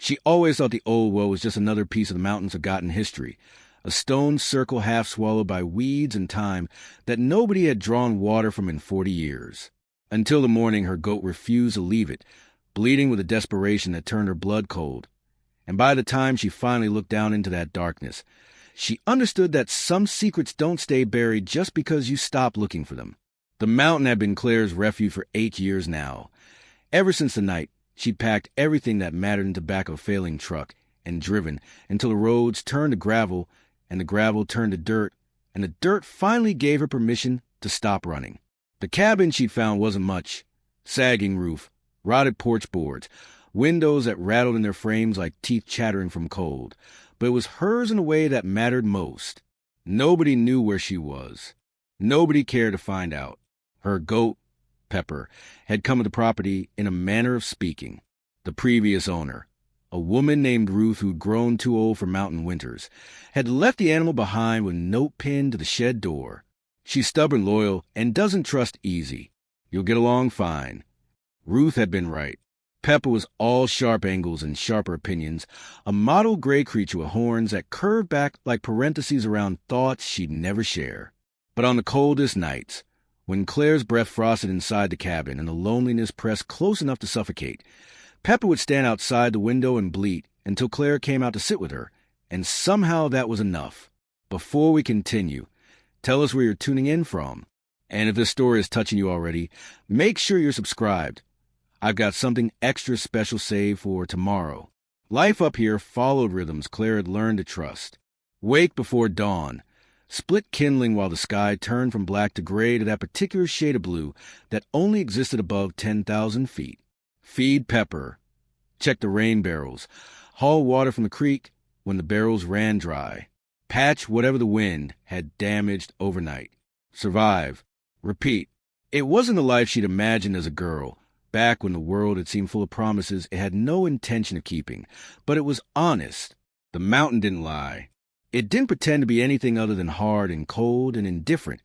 She always thought the old well was just another piece of the mountain's forgotten history, a stone circle half swallowed by weeds and time that nobody had drawn water from in 40 years. Until the morning her goat refused to leave it, bleeding with a desperation that turned her blood cold. And by the time she finally looked down into that darkness, she understood that some secrets don't stay buried just because you stop looking for them. The mountain had been Clare's refuge for 8 years now. Ever since the night, she'd packed everything that mattered in the back of a failing truck and driven until the roads turned to gravel and the gravel turned to dirt, and the dirt finally gave her permission to stop running. The cabin she'd found wasn't much. Sagging roof, rotted porch boards, windows that rattled in their frames like teeth chattering from cold. But it was hers in a way that mattered most. Nobody knew where she was. Nobody cared to find out. Her goat, Pepper, had come to the property in a manner of speaking. The previous owner, a woman named Ruth who'd grown too old for mountain winters, had left the animal behind with a note pinned to the shed door. She's stubborn loyal and doesn't trust easy. You'll get along fine. Ruth had been right. Pepper was all sharp angles and sharper opinions, a model gray creature with horns that curved back like parentheses around thoughts she'd never share. But on the coldest nights, when Clare's breath frosted inside the cabin and the loneliness pressed close enough to suffocate, Pepper would stand outside the window and bleat until Clare came out to sit with her, and somehow that was enough. Before we continue, tell us where you're tuning in from. And if this story is touching you already, make sure you're subscribed. I've got something extra special saved for tomorrow. Life up here followed rhythms Clare had learned to trust. Wake before dawn. Split kindling while the sky turned from black to gray to that particular shade of blue that only existed above 10,000 feet. Feed Pepper. Check the rain barrels. Haul water from the creek when the barrels ran dry. Patch whatever the wind had damaged overnight. Survive. Repeat. It wasn't the life she'd imagined as a girl, back when the world had seemed full of promises it had no intention of keeping, but it was honest. The mountain didn't lie. It didn't pretend to be anything other than hard and cold and indifferent,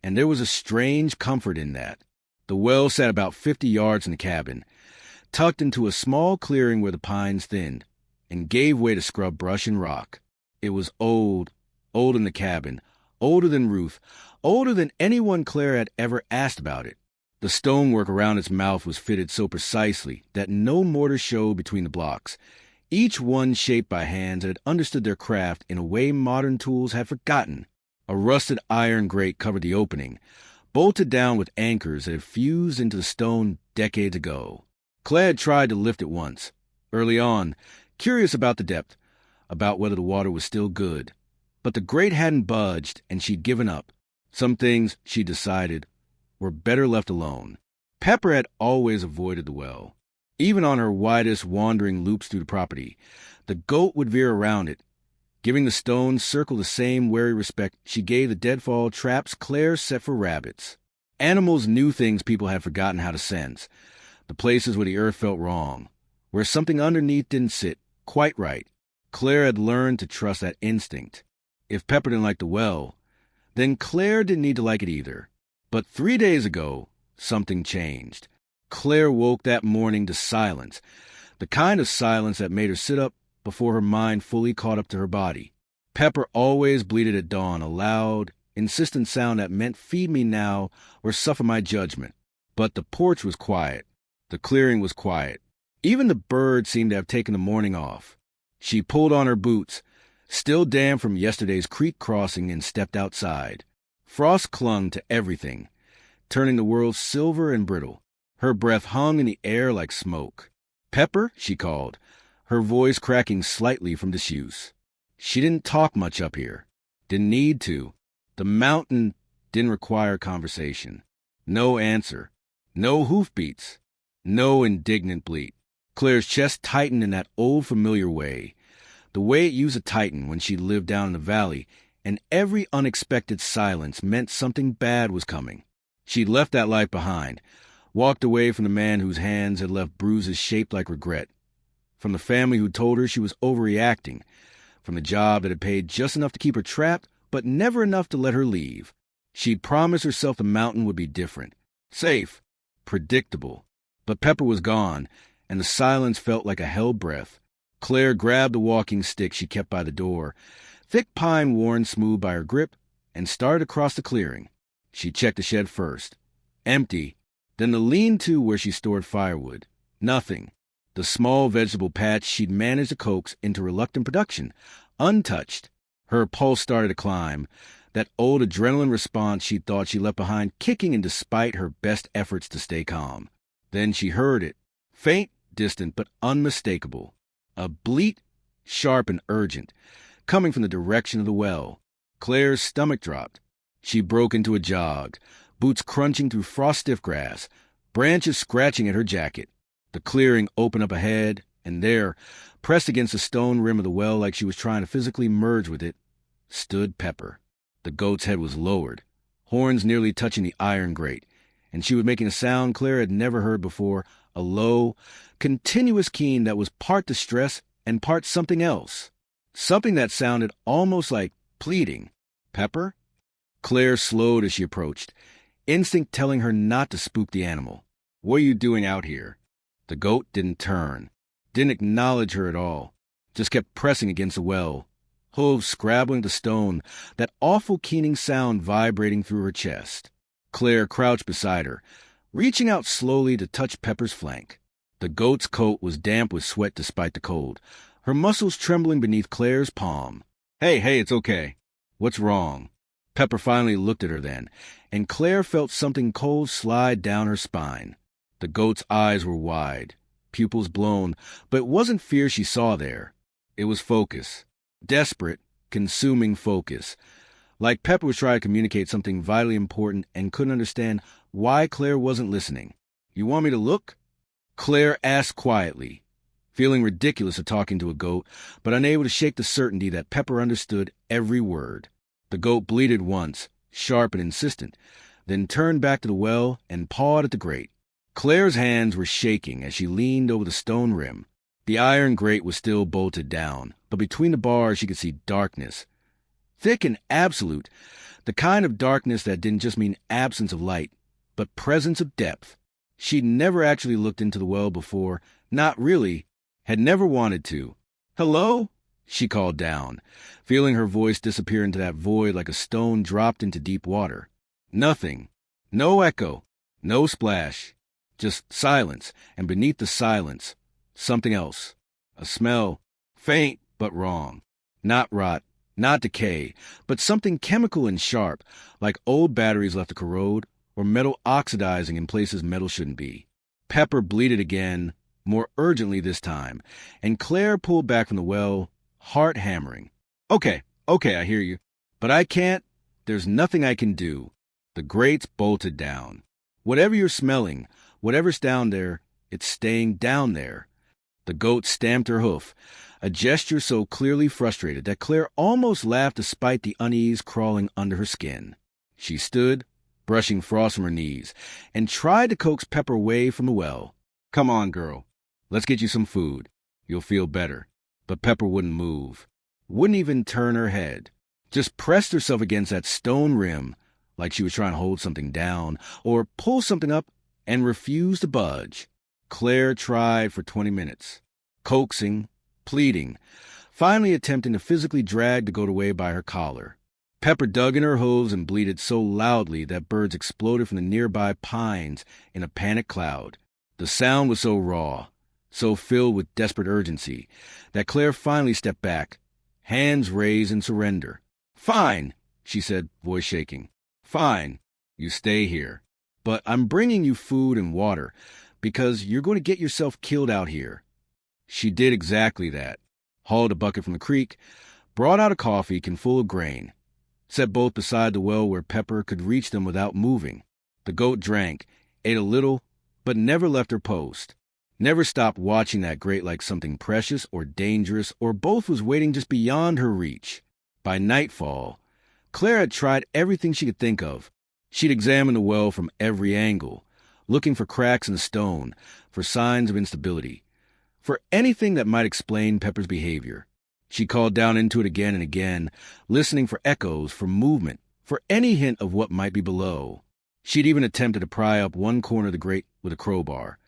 and there was a strange comfort in that. The well sat about 50 yards from the cabin, tucked into a small clearing where the pines thinned, and gave way to scrub brush and rock. It was old in the cabin, older than Ruth, older than anyone Clare had ever asked about it. The stonework around its mouth was fitted so precisely that no mortar showed between the blocks, each one shaped by hands that had understood their craft in a way modern tools had forgotten. A rusted iron grate covered the opening, bolted down with anchors that had fused into the stone decades ago. Clare had tried to lift it once, early on, curious about the depth, about whether the water was still good. But the grate hadn't budged, and she'd given up. Some things, she decided, were better left alone. Pepper had always avoided the well. Even on her widest wandering loops through the property, the goat would veer around it, giving the stone circle the same wary respect she gave the deadfall traps Clare set for rabbits. Animals knew things people had forgotten how to sense, the places where the earth felt wrong, where something underneath didn't sit quite right. Clare had learned to trust that instinct. If Pepper didn't like the well, then Clare didn't need to like it either. But 3 days ago, something changed. Clare woke that morning to silence, the kind of silence that made her sit up before her mind fully caught up to her body. Pepper always bleated at dawn, a loud, insistent sound that meant feed me now or suffer my judgment. But the porch was quiet. The clearing was quiet. Even the birds seemed to have taken the morning off. She pulled on her boots, still damp from yesterday's creek crossing, and stepped outside. Frost clung to everything, turning the world silver and brittle. Her breath hung in the air like smoke. "Pepper," she called, her voice cracking slightly from disuse. She didn't talk much up here. Didn't need to. The mountain didn't require conversation. No answer. No hoofbeats. No indignant bleat. Clare's chest tightened in that old familiar way, the way it used to tighten when she lived down in the valley, and every unexpected silence meant something bad was coming. She'd left that life behind, walked away from the man whose hands had left bruises shaped like regret, from the family who told her she was overreacting, from the job that had paid just enough to keep her trapped, but never enough to let her leave. She'd promised herself the mountain would be different, safe, predictable. But Pepper was gone, and the silence felt like a held breath. Clare grabbed the walking stick she kept by the door, thick pine worn smooth by her grip, and started across the clearing. She checked the shed first. Empty. Then the lean-to where she stored firewood. Nothing. The small vegetable patch she'd managed to coax into reluctant production. Untouched. Her pulse started to climb. That old adrenaline response she thought she left behind kicking in despite her best efforts to stay calm. Then she heard it. Faint, distant, but unmistakable. A bleat, sharp and urgent, coming from the direction of the well. Clare's stomach dropped. She broke into a jog, boots crunching through frost-stiff grass, branches scratching at her jacket. The clearing opened up ahead, and there, pressed against the stone rim of the well like she was trying to physically merge with it, stood Pepper. The goat's head was lowered, horns nearly touching the iron grate, and she was making a sound Clare had never heard before, a low, continuous keen that was part distress and part something else. Something that sounded almost like pleading. Pepper? Clare slowed as she approached, instinct telling her not to spook the animal. What are you doing out here? The goat didn't turn, didn't acknowledge her at all, just kept pressing against the well, hooves scrabbling the stone, that awful keening sound vibrating through her chest. Clare crouched beside her, reaching out slowly to touch Pepper's flank. The goat's coat was damp with sweat despite the cold, her muscles trembling beneath Clare's palm. Hey, it's okay. What's wrong? Pepper finally looked at her then, and Clare felt something cold slide down her spine. The goat's eyes were wide, pupils blown, but it wasn't fear she saw there. It was focus. Desperate, consuming focus. Like Pepper was trying to communicate something vitally important and couldn't understand why Clare wasn't listening. You want me to look? Clare asked quietly, feeling ridiculous at talking to a goat, but unable to shake the certainty that Pepper understood every word. The goat bleated once, sharp and insistent, then turned back to the well and pawed at the grate. Clare's hands were shaking as she leaned over the stone rim. The iron grate was still bolted down, but between the bars she could see darkness. Thick and absolute, the kind of darkness that didn't just mean absence of light, but presence of depth. She'd never actually looked into the well before, not really, had never wanted to. Hello? She called down, feeling her voice disappear into that void like a stone dropped into deep water. Nothing. No echo. No splash. Just silence, and beneath the silence, something else. A smell, faint but wrong. Not rot, not decay, but something chemical and sharp, like old batteries left to corrode, or metal oxidizing in places metal shouldn't be. Pepper bleated again, more urgently this time, and Clare pulled back from the well, heart hammering. Okay, I hear you. But I can't. There's nothing I can do. The grate's bolted down. Whatever you're smelling, whatever's down there, it's staying down there. The goat stamped her hoof, a gesture so clearly frustrated that Clare almost laughed despite the unease crawling under her skin. She stood, brushing frost from her knees, and tried to coax Pepper away from the well. Come on, girl. Let's get you some food. You'll feel better. But Pepper wouldn't move, wouldn't even turn her head, just pressed herself against that stone rim like she was trying to hold something down or pull something up and refused to budge. Clare tried for 20 minutes, coaxing, pleading, finally attempting to physically drag the goat away by her collar. Pepper dug in her hooves and bleated so loudly that birds exploded from the nearby pines in a panic cloud. The sound was so raw, so filled with desperate urgency, that Clare finally stepped back, hands raised in surrender. Fine, she said, voice shaking. Fine, you stay here. But I'm bringing you food and water, because you're going to get yourself killed out here. She did exactly that, hauled a bucket from the creek, brought out a coffee can full of grain, set both beside the well where Pepper could reach them without moving. The goat drank, ate a little, but never left her post. Never stopped watching that grate like something precious or dangerous, or both was waiting just beyond her reach. By nightfall, Clare had tried everything she could think of. She'd examined the well from every angle, looking for cracks in the stone, for signs of instability, for anything that might explain Pepper's behavior. She called down into it again and again, listening for echoes, for movement, for any hint of what might be below. She'd even attempted to pry up one corner of the grate with a crowbar,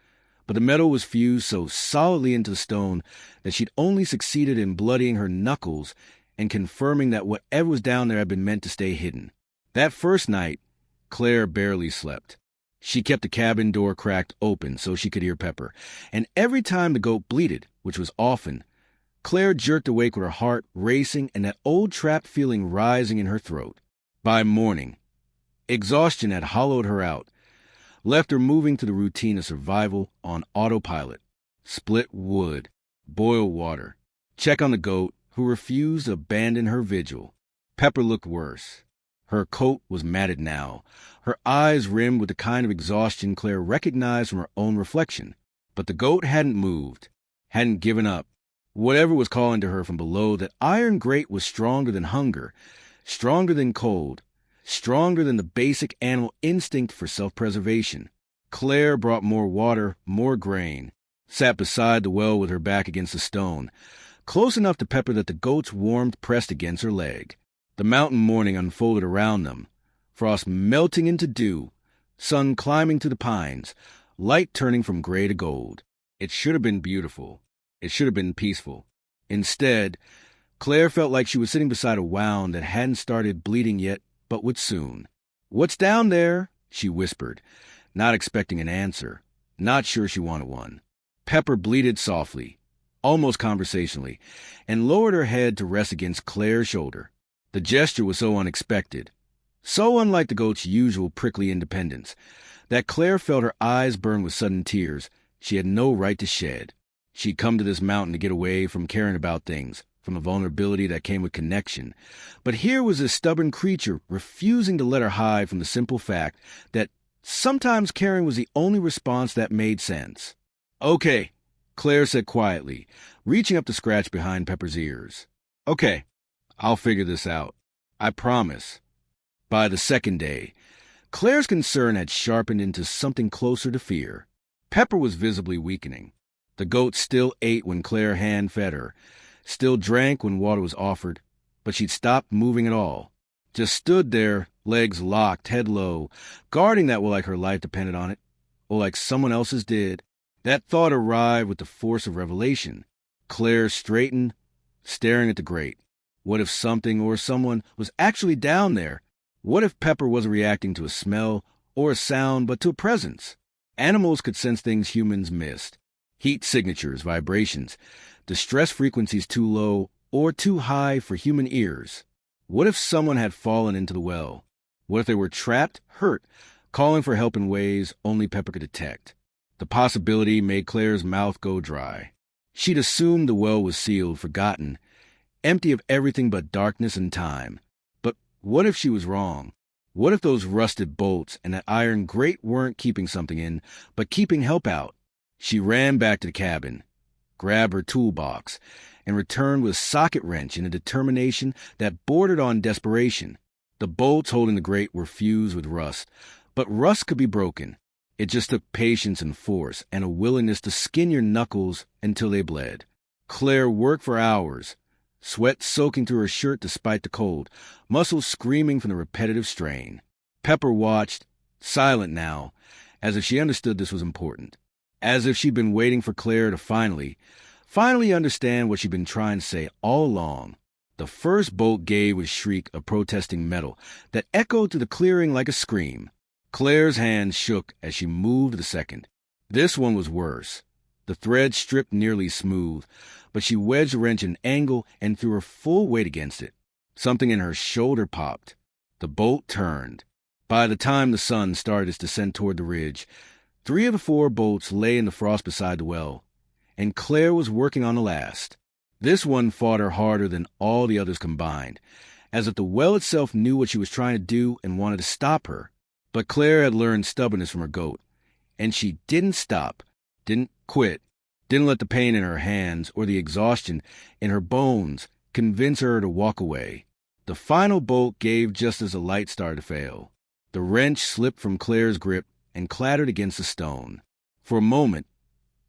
but the metal was fused so solidly into the stone that she'd only succeeded in bloodying her knuckles and confirming that whatever was down there had been meant to stay hidden. That first night, Clare barely slept. She kept the cabin door cracked open so she could hear Pepper, and every time the goat bleated, which was often, Clare jerked awake with her heart racing and that old trapped feeling rising in her throat. By morning, exhaustion had hollowed her out, left her moving to the routine of survival on autopilot. Split wood, boil water, check on the goat, who refused to abandon her vigil. Pepper looked worse. Her coat was matted now, her eyes rimmed with the kind of exhaustion Clare recognized from her own reflection. But the goat hadn't moved, hadn't given up. Whatever was calling to her from below, that iron grate was stronger than hunger, stronger than cold, stronger than the basic animal instinct for self-preservation. Clare brought more water, more grain, sat beside the well with her back against the stone, close enough to Pepper that the goat's warmth pressed against her leg. The mountain morning unfolded around them, frost melting into dew, sun climbing through the pines, light turning from gray to gold. It should have been beautiful. It should have been peaceful. Instead, Clare felt like she was sitting beside a wound that hadn't started bleeding yet, but would soon. "What's down there?" she whispered, not expecting an answer, not sure she wanted one. Pepper bleated softly, almost conversationally, and lowered her head to rest against Clare's shoulder. The gesture was so unexpected, so unlike the goat's usual prickly independence, that Clare felt her eyes burn with sudden tears she had no right to shed. She'd come to this mountain to get away from caring about things, from the vulnerability that came with connection. But here was this stubborn creature refusing to let her hide from the simple fact that sometimes caring was the only response that made sense. "Okay," Clare said quietly, reaching up to scratch behind Pepper's ears. "Okay, I'll figure this out. I promise." By the second day, Clare's concern had sharpened into something closer to fear. Pepper was visibly weakening. The goat still ate when Clare hand-fed her, still drank when water was offered, but she'd stopped moving at all. Just stood there, legs locked, head low, guarding that well like her life depended on it, or like someone else's did. That thought arrived with the force of revelation. Clare straightened, staring at the grate. What if something or someone was actually down there? What if Pepper wasn't reacting to a smell or a sound, but to a presence? Animals could sense things humans missed. Heat signatures, vibrations, distress frequencies too low or too high for human ears. What if someone had fallen into the well? What if they were trapped, hurt, calling for help in ways only Pepper could detect? The possibility made Clare's mouth go dry. She'd assumed the well was sealed, forgotten, empty of everything but darkness and time. But what if she was wrong? What if those rusted bolts and that iron grate weren't keeping something in, but keeping help out? She ran back to the cabin, grabbed her toolbox, and returned with a socket wrench and a determination that bordered on desperation. The bolts holding the grate were fused with rust, but rust could be broken. It just took patience and force and a willingness to skin your knuckles until they bled. Clare worked for hours, sweat soaking through her shirt despite the cold, muscles screaming from the repetitive strain. Pepper watched, silent now, as if she understood this was important. As if she'd been waiting for Clare to finally understand what she'd been trying to say all along. The first bolt gave a shriek of protesting metal that echoed through the clearing like a scream. Clare's hands shook as she moved the second. This one was worse. The thread stripped nearly smooth, but she wedged the wrench at an angle and threw her full weight against it. Something in her shoulder popped. The bolt turned. By the time the sun started its descent toward the ridge, 3 of the 4 bolts lay in the frost beside the well, and Clare was working on the last. This one fought her harder than all the others combined, as if the well itself knew what she was trying to do and wanted to stop her. But Clare had learned stubbornness from her goat, and she didn't stop, didn't quit, didn't let the pain in her hands or the exhaustion in her bones convince her to walk away. The final bolt gave just as the light started to fail. The wrench slipped from Clare's grip and clattered against the stone. For a moment,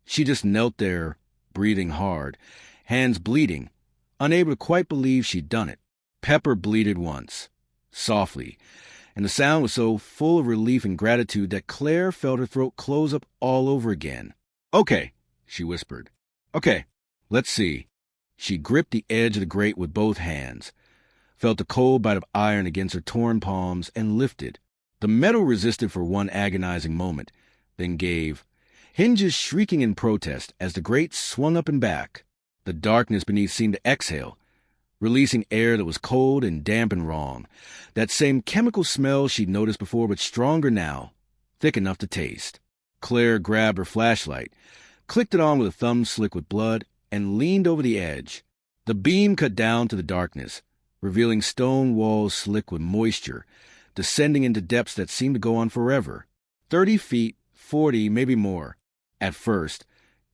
she just knelt there, breathing hard, hands bleeding, unable to quite believe she'd done it. Pepper bleated once, softly, and the sound was so full of relief and gratitude that Clare felt her throat close up all over again. Okay, she whispered. Okay, let's see. She gripped the edge of the grate with both hands, felt the cold bite of iron against her torn palms, and lifted. The metal resisted for one agonizing moment, then gave, hinges shrieking in protest as the grate swung up and back. The darkness beneath seemed to exhale, releasing air that was cold and damp and wrong. That same chemical smell she'd noticed before, but stronger now, thick enough to taste. Claire grabbed her flashlight, clicked it on with a thumb slick with blood, and leaned over the edge. The beam cut down to the darkness, revealing stone walls slick with moisture, descending into depths that seemed to go on forever. 30 feet, 40, maybe more. At first,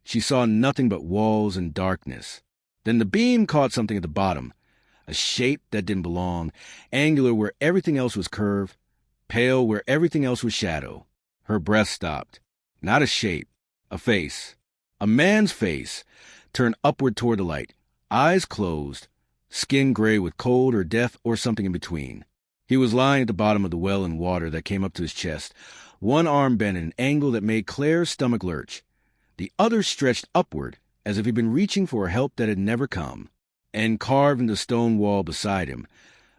she saw nothing but walls and darkness. Then the beam caught something at the bottom, a shape that didn't belong, angular where everything else was curve, pale where everything else was shadow. Her breath stopped. Not a shape, a face. A man's face, turned upward toward the light, eyes closed, skin gray with cold or death or something in between. He was lying at the bottom of the well in water that came up to his chest, one arm bent at an angle that made Claire's stomach lurch. The other stretched upward, as if he'd been reaching for a help that had never come. And carved in the stone wall beside him,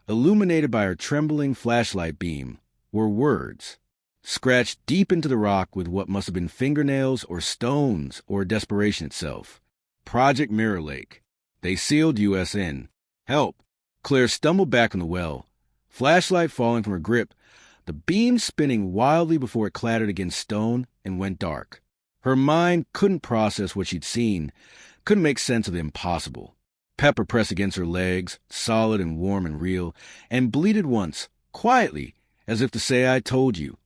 illuminated by her trembling flashlight beam, were words, scratched deep into the rock with what must have been fingernails or stones or desperation itself. Project Mirror Lake. They sealed US in. Help. Claire stumbled back from the well, flashlight falling from her grip, the beam spinning wildly before it clattered against stone and went dark. Her mind couldn't process what she'd seen, couldn't make sense of the impossible. Pepper pressed against her legs, solid and warm and real, and bleated once, quietly, as if to say, I told you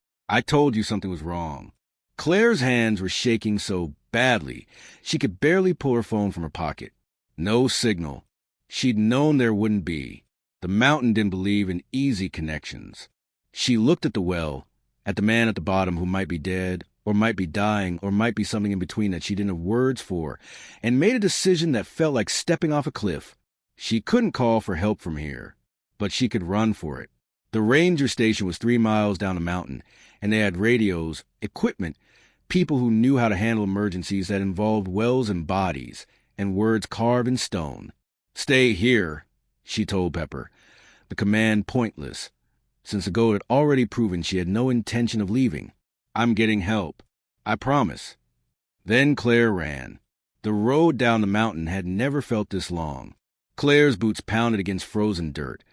something was wrong. Claire's hands were shaking so badly she could barely pull her phone from her pocket. No signal. She'd known there wouldn't be. The mountain didn't believe in easy connections. She looked at the well, at the man at the bottom who might be dead, or might be dying, or might be something in between that she didn't have words for, and made a decision that felt like stepping off a cliff. She couldn't call for help from here, but she could run for it. The ranger station was 3 miles down the mountain, and they had radios, equipment, people who knew how to handle emergencies that involved wells and bodies, and words carved in stone. Stay here, she told Pepper, the command pointless, since the goat had already proven she had no intention of leaving. I'm getting help. I promise. Then Claire ran. The road down the mountain had never felt this long. Claire's boots pounded against frozen dirt,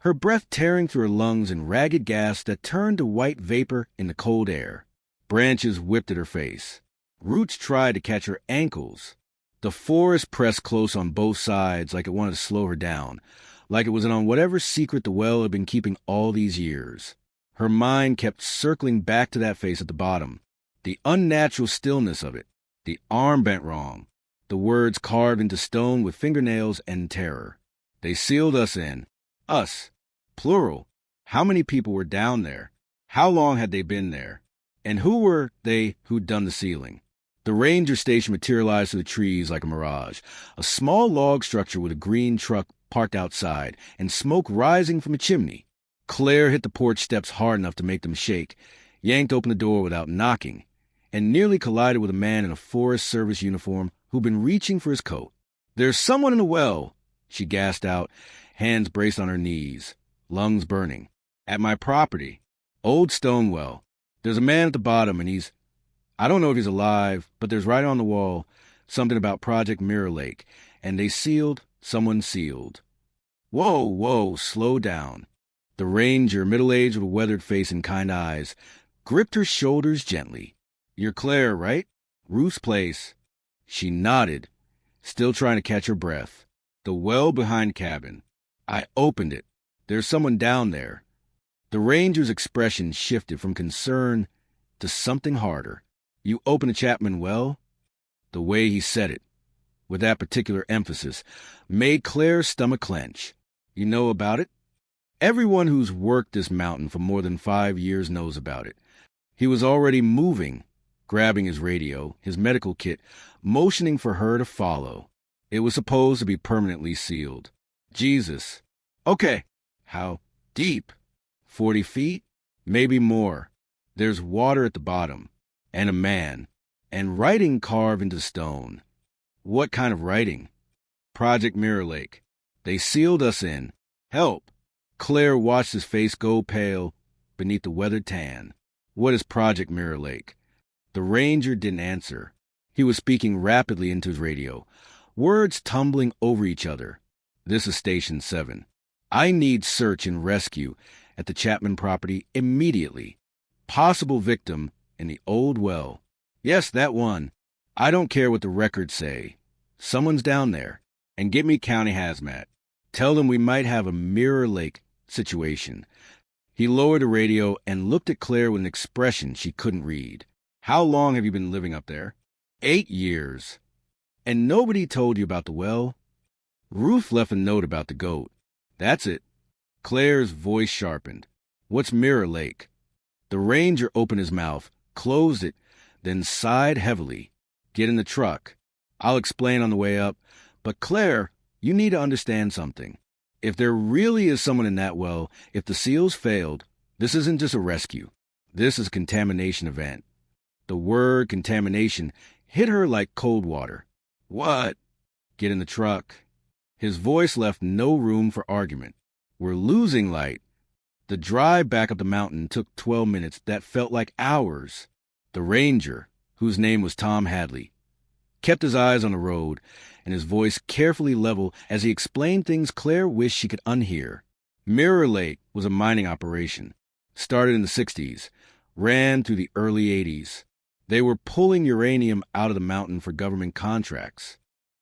her breath tearing through her lungs in ragged gas that turned to white vapor in the cold air. Branches whipped at her face. Roots tried to catch her ankles. The forest pressed close on both sides like it wanted to slow her down, like it was in on whatever secret the well had been keeping all these years. Her mind kept circling back to that face at the bottom, the unnatural stillness of it, the arm bent wrong, the words carved into stone with fingernails and terror. They sealed us in. Us. Plural. How many people were down there? How long had they been there? And who were they who'd done the sealing? The ranger station materialized through the trees like a mirage, a small log structure with a green truck parked outside and smoke rising from a chimney. Claire hit the porch steps hard enough to make them shake, yanked open the door without knocking, and nearly collided with a man in a Forest Service uniform who'd been reaching for his coat. There's someone in the well, she gasped out, hands braced on her knees, lungs burning. At my property. Old stone well. There's a man at the bottom, and I don't know if he's alive, but there's right on the wall something about Project Mirror Lake, and someone sealed. Whoa, slow down. The ranger, middle-aged with a weathered face and kind eyes, gripped her shoulders gently. You're Claire, right? Ruth's place. She nodded, still trying to catch her breath. The well behind cabin. I opened it. There's someone down there. The ranger's expression shifted from concern to something harder. You opened the Chapman well? The way he said it, with that particular emphasis, made Claire's stomach clench. You know about it? Everyone who's worked this mountain for more than 5 years knows about it. He was already moving, grabbing his radio, his medical kit, motioning for her to follow. It was supposed to be permanently sealed. Jesus. Okay. How deep? 40 feet? Maybe more. There's water at the bottom. And a man. and writing carved into stone. What kind of writing? Project Mirror Lake. They sealed us in. Help! Claire watched his face go pale beneath the weathered tan. What is Project Mirror Lake? The ranger didn't answer. He was speaking rapidly into his radio, words tumbling over each other. This is Station 7. I need search and rescue at the Chapman property immediately. Possible victim in the old well. Yes, that one. I don't care what the records say. Someone's down there. And get me County Hazmat. Tell them we might have a Mirror Lake situation. He lowered the radio and looked at Claire with an expression she couldn't read. How long have you been living up there? 8 years. And nobody told you about the well? Ruth left a note about the goat. That's it. Claire's voice sharpened. What's Mirror Lake? The ranger opened his mouth, closed it, then sighed heavily. Get in the truck. I'll explain on the way up. But Claire, you need to understand something. If there really is someone in that well, if the seals failed, this isn't just a rescue. This is a contamination event. The word contamination hit her like cold water. What? Get in the truck. His voice left no room for argument. We're losing light. The drive back up the mountain took 12 minutes that felt like hours. The ranger, whose name was Tom Hadley, kept his eyes on the road and his voice carefully level as he explained things Claire wished she could unhear. Mirror Lake was a mining operation. Started in the 60s, ran through the early 80s. They were pulling uranium out of the mountain for government contracts.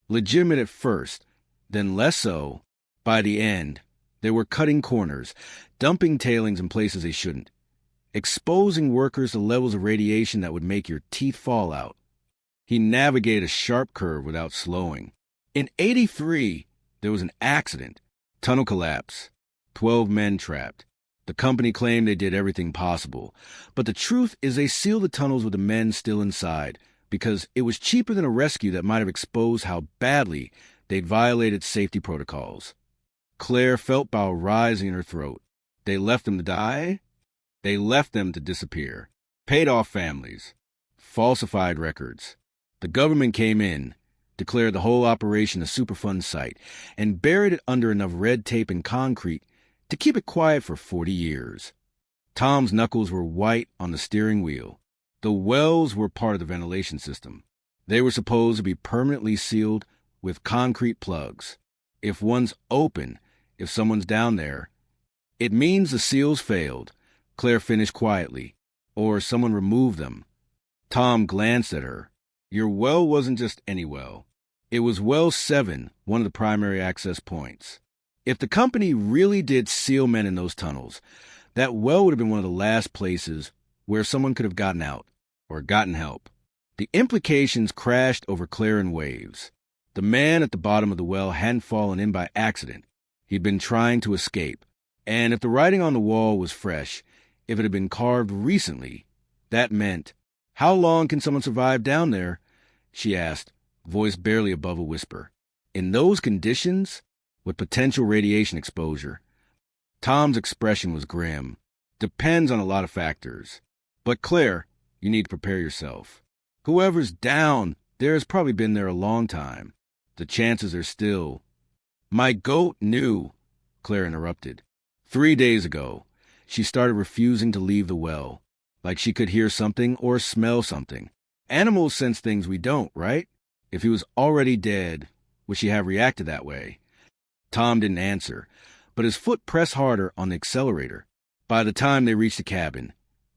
Legitimate at first, then less so. By the end, they were cutting corners, dumping tailings in places they shouldn't, exposing workers to levels of radiation that would make your teeth fall out. He navigated a sharp curve without slowing. In '83, there was an accident. Tunnel collapse. 12 men trapped. The company claimed they did everything possible. But the truth is they sealed the tunnels with the men still inside because it was cheaper than a rescue that might have exposed how badly they'd violated safety protocols. Claire felt bile rising in her throat. They left them to die? They left them to disappear. Paid off families. Falsified records. The government came in, declared the whole operation a Superfund site, and buried it under enough red tape and concrete to keep it quiet for 40 years. Tom's knuckles were white on the steering wheel. The wells were part of the ventilation system. They were supposed to be permanently sealed with concrete plugs. If one's open, if someone's down there, it means the seals failed, Claire finished quietly, or someone removed them. Tom glanced at her. Your well wasn't just any well. It was well 7, one of the primary access points. If the company really did seal men in those tunnels, that well would have been one of the last places where someone could have gotten out or gotten help. The implications crashed over Claire in waves. The man at the bottom of the well hadn't fallen in by accident. He'd been trying to escape. And if the writing on the wall was fresh, if it had been carved recently, that meant, how long can someone survive down there? She asked, voice barely above a whisper. In those conditions, with potential radiation exposure. Tom's expression was grim. Depends on a lot of factors. But Claire, you need to prepare yourself. Whoever's down there has probably been there a long time. The chances are still. My goat knew, Claire interrupted. 3 days ago, she started refusing to leave the well, like she could hear something or smell something. Animals sense things we don't, right? If he was already dead, would she have reacted that way? Tom didn't answer, but his foot pressed harder on the accelerator. By the time they reached the cabin,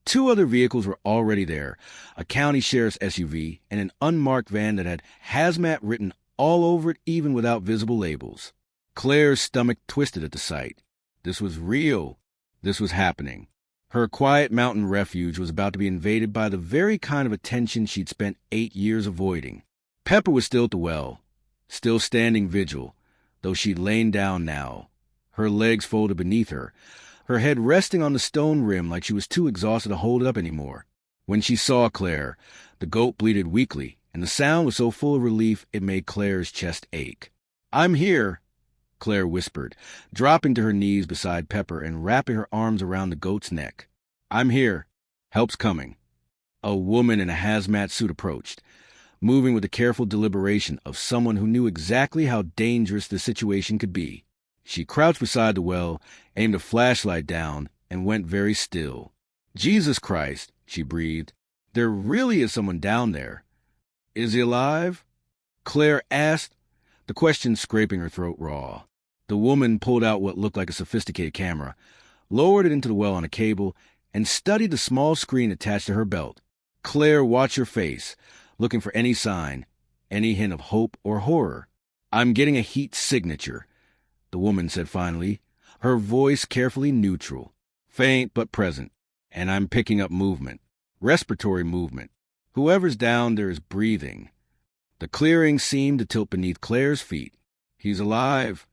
2 other vehicles were already there, a county sheriff's SUV and an unmarked van that had hazmat written all over it even without visible labels. Claire's stomach twisted at the sight. This was real. This was happening. Her quiet mountain refuge was about to be invaded by the very kind of attention she'd spent 8 years avoiding. Pepper was still at the well, still standing vigil, though she'd lain down now, her legs folded beneath her, her head resting on the stone rim like she was too exhausted to hold it up anymore. When she saw Claire, the goat bleated weakly, and the sound was so full of relief it made Claire's chest ache. I'm here, Claire whispered, dropping to her knees beside Pepper and wrapping her arms around the goat's neck. I'm here. Help's coming. A woman in a hazmat suit approached. moving with the careful deliberation of someone who knew exactly how dangerous the situation could be. She crouched beside the well, aimed a flashlight down, and went very still. "Jesus Christ," she breathed. "There really is someone down there." "Is he alive?" Claire asked, the question scraping her throat raw. The woman pulled out what looked like a sophisticated camera, lowered it into the well on a cable, and studied the small screen attached to her belt. Claire watched her face, looking for any sign, any hint of hope or horror. "I'm getting a heat signature," the woman said finally, her voice carefully neutral. "Faint but present. And I'm picking up movement. Respiratory movement. Whoever's down there is breathing." The clearing seemed to tilt beneath Claire's feet. "He's alive."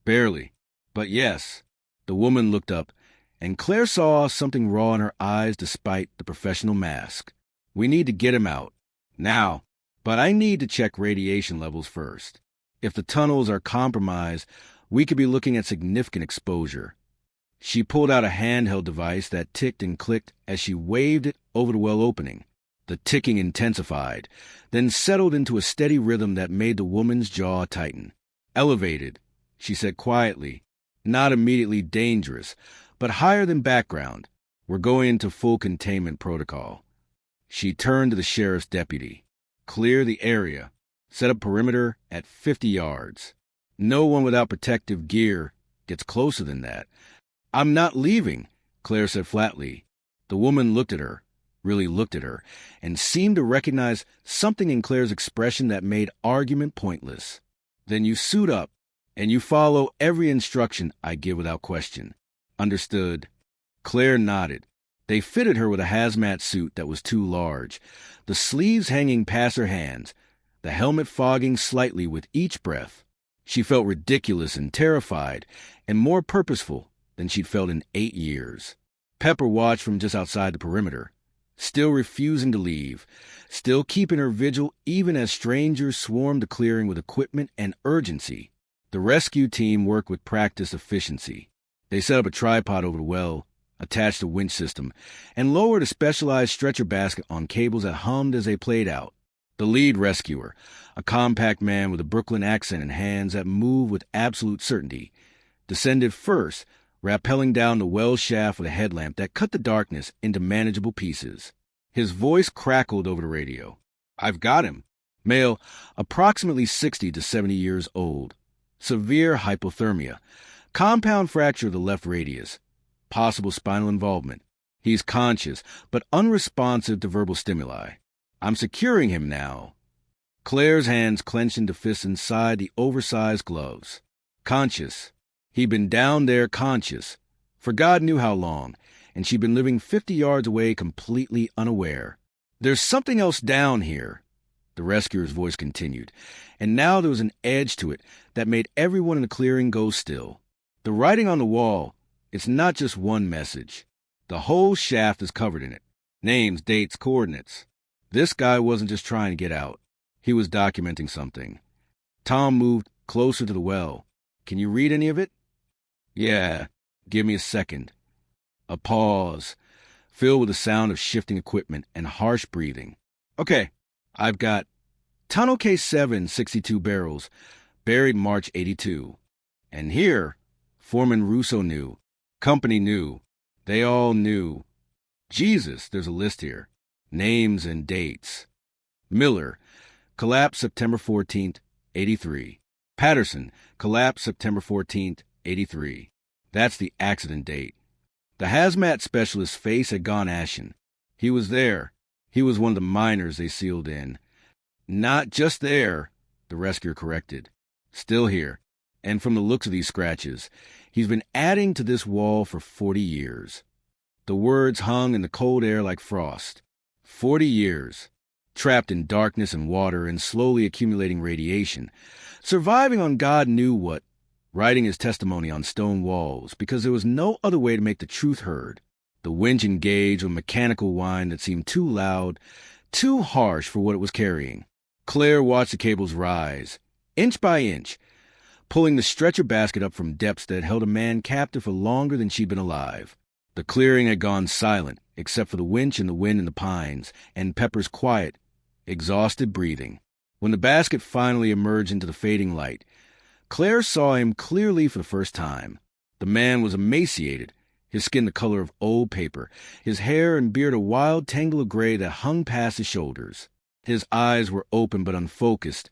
"Barely. But yes." The woman looked up, and Claire saw something raw in her eyes despite the professional mask. "We need to get him out. Now. But I need to check radiation levels first. If the tunnels are compromised, we could be looking at significant exposure." She pulled out a handheld device that ticked and clicked as she waved it over the well opening. The ticking intensified, then settled into a steady rhythm that made the woman's jaw tighten. "Elevated," she said quietly. "Not immediately dangerous, but higher than background. We're going into full containment protocol." She turned to the sheriff's deputy. "Clear the area. Set up perimeter at 50 yards. No one without protective gear gets closer than that." "I'm not leaving," Claire said flatly. The woman looked at her, really looked at her, and seemed to recognize something in Claire's expression that made argument pointless. "Then you suit up, and you follow every instruction I give without question." "Understood." Claire nodded. They fitted her with a hazmat suit that was too large, the sleeves hanging past her hands, the helmet fogging slightly with each breath. She felt ridiculous and terrified, and more purposeful than she'd felt in 8 years. Pepper watched from just outside the perimeter, still refusing to leave, still keeping her vigil even as strangers swarmed the clearing with equipment and urgency. The rescue team worked with practiced efficiency. They set up a tripod over the well, attached a winch system, and lowered a specialized stretcher basket on cables that hummed as they played out. The lead rescuer, a compact man with a Brooklyn accent and hands that moved with absolute certainty, descended first, rappelling down the well shaft with a headlamp that cut the darkness into manageable pieces. His voice crackled over the radio. "I've got him. Male, approximately 60 to 70 years old. Severe hypothermia. Compound fracture of the left radius. Possible spinal involvement. He's conscious, but unresponsive to verbal stimuli. I'm securing him now." Claire's hands clenched into fists inside the oversized gloves. Conscious. He'd been down there conscious, for God knew how long, and she'd been living 50 yards away completely unaware. "There's something else down here," the rescuer's voice continued, and now there was an edge to it that made everyone in the clearing go still. "The writing on the wall, it's not just one message. The whole shaft is covered in it. Names, dates, coordinates. This guy wasn't just trying to get out. He was documenting something." Tom moved closer to the well. "Can you read any of it?" "Yeah, give me a second." A pause, filled with the sound of shifting equipment and harsh breathing. "Okay, I've got Tunnel K7, 62 barrels, buried March 82. And here, Foreman Russo knew. Company knew. They all knew. Jesus, there's a list here. Names and dates. Miller, collapsed September 14th, 83. Patterson, collapsed September 14th, 83. That's the accident date. The hazmat specialist's face had gone ashen. He was there. He was one of the miners they sealed in. Not just there, the rescuer corrected. Still here. And from the looks of these scratches, he's been adding to this wall for 40 years. The words hung in the cold air like frost. 40 years. Trapped in darkness and water and slowly accumulating radiation. Surviving on God knew what. Writing his testimony on stone walls because there was no other way to make the truth heard. The winch engaged with mechanical whine that seemed too loud, too harsh for what it was carrying. Claire watched the cables rise, inch by inch, pulling the stretcher basket up from depths that held a man captive for longer than she'd been alive. The clearing had gone silent, except for the winch and the wind in the pines, and Pepper's quiet, exhausted breathing. When the basket finally emerged into the fading light, Claire saw him clearly for the first time. The man was emaciated, his skin the color of old paper, his hair and beard a wild tangle of gray that hung past his shoulders. His eyes were open but unfocused,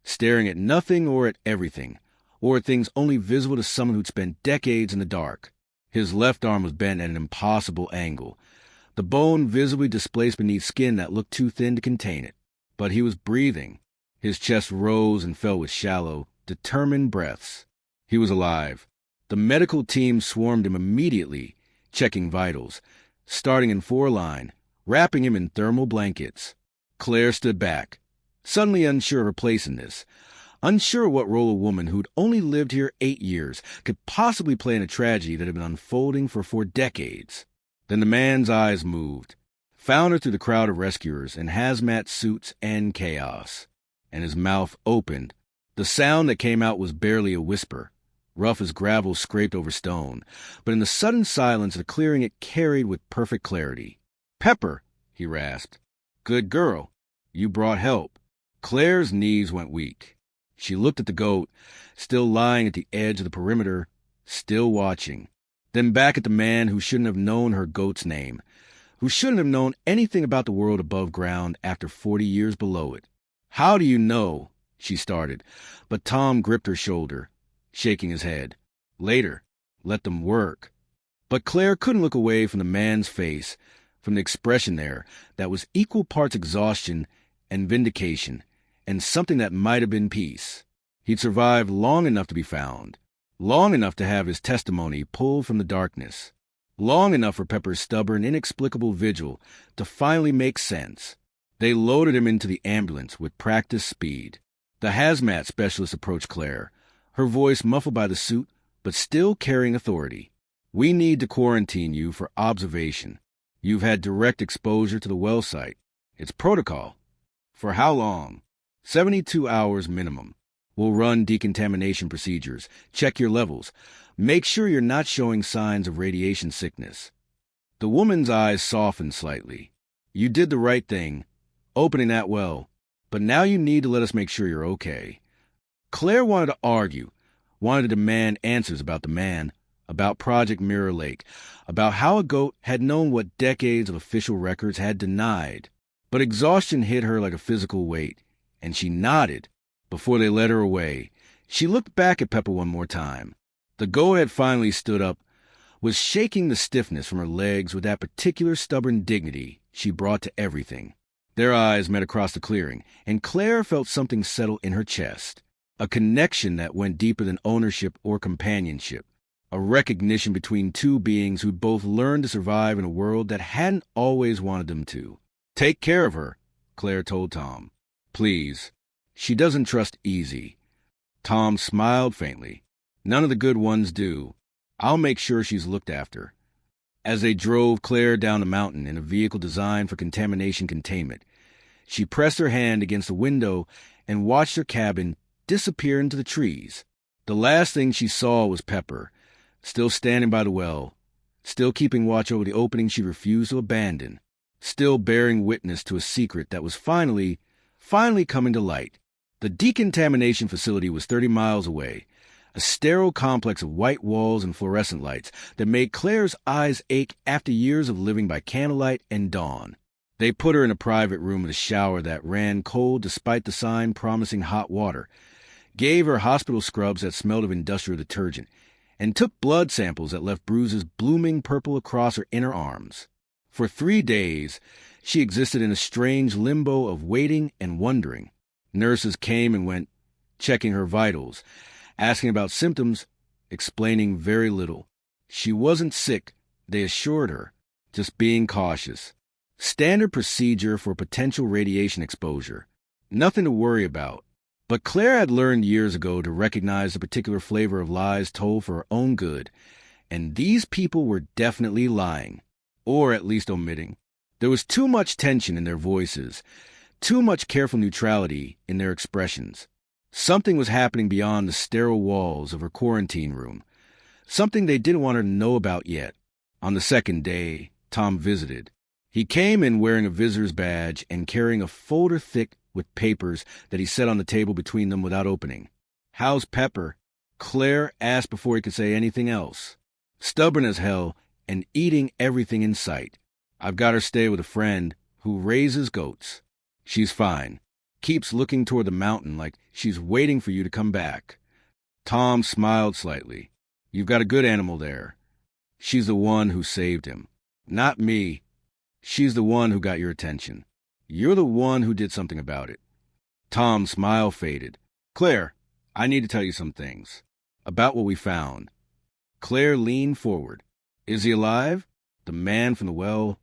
staring at nothing or at everything, or at things only visible to someone who'd spent decades in the dark. His left arm was bent at an impossible angle, the bone visibly displaced beneath skin that looked too thin to contain it. But he was breathing. His chest rose and fell with shallow, determined breaths. He was alive. The medical team swarmed him immediately, checking vitals, starting in 4-line, wrapping him in thermal blankets. Claire stood back, suddenly unsure of her place in this, unsure what role a woman who'd only lived here 8 years could possibly play in a tragedy that had been unfolding for 4 decades. Then the man's eyes moved, found her through the crowd of rescuers in hazmat suits and chaos, and his mouth opened. The sound that came out was barely a whisper, rough as gravel scraped over stone, but in the sudden silence of the clearing it carried with perfect clarity. "Pepper," he rasped. "Good girl. You brought help." Claire's knees went weak. She looked at the goat, still lying at the edge of the perimeter, still watching. Then back at the man who shouldn't have known her goat's name, who shouldn't have known anything about the world above ground after 40 years below it. "How do you know?" she started, but Tom gripped her shoulder, shaking his head. "Later. Let them work." But Claire couldn't look away from the man's face, from the expression there that was equal parts exhaustion and vindication, and something that might have been peace. He'd survived long enough to be found, long enough to have his testimony pulled from the darkness, long enough for Pepper's stubborn, inexplicable vigil to finally make sense. They loaded him into the ambulance with practiced speed. The hazmat specialist approached Claire, her voice muffled by the suit, but still carrying authority. "We need to quarantine you for observation. You've had direct exposure to the well site. It's protocol." "For how long?" 72 hours minimum. We'll run decontamination procedures, check your levels, make sure you're not showing signs of radiation sickness." The woman's eyes softened slightly. "You did the right thing, opening that well, but now you need to let us make sure you're okay." Claire wanted to argue, wanted to demand answers about the man, about Project Mirror Lake, about how a goat had known what decades of official records had denied. But exhaustion hit her like a physical weight, and she nodded. Before they led her away, she looked back at Pepper one more time. The goat had finally stood up, was shaking the stiffness from her legs with that particular stubborn dignity she brought to everything. Their eyes met across the clearing, and Claire felt something settle in her chest, a connection that went deeper than ownership or companionship, a recognition between two beings who'd both learned to survive in a world that hadn't always wanted them to. "Take care of her," Claire told Tom. "Please. She doesn't trust easy." Tom smiled faintly. "None of the good ones do. I'll make sure she's looked after." As they drove Claire down the mountain in a vehicle designed for contamination containment, she pressed her hand against the window and watched her cabin disappear into the trees. The last thing she saw was Pepper, still standing by the well, still keeping watch over the opening she refused to abandon, still bearing witness to a secret that was finally coming to light. The decontamination facility was 30 miles away, a sterile complex of white walls and fluorescent lights that made Claire's eyes ache after years of living by candlelight and dawn. They put her in a private room with a shower that ran cold despite the sign promising hot water, gave her hospital scrubs that smelled of industrial detergent, and took blood samples that left bruises blooming purple across her inner arms. For 3 days, she existed in a strange limbo of waiting and wondering. Nurses came and went, checking her vitals, asking about symptoms, explaining very little. She wasn't sick, they assured her, just being cautious. Standard procedure for potential radiation exposure. Nothing to worry about. But Claire had learned years ago to recognize the particular flavor of lies told for her own good, and these people were definitely lying, or at least omitting. There was too much tension in their voices, too much careful neutrality in their expressions. Something was happening beyond the sterile walls of her quarantine room, something they didn't want her to know about yet. On the second day, Tom visited. He came in wearing a visitor's badge and carrying a folder thick with papers that he set on the table between them without opening. "How's Pepper?" Claire asked before he could say anything else. "Stubborn as hell and eating everything in sight. I've got her stay with a friend who raises goats. She's fine. Keeps looking toward the mountain like she's waiting for you to come back." Tom smiled slightly. "You've got a good animal there. She's the one who saved him. Not me. She's the one who got your attention. You're the one who did something about it." Tom's smile faded. "Claire, I need to tell you some things. About what we found." Claire leaned forward. "Is he alive? The man from the well?"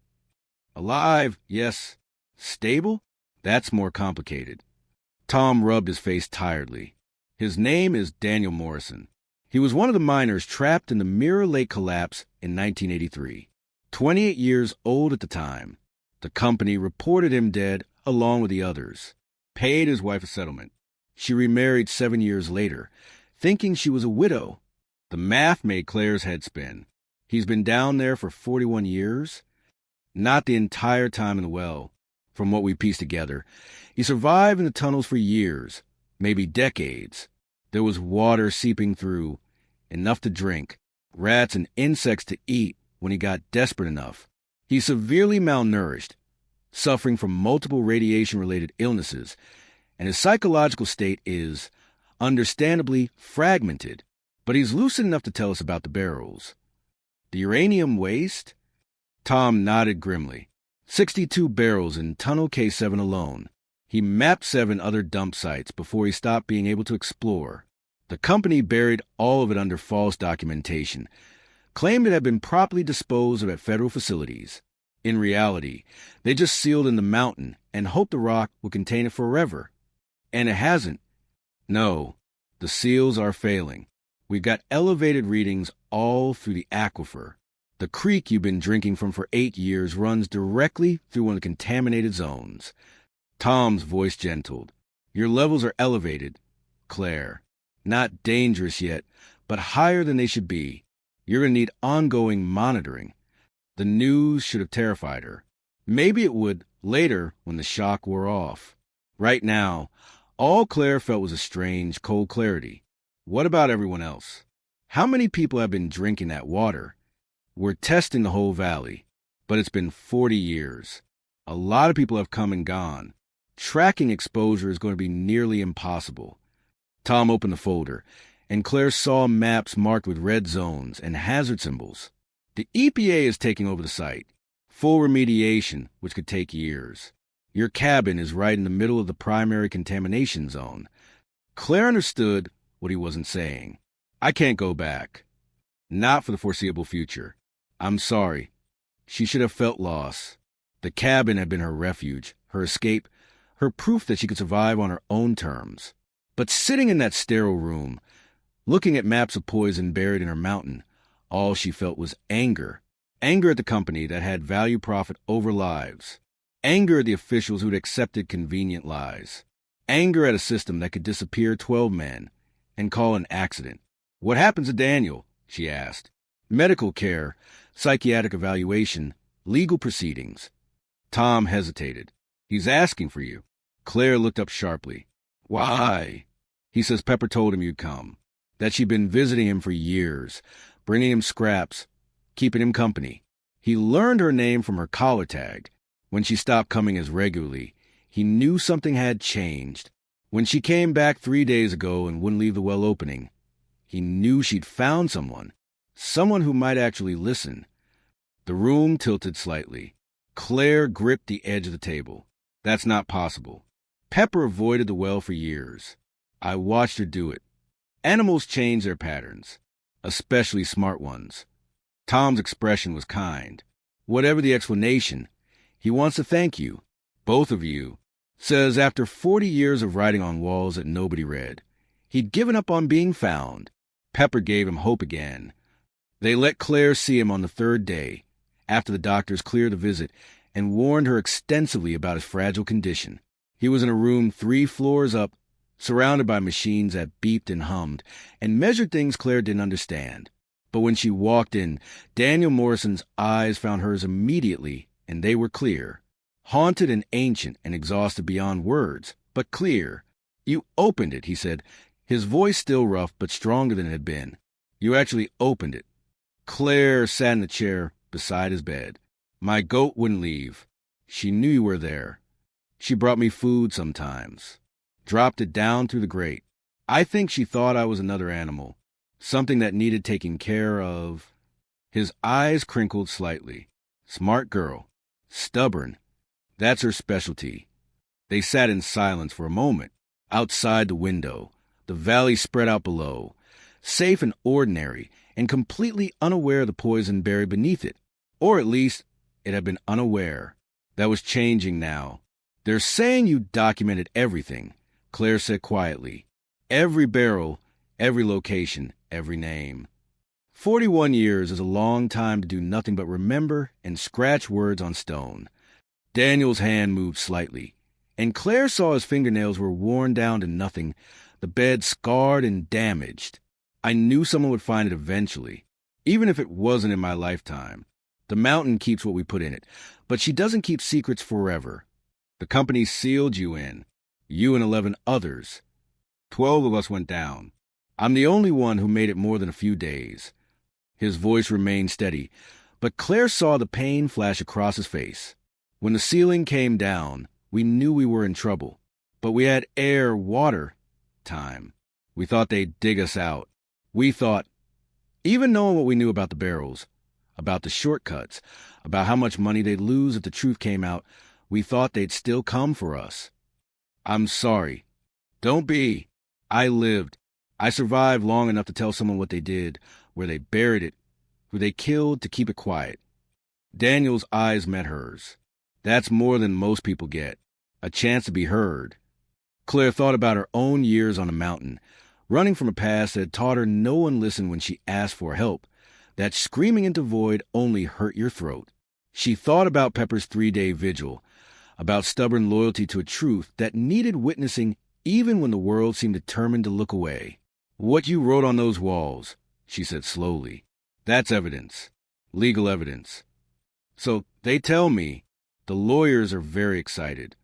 "Alive, yes. Stable? That's more complicated." Tom rubbed his face tiredly. "His name is Daniel Morrison. He was one of the miners trapped in the Mirror Lake collapse in 1983. 28 years old at the time. The company reported him dead along with the others. Paid his wife a settlement. She remarried 7 years later, thinking she was a widow. The math made Claire's head spin. He's been down there for 41 years? Not the entire time in the well. From what we pieced together, he survived in the tunnels for years, maybe decades. There was water seeping through, enough to drink, rats and insects to eat when he got desperate enough. He's severely malnourished, suffering from multiple radiation-related illnesses, and his psychological state is, understandably, fragmented. But he's lucid enough to tell us about the barrels. The uranium waste? Tom nodded grimly. 62 barrels in Tunnel K7 alone. He mapped 7 other dump sites before he stopped being able to explore. The company buried all of it under false documentation, claimed it had been properly disposed of at federal facilities. In reality, they just sealed in the mountain and hoped the rock would contain it forever. And it hasn't. No, the seals are failing. We've got elevated readings all through the aquifer. The creek you've been drinking from for 8 years runs directly through one of the contaminated zones. Tom's voice gentled. "Your levels are elevated, Claire. Not dangerous yet, but higher than they should be. You're going to need ongoing monitoring." The news should have terrified her. Maybe it would later when the shock wore off. Right now, all Claire felt was a strange, cold clarity. What about everyone else? How many people have been drinking that water? We're testing the whole valley, but it's been 40 years. A lot of people have come and gone. Tracking exposure is going to be nearly impossible. Tom opened the folder, and Claire saw maps marked with red zones and hazard symbols. The EPA is taking over the site. Full remediation, which could take years. Your cabin is right in the middle of the primary contamination zone. Claire understood what he wasn't saying. "I can't go back. Not for the foreseeable future. I'm sorry." She should have felt loss. The cabin had been her refuge, her escape, her proof that she could survive on her own terms. But sitting in that sterile room, looking at maps of poison buried in her mountain, all she felt was anger. Anger at the company that had value profit over lives. Anger at the officials who'd accepted convenient lies. Anger at a system that could disappear 12 men and call an accident. "What happens to Daniel?" she asked. "Medical care, psychiatric evaluation, legal proceedings." Tom hesitated. "He's asking for you." Claire looked up sharply. "Why?" "He says Pepper told him you'd come. That she'd been visiting him for years, bringing him scraps, keeping him company. He learned her name from her collar tag. When she stopped coming as regularly, he knew something had changed. When she came back 3 days ago and wouldn't leave the well opening, he knew she'd found someone who might actually listen." The room tilted slightly. Claire gripped the edge of the table. "That's not possible. Pepper avoided the well for years. I watched her do it. Animals change their patterns, especially smart ones." Tom's expression was kind. "Whatever the explanation, he wants to thank you, both of you. Says after 40 years of writing on walls that nobody read, he'd given up on being found. Pepper gave him hope again. They let Claire see him on the 3rd day, after the doctors cleared the visit, and warned her extensively about his fragile condition. He was in a room 3 floors up, surrounded by machines that beeped and hummed, and measured things Claire didn't understand. But when she walked in, Daniel Morrison's eyes found hers immediately and they were clear. Haunted and ancient and exhausted beyond words, but clear. "You opened it," he said, his voice still rough but stronger than it had been. "You actually opened it." Claire sat in the chair beside his bed. "My goat wouldn't leave. She knew you were there. She brought me food sometimes. Dropped it down through the grate. I think she thought I was another animal, something that needed taking care of." His eyes crinkled slightly. "Smart girl. Stubborn. That's her specialty." They sat in silence for a moment. Outside the window, the valley spread out below, safe and ordinary, and completely unaware of the poison buried beneath it. Or at least, it had been unaware. That was changing now. "They're saying you documented everything," Claire said quietly. "Every barrel, every location, every name." 41 years is a long time to do nothing but remember and scratch words on stone. Daniel's hand moved slightly, and Claire saw his fingernails were worn down to nothing, the bed scarred and damaged. "I knew someone would find it eventually, even if it wasn't in my lifetime. The mountain keeps what we put in it, but she doesn't keep secrets forever. The company sealed you in, you and 11 others. 12 of us went down. I'm the only one who made it more than a few days." His voice remained steady, but Claire saw the pain flash across his face. "When the ceiling came down, we knew we were in trouble. But we had air, water, time. We thought they'd dig us out. We thought, even knowing what we knew about the barrels, about the shortcuts, about how much money they'd lose if the truth came out, we thought they'd still come for us. I'm sorry. Don't be. I lived. I survived long enough to tell someone what they did, where they buried it, who they killed to keep it quiet." Daniel's eyes met hers. "That's more than most people get. A chance to be heard." Claire thought about her own years on a mountain, running from a past that had taught her no one listened when she asked for help, that screaming into void only hurt your throat. She thought about Pepper's 3-day vigil, about stubborn loyalty to a truth that needed witnessing even when the world seemed determined to look away. "What you wrote on those walls," she said slowly, "that's evidence. Legal evidence. So they tell me the lawyers are very excited."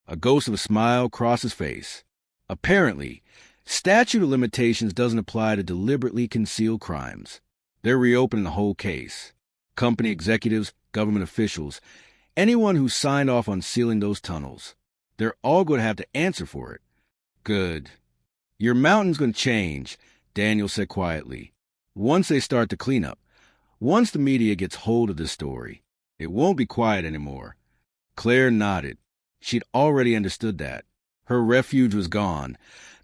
A ghost of a smile crossed his face. "Apparently, statute of limitations doesn't apply to deliberately concealed crimes. They're reopening the whole case. Company executives, government officials, anyone who signed off on sealing those tunnels. They're all going to have to answer for it." "Good. Your mountain's going to change," Daniel said quietly. "Once they start the cleanup. Once the media gets hold of this story. It won't be quiet anymore." Claire nodded. She'd already understood that. Her refuge was gone,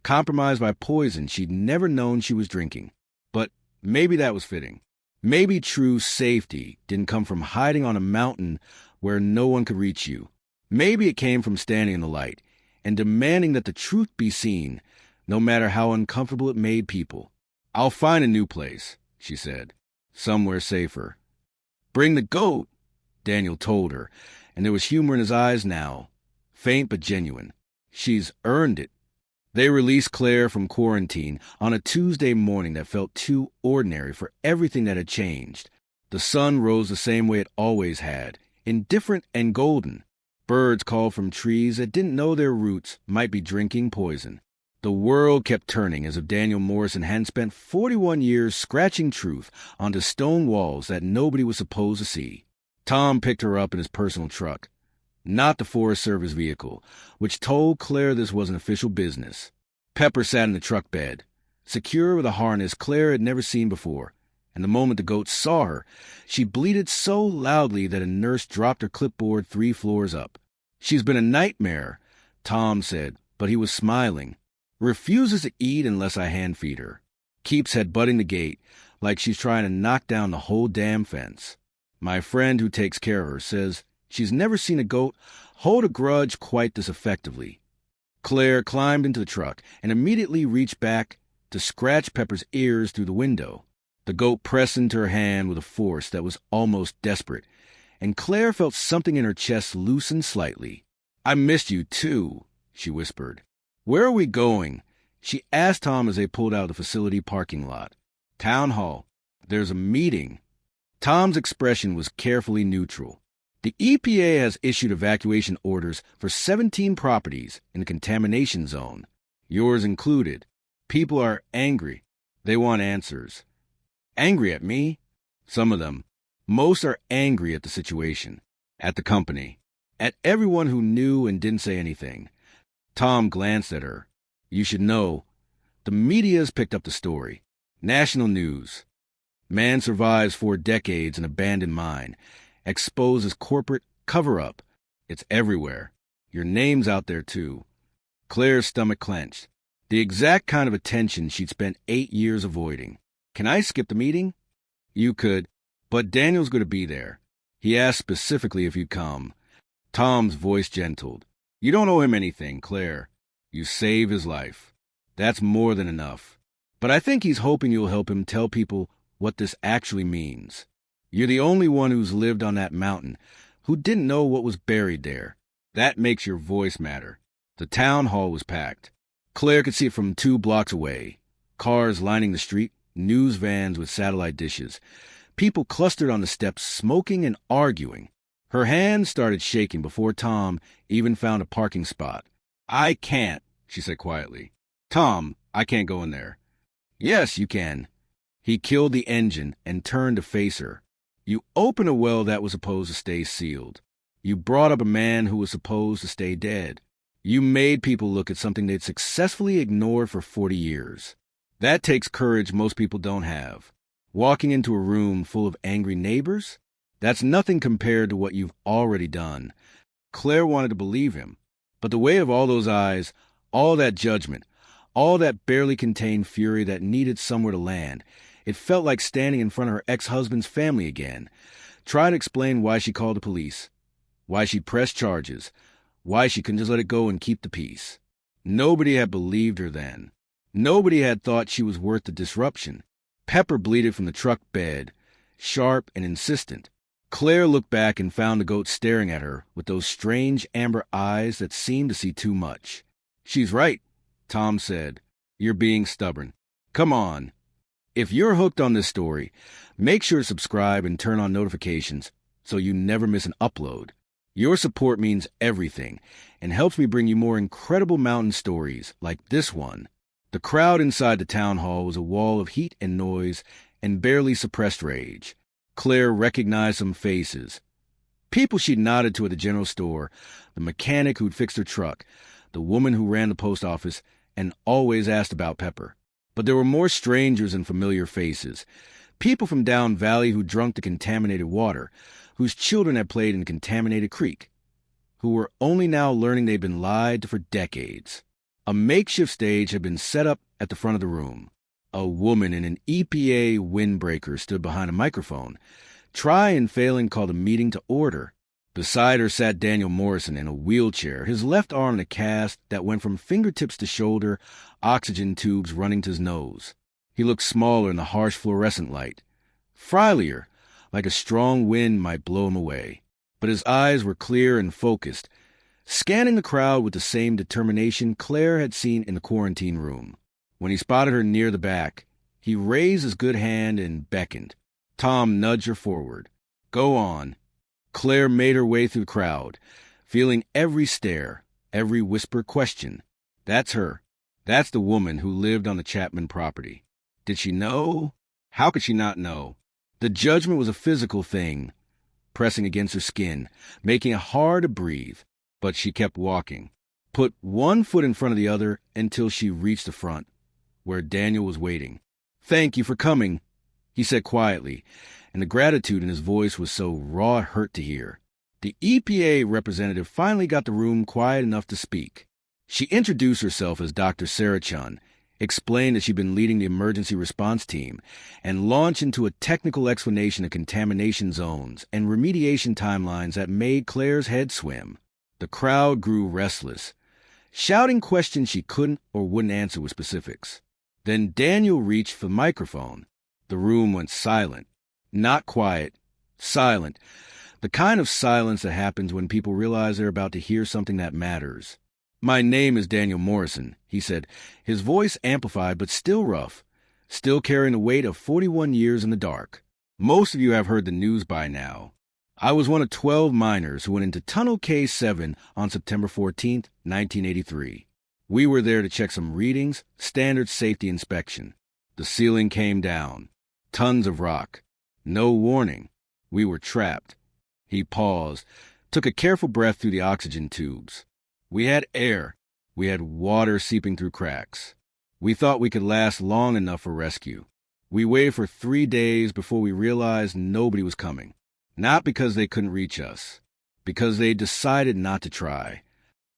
compromised by poison she'd never known she was drinking. But maybe that was fitting. Maybe true safety didn't come from hiding on a mountain where no one could reach you. Maybe it came from standing in the light and demanding that the truth be seen, no matter how uncomfortable it made people. "I'll find a new place," she said. "Somewhere safer." "Bring the goat," Daniel told her, and there was humor in his eyes now, faint but genuine. "She's earned it." They released Claire from quarantine on a Tuesday morning that felt too ordinary for everything that had changed. The sun rose the same way it always had, indifferent and golden. Birds called from trees that didn't know their roots might be drinking poison. The world kept turning as if Daniel Morrison hadn't spent 41 years scratching truth onto stone walls that nobody was supposed to see. Tom picked her up in his personal truck, not the Forest Service vehicle, which told Claire this wasn't official business. Pepper sat in the truck bed, secure with a harness Claire had never seen before, and the moment the goat saw her, she bleated so loudly that a nurse dropped her clipboard 3 floors up. "She's been a nightmare," Tom said, but he was smiling. "Refuses to eat unless I hand-feed her. Keeps head-butting the gate, like she's trying to knock down the whole damn fence. My friend who takes care of her says she's never seen a goat hold a grudge quite this effectively." Claire climbed into the truck and immediately reached back to scratch Pepper's ears through the window. The goat pressed into her hand with a force that was almost desperate, and Claire felt something in her chest loosen slightly. "I missed you, too," she whispered. "Where are we going?" she asked Tom as they pulled out of the facility parking lot. "Town hall. There's a meeting." Tom's expression was carefully neutral. The EPA has issued evacuation orders for 17 properties in the contamination zone, yours included. People are angry. They want answers. Angry at me? Some of them. Most are angry at the situation, at the company, at everyone who knew and didn't say anything. Tom glanced at her. You should know. The media's picked up the story. National news. Man survives 4 decades in abandoned mine. Exposes corporate cover-up. It's everywhere. Your name's out there, too. Claire's stomach clenched. The exact kind of attention she'd spent 8 years avoiding. Can I skip the meeting? You could, but Daniel's going to be there. He asked specifically if you'd come. Tom's voice gentled. You don't owe him anything, Claire. You saved his life. That's more than enough. But I think he's hoping you'll help him tell people what this actually means. You're the only one who's lived on that mountain, who didn't know what was buried there. That makes your voice matter. The town hall was packed. Claire could see it from 2 blocks away. Cars lining the street, news vans with satellite dishes. People clustered on the steps, smoking and arguing. Her hands started shaking before Tom even found a parking spot. I can't, she said quietly. Tom, I can't go in there. Yes, you can. He killed the engine and turned to face her. You opened a well that was supposed to stay sealed. You brought up a man who was supposed to stay dead. You made people look at something they'd successfully ignored for 40 years. That takes courage most people don't have. Walking into a room full of angry neighbors? That's nothing compared to what you've already done. Claire wanted to believe him, but the weight of all those eyes, all that judgment, all that barely contained fury that needed somewhere to land, it felt like standing in front of her ex-husband's family again, trying to explain why she called the police, why she pressed charges, why she couldn't just let it go and keep the peace. Nobody had believed her then. Nobody had thought she was worth the disruption. Pepper bleated from the truck bed, sharp and insistent. Claire looked back and found the goat staring at her with those strange amber eyes that seemed to see too much. She's right, Tom said. You're being stubborn. Come on. If you're hooked on this story, make sure to subscribe and turn on notifications so you never miss an upload. Your support means everything and helps me bring you more incredible mountain stories like this one. The crowd inside the town hall was a wall of heat and noise and barely suppressed rage. Claire recognized some faces. People she'd nodded to at the general store, the mechanic who'd fixed her truck, the woman who ran the post office, and always asked about Pepper. But there were more strangers and familiar faces. People from down valley who drunk the contaminated water, whose children had played in the contaminated creek, who were only now learning they'd been lied to for decades. A makeshift stage had been set up at the front of the room. A woman in an EPA windbreaker stood behind a microphone, trying and failing to call the meeting to order. Beside her sat Daniel Morrison in a wheelchair, his left arm in a cast that went from fingertips to shoulder, oxygen tubes running to his nose. He looked smaller in the harsh fluorescent light, frilier, like a strong wind might blow him away. But his eyes were clear and focused, scanning the crowd with the same determination Claire had seen in the quarantine room. When he spotted her near the back, he raised his good hand and beckoned. Tom nudged her forward. Go on. Claire made her way through the crowd, feeling every stare, every whispered question. That's her. That's the woman who lived on the Chapman property. Did she know? How could she not know? The judgment was a physical thing, pressing against her skin, making it hard to breathe. But she kept walking, put one foot in front of the other until she reached the front, where Daniel was waiting. Thank you for coming, he said quietly, and the gratitude in his voice was so raw it hurt to hear. The EPA representative finally got the room quiet enough to speak. She introduced herself as Dr. Sarah Chun, explained that she'd been leading the emergency response team, and launched into a technical explanation of contamination zones and remediation timelines that made Claire's head swim. The crowd grew restless, shouting questions she couldn't or wouldn't answer with specifics. Then Daniel reached for the microphone. The room went silent. Not quiet, silent. The kind of silence that happens when people realize they're about to hear something that matters. My name is Daniel Morrison, he said, his voice amplified but still rough, still carrying the weight of 41 years in the dark. Most of you have heard the news by now. I was one of 12 miners who went into Tunnel K7 on September 14th, 1983. We were there to check some readings, standard safety inspection. The ceiling came down. Tons of rock. No warning. We were trapped. He paused, took a careful breath through the oxygen tubes. We had air. We had water seeping through cracks. We thought we could last long enough for rescue. We waited for 3 days before we realized nobody was coming. Not because they couldn't reach us. Because they decided not to try.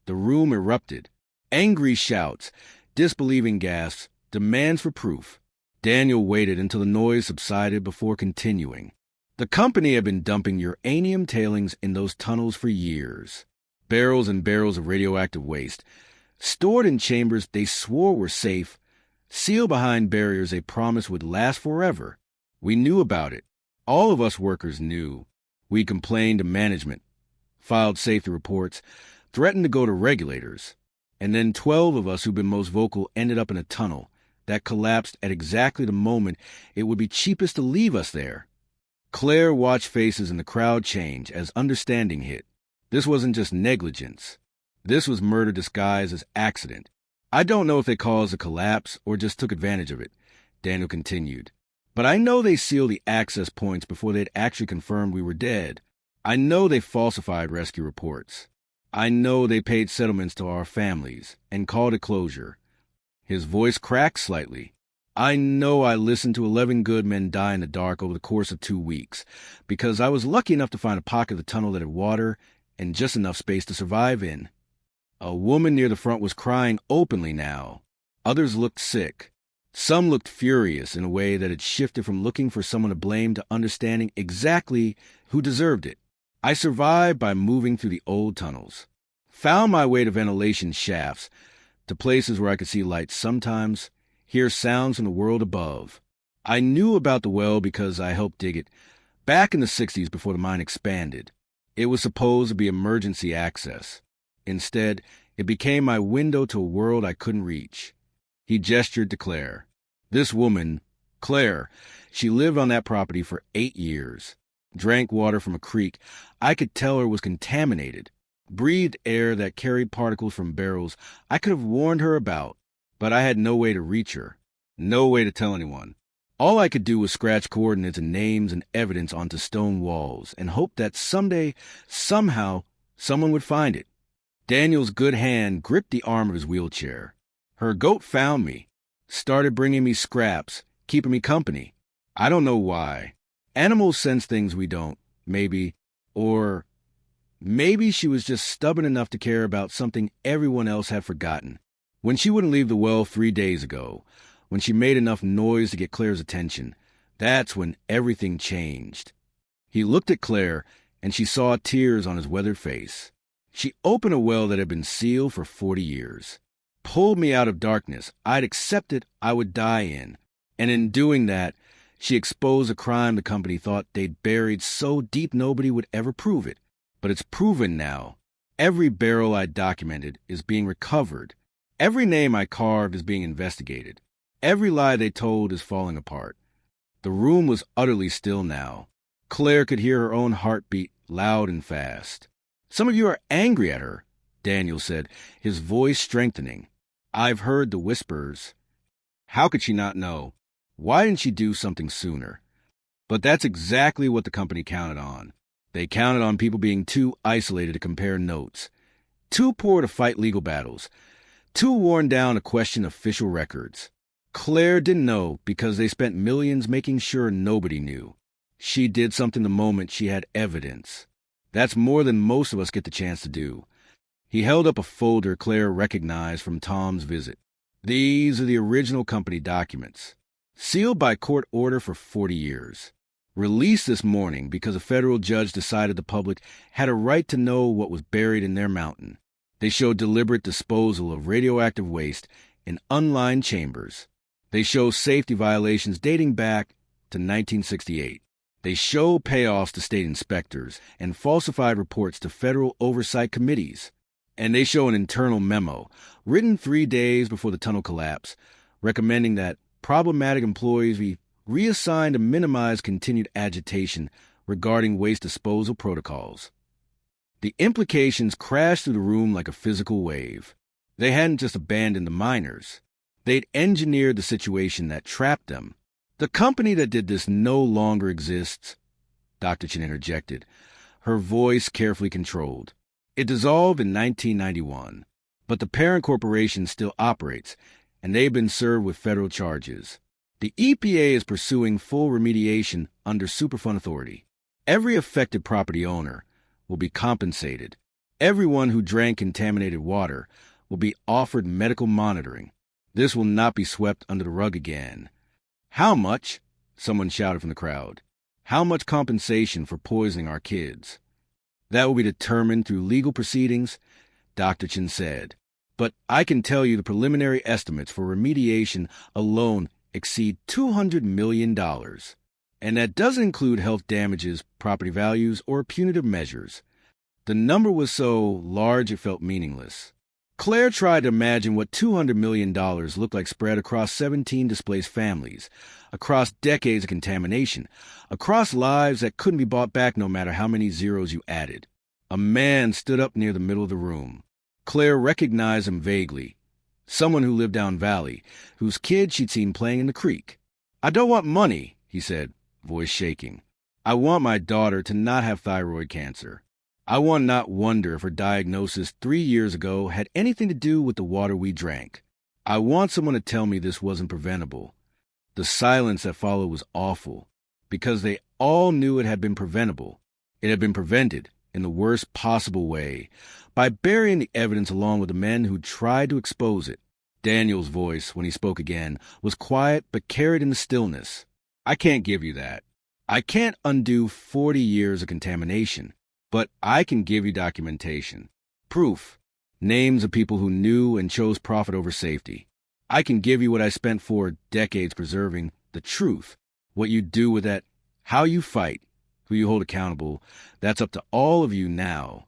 The room erupted. Angry shouts, disbelieving gasps, demands for proof. Daniel waited until the noise subsided before continuing. The company had been dumping uranium tailings in those tunnels for years. Barrels and barrels of radioactive waste, stored in chambers they swore were safe, sealed behind barriers they promised would last forever. We knew about it. All of us workers knew. We complained to management, filed safety reports, threatened to go to regulators. And then 12 of us who'd been most vocal ended up in a tunnel that collapsed at exactly the moment it would be cheapest to leave us there. Claire watched faces in the crowd change as understanding hit. This wasn't just negligence. This was murder disguised as accident. I don't know if they caused the collapse or just took advantage of it, Daniel continued. But I know they sealed the access points before they'd actually confirmed we were dead. I know they falsified rescue reports. I know they paid settlements to our families and called it closure. His voice cracked slightly. I know I listened to 11 good men die in the dark over the course of 2 weeks because I was lucky enough to find a pocket of the tunnel that had water and just enough space to survive in. A woman near the front was crying openly now. Others looked sick. Some looked furious in a way that had shifted from looking for someone to blame to understanding exactly who deserved it. I survived by moving through the old tunnels, found my way to ventilation shafts, to places where I could see lights sometimes, hear sounds from the world above. I knew about the well because I helped dig it back in the 60s before the mine expanded. It was supposed to be emergency access. Instead, it became my window to a world I couldn't reach. He gestured to Clare. This woman, Clare, she lived on that property for 8 years. Drank water from a creek I could tell her was contaminated. Breathed air that carried particles from barrels I could have warned her about. But I had no way to reach her. No way to tell anyone. All I could do was scratch coordinates and names and evidence onto stone walls and hope that someday, somehow, someone would find it. Daniel's good hand gripped the arm of his wheelchair. Her goat found me, started bringing me scraps, keeping me company. I don't know why. Animals sense things we don't, maybe. Or maybe she was just stubborn enough to care about something everyone else had forgotten. When she wouldn't leave the well 3 days ago, when she made enough noise to get Claire's attention, that's when everything changed. He looked at Claire, and she saw tears on his weathered face. She opened a well that had been sealed for 40 years. Pulled me out of darkness I'd accepted I would die in. And in doing that, she exposed a crime the company thought they'd buried so deep nobody would ever prove it. But it's proven now. Every barrel I documented is being recovered. Every name I carved is being investigated. Every lie they told is falling apart. The room was utterly still now. Claire could hear her own heartbeat loud and fast. Some of you are angry at her, Daniel said, his voice strengthening. I've heard the whispers. How could she not know? Why didn't she do something sooner? But that's exactly what the company counted on. They counted on people being too isolated to compare notes, too poor to fight legal battles, too worn down to question official records. Claire didn't know because they spent millions making sure nobody knew. She did something the moment she had evidence. That's more than most of us get the chance to do. He held up a folder Claire recognized from Tom's visit. These are the original company documents, sealed by court order for 40 years. Released this morning because a federal judge decided the public had a right to know what was buried in their mountain. They show deliberate disposal of radioactive waste in unlined chambers. They show safety violations dating back to 1968. They show payoffs to state inspectors and falsified reports to federal oversight committees. And they show an internal memo, written 3 days before the tunnel collapse, recommending that problematic employees be reassigned to minimize continued agitation regarding waste disposal protocols. The implications crashed through the room like a physical wave. They hadn't just abandoned the miners. They'd engineered the situation that trapped them. The company that did this no longer exists, Dr. Chin interjected, her voice carefully controlled. It dissolved in 1991, but the parent corporation still operates, and they've been served with federal charges. The EPA is pursuing full remediation under Superfund authority. Every affected property owner will be compensated. Everyone who drank contaminated water will be offered medical monitoring. This will not be swept under the rug again. How much? Someone shouted from the crowd. How much compensation for poisoning our kids? That will be determined through legal proceedings, Dr. Chin said. But I can tell you the preliminary estimates for remediation alone exceed $200 million. And that doesn't include health damages, property values, or punitive measures. The number was so large it felt meaningless. Claire tried to imagine what $200 million looked like spread across 17 displaced families, across decades of contamination, across lives that couldn't be bought back no matter how many zeros you added. A man stood up near the middle of the room. Claire recognized him vaguely. Someone who lived down valley, whose kid she'd seen playing in the creek. "I don't want money," he said, voice shaking. "I want my daughter to not have thyroid cancer. I want not wonder if her diagnosis 3 years ago had anything to do with the water we drank. I want someone to tell me this wasn't preventable." The silence that followed was awful, because they all knew it had been preventable. It had been prevented in the worst possible way, by burying the evidence along with the men who tried to expose it. Daniel's voice, when he spoke again, was quiet but carried in the stillness. "I can't give you that. I can't undo 40 years of contamination, but I can give you documentation. Proof. Names of people who knew and chose profit over safety. I can give you what I spent 4 decades preserving, the truth. What you do with that, how you fight, who you hold accountable, that's up to all of you now."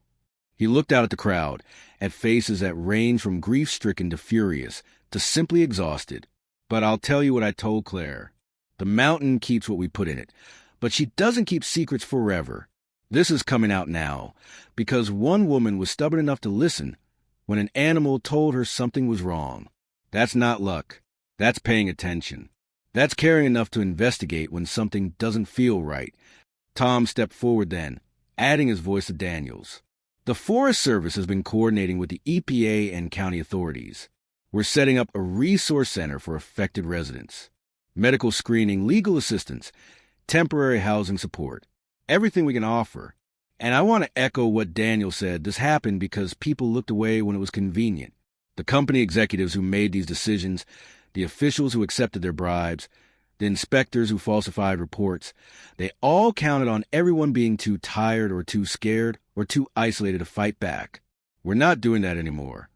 He looked out at the crowd, at faces that ranged from grief-stricken to furious, to simply exhausted. "But I'll tell you what I told Claire. The mountain keeps what we put in it, but she doesn't keep secrets forever. This is coming out now, because one woman was stubborn enough to listen when an animal told her something was wrong. That's not luck. That's paying attention. That's caring enough to investigate when something doesn't feel right." Tom stepped forward then, adding his voice to Daniel's. "The Forest Service has been coordinating with the EPA and county authorities. We're setting up a resource center for affected residents. Medical screening, legal assistance, temporary housing support. Everything we can offer. And I want to echo what Daniel said. This happened because people looked away when it was convenient. The company executives who made these decisions, the officials who accepted their bribes, the inspectors who falsified reports, they all counted on everyone being too tired or too scared or too isolated to fight back. We're not doing that anymore."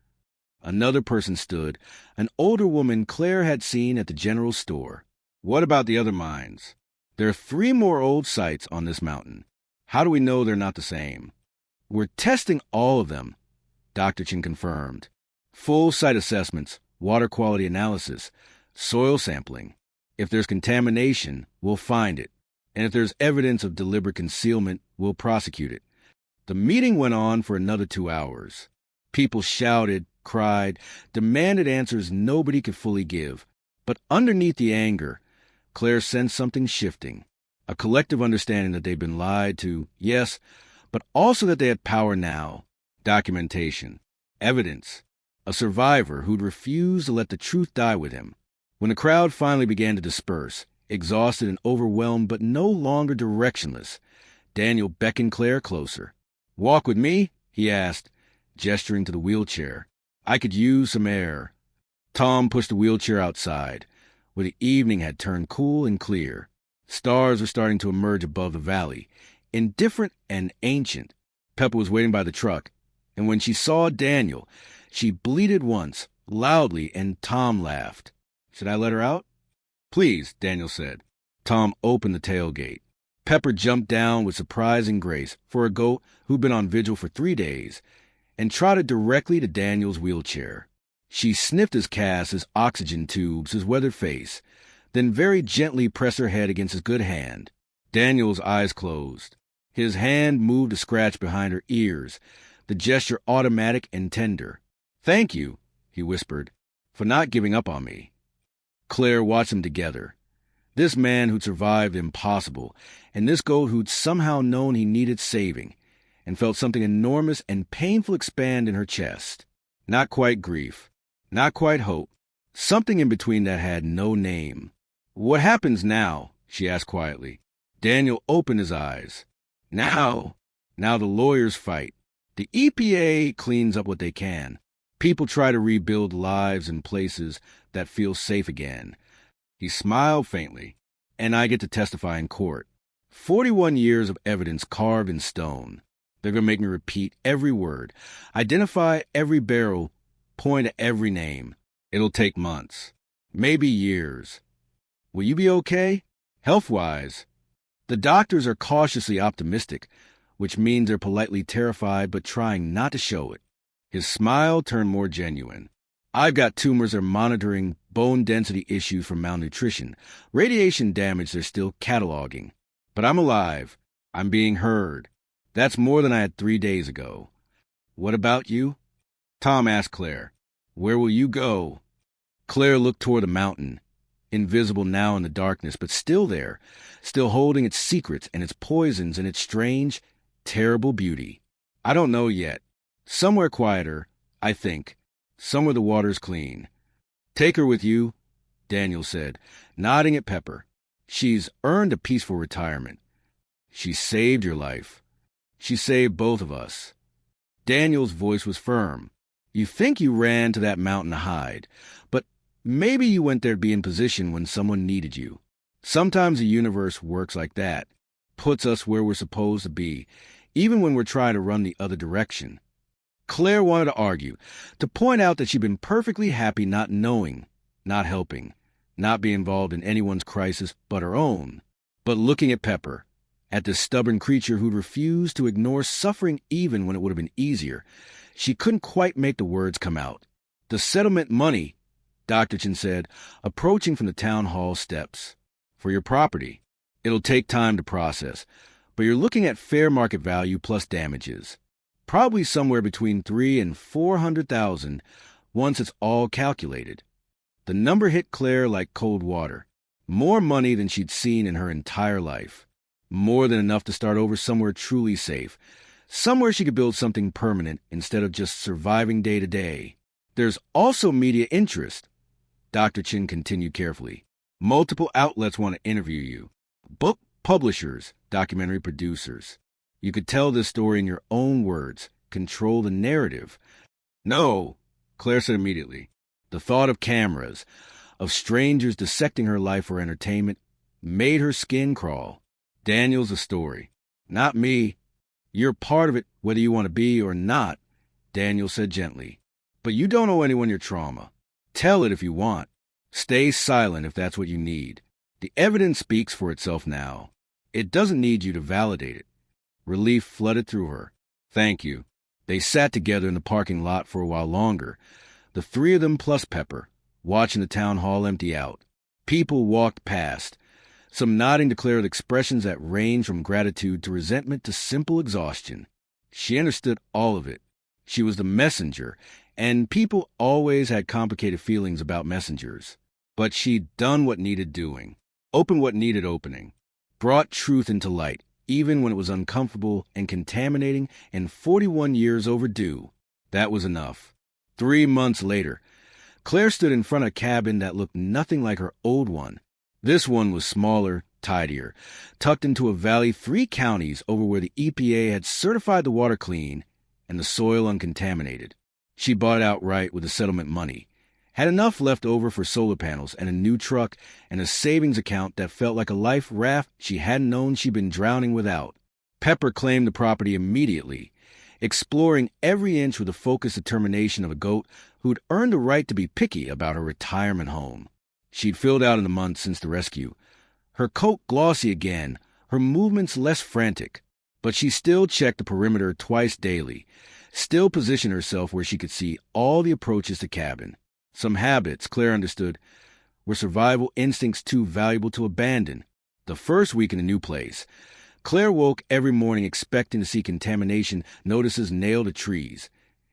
Another person stood, an older woman Claire had seen at the general store. "What about the other mines? There are 3 more old sites on this mountain. How do we know they're not the same?" "We're testing all of them," Dr. Chin confirmed. "Full site assessments, water quality analysis, soil sampling. If there's contamination, we'll find it. And if there's evidence of deliberate concealment, we'll prosecute it." The meeting went on for another 2 hours. People shouted, cried, demanded answers nobody could fully give. But underneath the anger, Claire sensed something shifting. A collective understanding that they'd been lied to, yes, but also that they had power now. Documentation. Evidence. A survivor who'd refused to let the truth die with him. When the crowd finally began to disperse, exhausted and overwhelmed but no longer directionless, Daniel beckoned Claire closer. "Walk with me?" he asked, gesturing to the wheelchair. "I could use some air." Tom pushed the wheelchair outside, where the evening had turned cool and clear. Stars were starting to emerge above the valley, indifferent and ancient. Pepper was waiting by the truck, and when she saw Daniel, she bleated once, loudly, and Tom laughed. "Should I let her out?" "Please," Daniel said. Tom opened the tailgate. Pepper jumped down with surprising grace for a goat who'd been on vigil for 3 days, and trotted directly to Daniel's wheelchair. She sniffed his cast, his oxygen tubes, his weathered face, then very gently pressed her head against his good hand. Daniel's eyes closed. His hand moved to scratch behind her ears, the gesture automatic and tender. "Thank you," he whispered, "for not giving up on me." Claire watched them together. This man who'd survived the impossible, and this goat who'd somehow known he needed saving, and felt something enormous and painful expand in her chest. Not quite grief, not quite hope, something in between that had no name. "What happens now?" she asked quietly. Daniel opened his eyes. Now the lawyers fight. The EPA cleans up what they can. People try to rebuild lives in places that feel safe again. He smiled faintly. "And I get to testify in court. 41 years of evidence carved in stone. They're going to make me repeat every word, identify every barrel, point at every name. It'll take months, maybe years. Will you be okay? Health-wise?" The doctors are cautiously optimistic, which means they're politely terrified but trying not to show it. His smile turned more genuine. "I've got tumors they're monitoring, bone density issues from malnutrition, radiation damage they're still cataloging. But I'm alive. I'm being heard. That's more than I had 3 days ago." "What about you?" Tom asked Claire. "Where will you go?" Claire looked toward the mountain, invisible now in the darkness, but still there, still holding its secrets and its poisons and its strange, terrible beauty. "I don't know yet. Somewhere quieter, I think. Somewhere the water's clean." "Take her with you," Daniel said, nodding at Pepper. "She's earned a peaceful retirement. She saved your life. She saved both of us." Daniel's voice was firm. "You think you ran to that mountain to hide, but maybe you went there to be in position when someone needed you. Sometimes the universe works like that, puts us where we're supposed to be, even when we're trying to run the other direction." Claire wanted to argue, to point out that she'd been perfectly happy not knowing, not helping, not being involved in anyone's crisis but her own. But looking at Pepper, at this stubborn creature who'd refused to ignore suffering even when it would have been easier, she couldn't quite make the words come out. "The settlement money," Dr. Chin said, approaching from the town hall steps. "For your property. It'll take time to process, but you're looking at fair market value plus damages. Probably somewhere between $300,000 and $400,000 once it's all calculated." The number hit Claire like cold water. More money than she'd seen in her entire life. More than enough to start over somewhere truly safe. Somewhere she could build something permanent instead of just surviving day to day. "There's also media interest," Dr. Chin continued carefully. "Multiple outlets want to interview you. Book publishers, documentary producers. You could tell this story in your own words, control the narrative." "No," Claire said immediately. The thought of cameras, of strangers dissecting her life for entertainment, made her skin crawl. "Daniel's a story. Not me. You're part of it whether you want to be or not," Daniel said gently. "But you don't owe anyone your trauma. Tell it if you want. Stay silent if that's what you need. The evidence speaks for itself now. It doesn't need you to validate it." Relief flooded through her. "Thank you." They sat together in the parking lot for a while longer, the three of them plus Pepper, watching the town hall empty out. People walked past, some nodding to Claire with expressions that ranged from gratitude to resentment to simple exhaustion. She understood all of it. She was the messenger, and people always had complicated feelings about messengers. But she'd done what needed doing, opened what needed opening, brought truth into light, even when it was uncomfortable and contaminating and 41 years overdue. That was enough. 3 months later, Claire stood in front of a cabin that looked nothing like her old one. This one was smaller, tidier, tucked into a valley 3 counties over where the EPA had certified the water clean and the soil uncontaminated. She bought it outright with the settlement money, had enough left over for solar panels and a new truck and a savings account that felt like a life raft she hadn't known she'd been drowning without. Pepper claimed the property immediately, exploring every inch with the focused determination of a goat who'd earned the right to be picky about her retirement home. She'd filled out in the months since the rescue, her coat glossy again, her movements less frantic, but she still checked the perimeter twice daily, still positioned herself where she could see all the approaches to cabin. Some habits, Claire understood, were survival instincts too valuable to abandon. The first week in the new place, Claire woke every morning expecting to see contamination notices nailed to trees,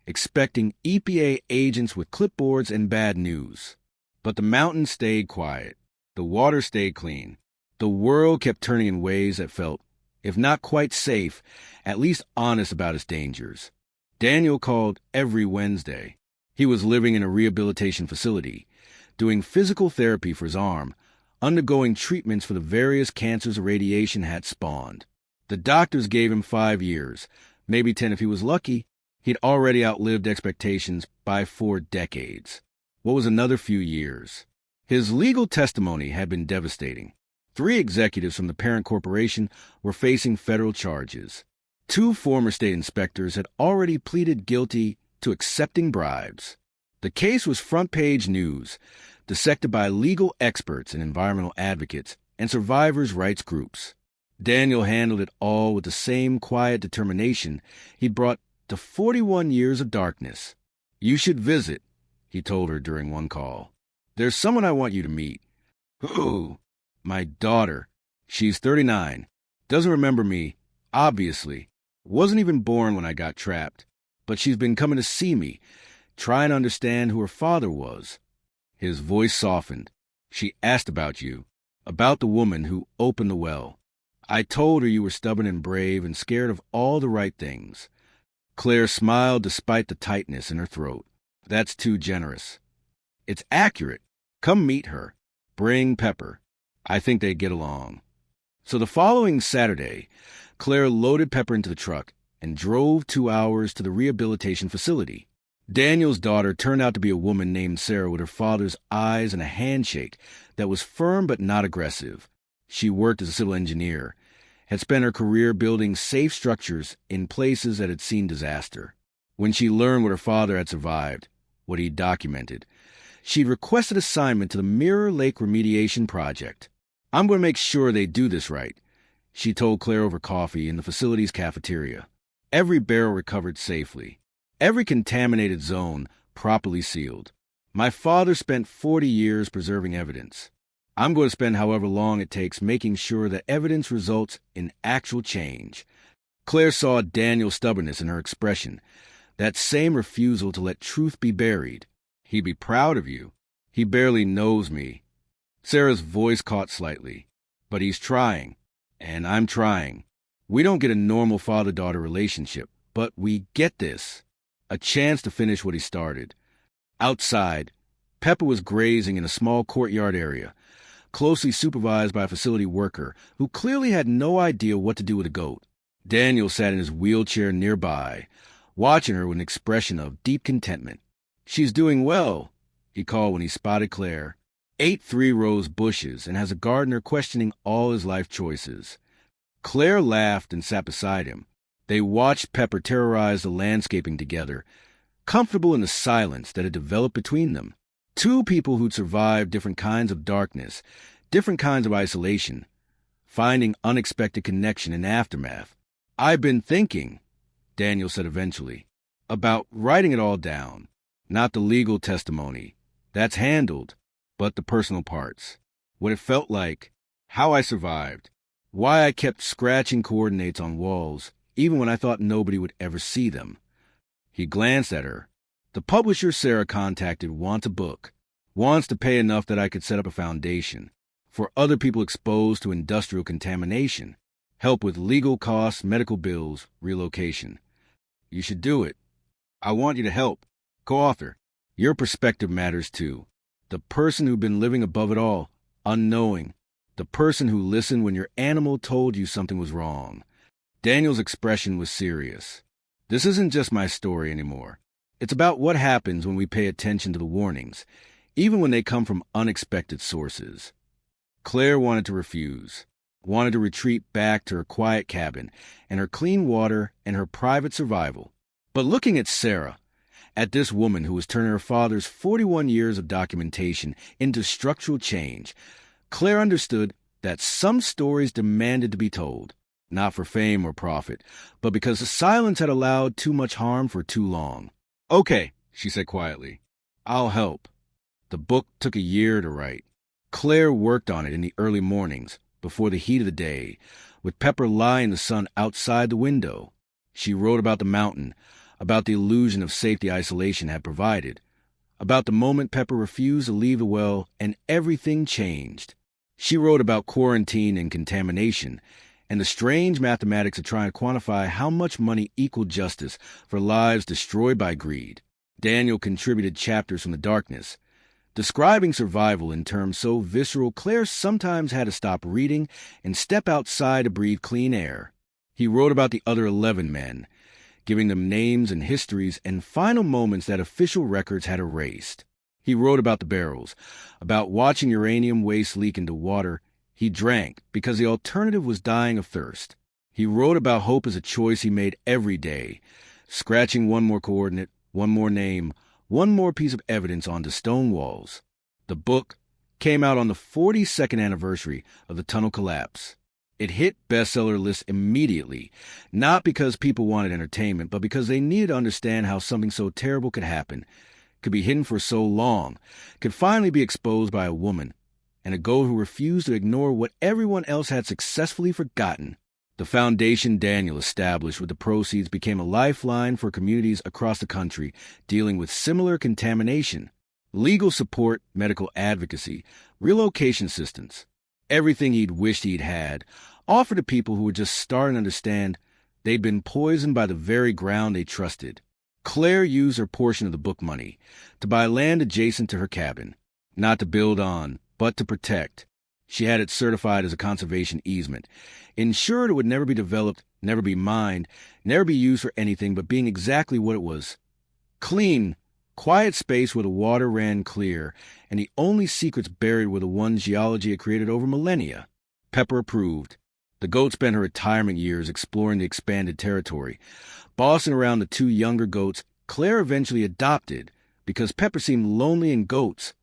expecting EPA agents with clipboards and bad news. But the mountain stayed quiet. The water stayed clean. The world kept turning in ways that felt, if not quite safe, at least honest about its dangers. Daniel called every Wednesday. He was living in a rehabilitation facility, doing physical therapy for his arm, undergoing treatments for the various cancers radiation had spawned. The doctors gave him 5 years, maybe 10 if he was lucky. He'd already outlived expectations by 4 decades. What was another few years? His legal testimony had been devastating. 3 executives from the parent corporation were facing federal charges. 2 former state inspectors had already pleaded guilty to accepting bribes. The case was front-page news, dissected by legal experts and environmental advocates and survivors' rights groups. Daniel handled it all with the same quiet determination he'd brought to 41 years of darkness. "You should visit," he told her during one call. "There's someone I want you to meet." "Who?" "My daughter. She's 39. Doesn't remember me, obviously. Wasn't even born when I got trapped. But she's been coming to see me, trying to understand who her father was." His voice softened. "She asked about you, about the woman who opened the well. I told her you were stubborn and brave and scared of all the right things." Claire smiled despite the tightness in her throat. "That's too generous." "It's accurate. Come meet her. Bring Pepper. I think they'd get along." So the following Saturday, Claire loaded Pepper into the truck and drove 2 hours to the rehabilitation facility. Daniel's daughter turned out to be a woman named Sarah with her father's eyes and a handshake that was firm but not aggressive. She worked as a civil engineer, had spent her career building safe structures in places that had seen disaster. When she learned what her father had survived, what he'd documented, she'd requested assignment to the Mirror Lake Remediation Project. "I'm going to make sure they do this right," she told Claire over coffee in the facility's cafeteria. "Every barrel recovered safely. Every contaminated zone properly sealed. My father spent 40 years preserving evidence. I'm going to spend however long it takes making sure that evidence results in actual change." Claire saw Daniel's stubbornness in her expression, that same refusal to let truth be buried. "He'd be proud of you. He barely knows me." Sarah's voice caught slightly. "But he's trying, and I'm trying. We don't get a normal father-daughter relationship, but we get this. A chance to finish what he started." Outside, Pepper was grazing in a small courtyard area, closely supervised by a facility worker who clearly had no idea what to do with a goat. Daniel sat in his wheelchair nearby, watching her with an expression of deep contentment. "She's doing well," he called when he spotted Claire. "Ate 3 rose bushes and has a gardener questioning all his life choices." Claire laughed and sat beside him. They watched Pepper terrorize the landscaping together, comfortable in the silence that had developed between them. 2 people who'd survived different kinds of darkness, different kinds of isolation, finding unexpected connection in aftermath. "I've been thinking," Daniel said eventually, "about writing it all down. Not the legal testimony. That's handled. But the personal parts. What it felt like. How I survived. Why I kept scratching coordinates on walls, even when I thought nobody would ever see them." He glanced at her. "The publisher Sarah contacted wants a book. Wants to pay enough that I could set up a foundation. For other people exposed to industrial contamination. Help with legal costs, medical bills, relocation. You should do it. I want you to help. Co-author. Your perspective matters too. The person who'd been living above it all, unknowing. The person who listened when your animal told you something was wrong." Daniel's expression was serious. "This isn't just my story anymore. It's about what happens when we pay attention to the warnings, even when they come from unexpected sources." Claire wanted to refuse, wanted to retreat back to her quiet cabin and her clean water and her private survival. But looking at Sarah, at this woman who was turning her father's 41 years of documentation into structural change, Claire understood that some stories demanded to be told, not for fame or profit, but because the silence had allowed too much harm for too long. "Okay," she said quietly. "I'll help." The book took a year to write. Claire worked on it in the early mornings, before the heat of the day, with Pepper lying in the sun outside the window. She wrote about the mountain, about the illusion of safety isolation had provided, about the moment Pepper refused to leave the well and everything changed. She wrote about quarantine and contamination, and the strange mathematics of trying to quantify how much money equaled justice for lives destroyed by greed. Daniel contributed chapters from the darkness, describing survival in terms so visceral Clare sometimes had to stop reading and step outside to breathe clean air. He wrote about the other 11 men, giving them names and histories and final moments that official records had erased. He wrote about the barrels, about watching uranium waste leak into water he drank because the alternative was dying of thirst. He wrote about hope as a choice he made every day, scratching one more coordinate, one more name, one more piece of evidence onto stone walls. The book came out on the 42nd anniversary of the tunnel collapse. It hit bestseller lists immediately, not because people wanted entertainment, but because they needed to understand how something so terrible could happen, could be hidden for so long, could finally be exposed by a woman, and a goat who refused to ignore what everyone else had successfully forgotten. The foundation Daniel established with the proceeds became a lifeline for communities across the country dealing with similar contamination. Legal support, medical advocacy, relocation assistance, everything he'd wished he'd had, offered to people who were just starting to understand they'd been poisoned by the very ground they trusted. Clare used her portion of the book money to buy land adjacent to her cabin, not to build on, but to protect. She had it certified as a conservation easement, ensured it would never be developed, never be mined, never be used for anything but being exactly what it was. Clean, quiet space where the water ran clear, and the only secrets buried were the ones geology had created over millennia. Pepper approved. The goat spent her retirement years exploring the expanded territory, bossing around the 2 younger goats Clare eventually adopted because Pepper seemed lonely, and goats,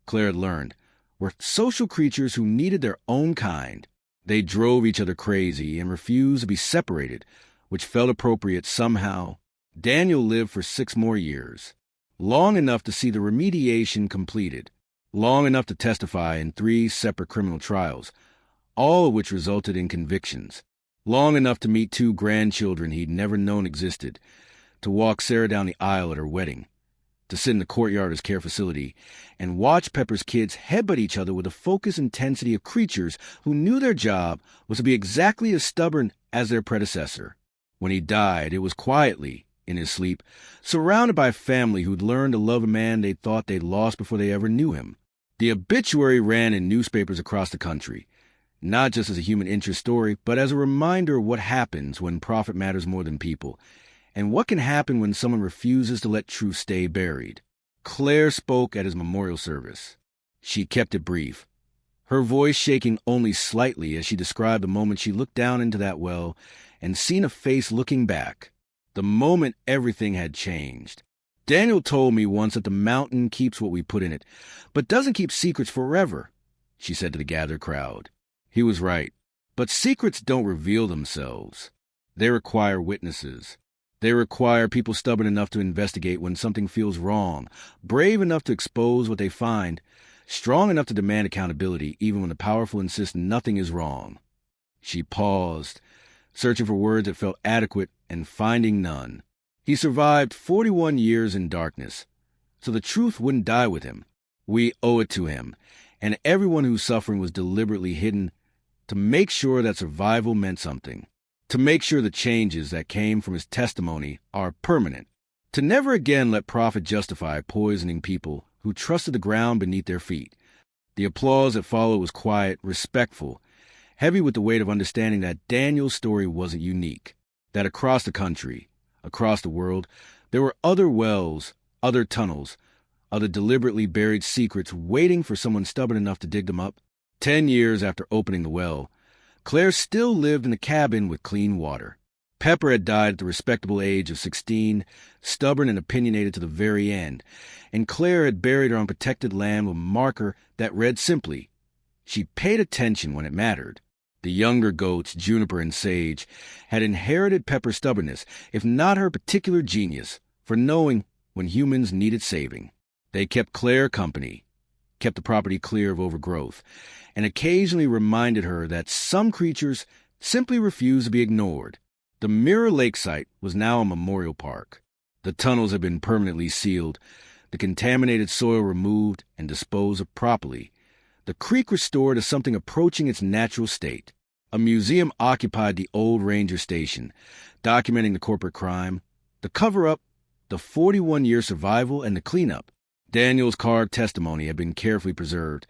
Clare had learned, were social creatures who needed their own kind. They drove each other crazy and refused to be separated, which felt appropriate somehow. Daniel lived for 6 more years, long enough to see the remediation completed, long enough to testify in 3 separate criminal trials, all of which resulted in convictions, long enough to meet 2 grandchildren he'd never known existed, to walk Sarah down the aisle at her wedding, to sit in the courtyard of his care facility and watch Pepper's kids headbutt each other with the focused intensity of creatures who knew their job was to be exactly as stubborn as their predecessor. When he died, it was quietly, in his sleep, surrounded by family who'd learned to love a man they thought they'd lost before they ever knew him. The obituary ran in newspapers across the country, not just as a human interest story, but as a reminder of what happens when profit matters more than people, and what can happen when someone refuses to let truth stay buried. Clare spoke at his memorial service. She kept it brief, her voice shaking only slightly as she described the moment she looked down into that well and seen a face looking back, the moment everything had changed. Daniel told me once that the mountain keeps what we put in it, but doesn't keep secrets forever, she said to the gathered crowd. He was right, but secrets don't reveal themselves. They require witnesses. They require people stubborn enough to investigate when something feels wrong, brave enough to expose what they find, strong enough to demand accountability even when the powerful insist nothing is wrong. She paused, searching for words that felt adequate and finding none. He survived 41 years in darkness, so the truth wouldn't die with him. We owe it to him, and everyone whose suffering was deliberately hidden, to make sure that survival meant something, to make sure the changes that came from his testimony are permanent, to never again let profit justify poisoning people who trusted the ground beneath their feet. The applause that followed was quiet, respectful, heavy with the weight of understanding that Daniel's story wasn't unique, that across the country, across the world, there were other wells, other tunnels, other deliberately buried secrets waiting for someone stubborn enough to dig them up. 10 years after opening the well, Clare still lived in a cabin with clean water. Pepper had died at the respectable age of 16, stubborn and opinionated to the very end, and Clare had buried her on protected land with a marker that read simply, "She paid attention when it mattered." The younger goats, Juniper and Sage, had inherited Pepper's stubbornness, if not her particular genius, for knowing when humans needed saving. They kept Clare company, kept the property clear of overgrowth, and occasionally reminded her that some creatures simply refused to be ignored. The Mirror Lake site was now a memorial park. The tunnels had been permanently sealed, the contaminated soil removed and disposed of properly, the creek restored to something approaching its natural state. A museum occupied the old ranger station, documenting the corporate crime, the cover-up, the 41-year survival, and the cleanup. Daniel's carved testimony had been carefully preserved,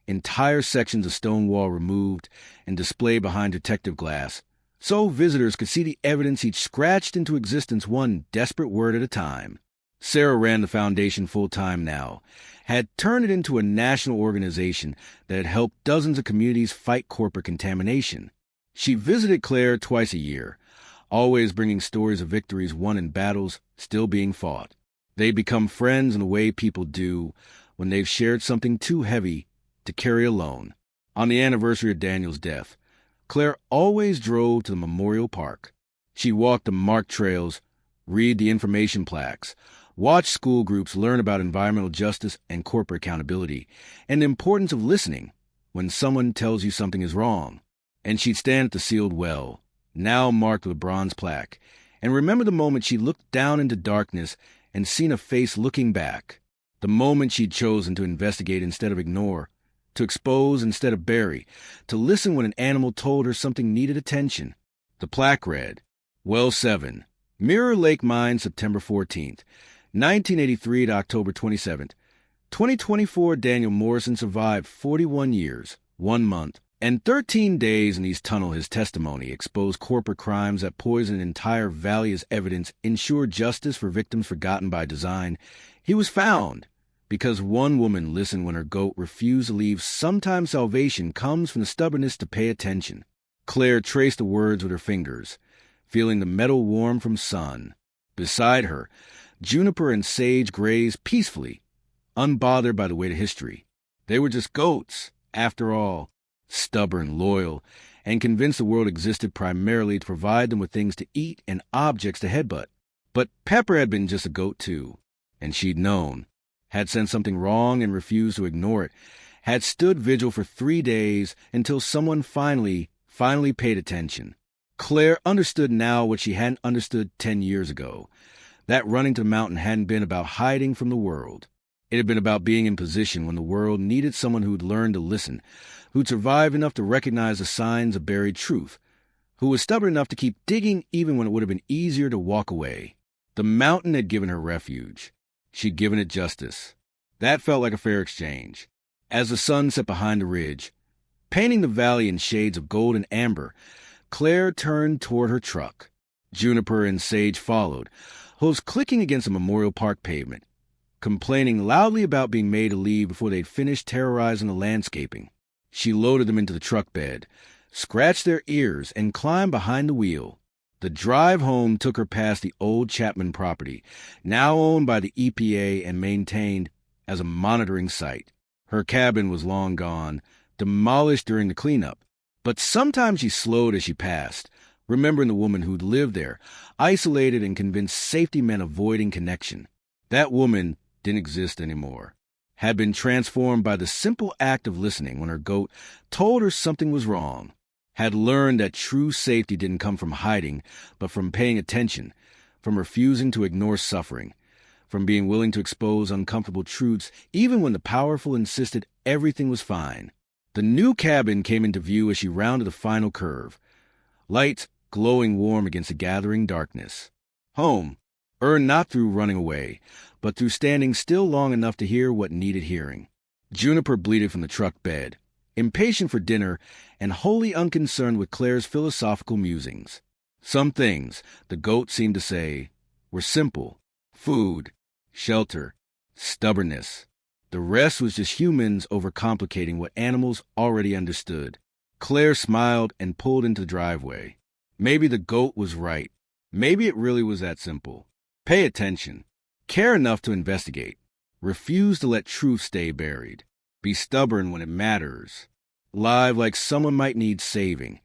entire sections of stone wall removed and displayed behind protective glass, so visitors could see the evidence he'd scratched into existence one desperate word at a time. Sarah ran the foundation full-time now, had turned it into a national organization that had helped dozens of communities fight corporate contamination. She visited Clare twice a year, always bringing stories of victories won in battles still being fought. They'd become friends in the way people do when they've shared something too heavy to carry alone. On the anniversary of Daniel's death, Clare always drove to the memorial park. She walked the marked trails, read the information plaques, watch school groups learn about environmental justice and corporate accountability, and the importance of listening when someone tells you something is wrong. And she'd stand at the sealed well, now marked with a bronze plaque, and remember the moment she looked down into darkness and seen a face looking back, the moment she'd chosen to investigate instead of ignore, to expose instead of bury, to listen when an animal told her something needed attention. The plaque read, Well 7, Mirror Lake Mine, September 14th, 1983 to October 27th. 2024 Daniel Morrison survived 41 years, 1 month, and 13 days in these tunnels. His testimony exposed corporate crimes that poisoned an entire valley as evidence, ensured justice for victims forgotten by design. He was found because one woman listened when her goat refused to leave. Sometimes salvation comes from the stubbornness to pay attention. Clare traced the words with her fingers, feeling the metal warm from sun. Beside her, juniper and sage grazed peacefully, unbothered by the weight of history. They were just goats, after all, stubborn, loyal, and convinced the world existed primarily to provide them with things to eat and objects to headbutt. But Pepper had been just a goat too, and she'd known, had sensed something wrong and refused to ignore it, had stood vigil for 3 days until someone finally paid attention. Clare understood now what she hadn't understood 10 years ago. That running to the mountain hadn't been about hiding from the world. It had been about being in position when the world needed someone who'd learned to listen, who'd survived enough to recognize the signs of buried truth, who was stubborn enough to keep digging even when it would have been easier to walk away. The mountain had given her refuge. She'd given it justice. That felt like a fair exchange. As the sun set behind the ridge, painting the valley in shades of gold and amber, Clare turned toward her truck. Juniper and Sage followed, hooves clicking against the Memorial Park pavement, complaining loudly about being made to leave before they'd finished terrorizing the landscaping. She loaded them into the truck bed, scratched their ears, and climbed behind the wheel. The drive home took her past the old Chapman property, now owned by the EPA and maintained as a monitoring site. Her cabin was long gone, demolished during the cleanup. But sometimes she slowed as she passed, remembering the woman who'd lived there, isolated and convinced safety meant avoiding connection. That woman didn't exist anymore, had been transformed by the simple act of listening when her goat told her something was wrong, had learned that true safety didn't come from hiding, but from paying attention, from refusing to ignore suffering, from being willing to expose uncomfortable truths even when the powerful insisted everything was fine. The new cabin came into view as she rounded the final curve, lights glowing warm against the gathering darkness. Home, earned not through running away, but through standing still long enough to hear what needed hearing. Juniper bleated from the truck bed, impatient for dinner and wholly unconcerned with Clare's philosophical musings. Some things, the goat seemed to say, were simple: food, shelter, stubbornness. The rest was just humans overcomplicating what animals already understood. Clare smiled and pulled into the driveway. Maybe the goat was right. Maybe it really was that simple. Pay attention. Care enough to investigate. Refuse to let truth stay buried. Be stubborn when it matters. Live like someone might need saving,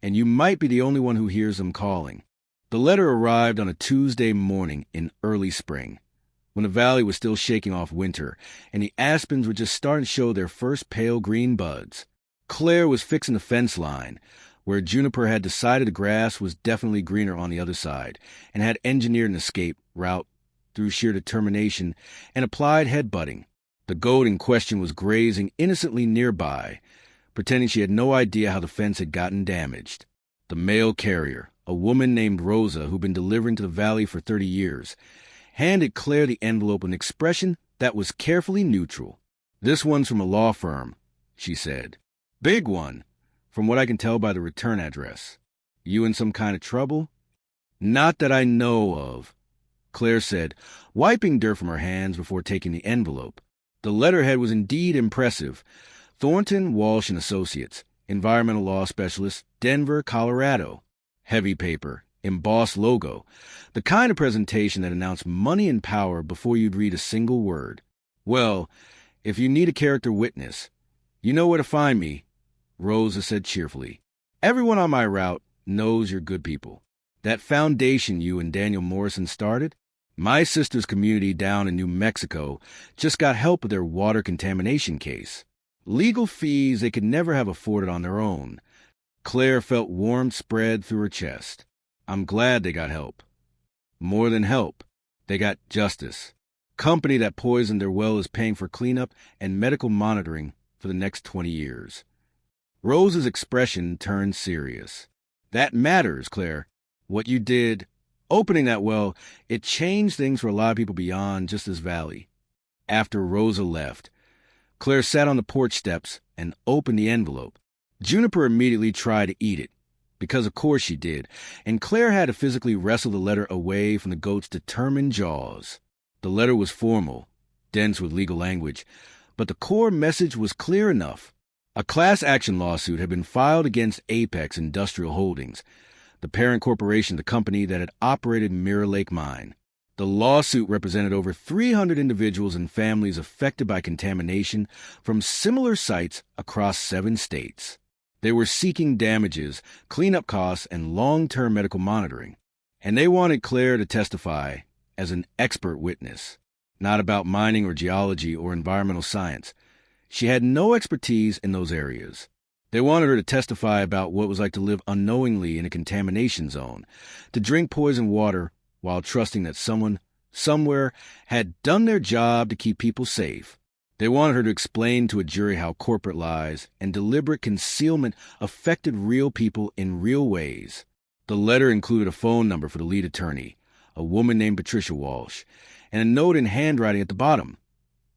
and you might be the only one who hears them calling. The letter arrived on a Tuesday morning in early spring, when the valley was still shaking off winter, and the aspens were just starting to show their first pale green buds. Clare was fixing the fence line, where Juniper had decided the grass was definitely greener on the other side, and had engineered an escape route through sheer determination and applied headbutting. The goat in question was grazing innocently nearby, pretending she had no idea how the fence had gotten damaged. The mail carrier, a woman named Rosa who'd been delivering to the valley for 30 years, handed Clare the envelope with an expression that was carefully neutral. "This one's from a law firm," she said. "Big one, from what I can tell by the return address. You in some kind of trouble?" "Not that I know of," Clare said, wiping dirt from her hands before taking the envelope. The letterhead was indeed impressive. Thornton, Walsh & Associates, Environmental Law Specialist, Denver, Colorado. Heavy paper, embossed logo, the kind of presentation that announced money and power before you'd read a single word. "Well, if you need a character witness, you know where to find me," Rosa said cheerfully. "Everyone on my route knows you're good people. That foundation you and Daniel Morrison started, my sister's community down in New Mexico just got help with their water contamination case. Legal fees they could never have afforded on their own." Clare felt warmth spread through her chest. "I'm glad they got help. More than help. They got justice. Company that poisoned their well is paying for cleanup and medical monitoring for the next 20 years. Rose's expression turned serious. "That matters, Clare. What you did, opening that well, it changed things for a lot of people beyond just this valley." After Rosa left, Clare sat on the porch steps and opened the envelope. Juniper immediately tried to eat it, because of course she did, and Clare had to physically wrestle the letter away from the goat's determined jaws. The letter was formal, dense with legal language, but the core message was clear enough. A class action lawsuit had been filed against Apex Industrial Holdings, the parent corporation of the company that had operated Mirror Lake Mine. The lawsuit represented over 300 individuals and families affected by contamination from similar sites across 7 states. They were seeking damages, cleanup costs, and long-term medical monitoring. And they wanted Clare to testify as an expert witness, not about mining or geology or environmental science. She had no expertise in those areas. They wanted her to testify about what it was like to live unknowingly in a contamination zone, to drink poisoned water while trusting that someone, somewhere, had done their job to keep people safe. They wanted her to explain to a jury how corporate lies and deliberate concealment affected real people in real ways. The letter included a phone number for the lead attorney, a woman named Patricia Walsh, and a note in handwriting at the bottom.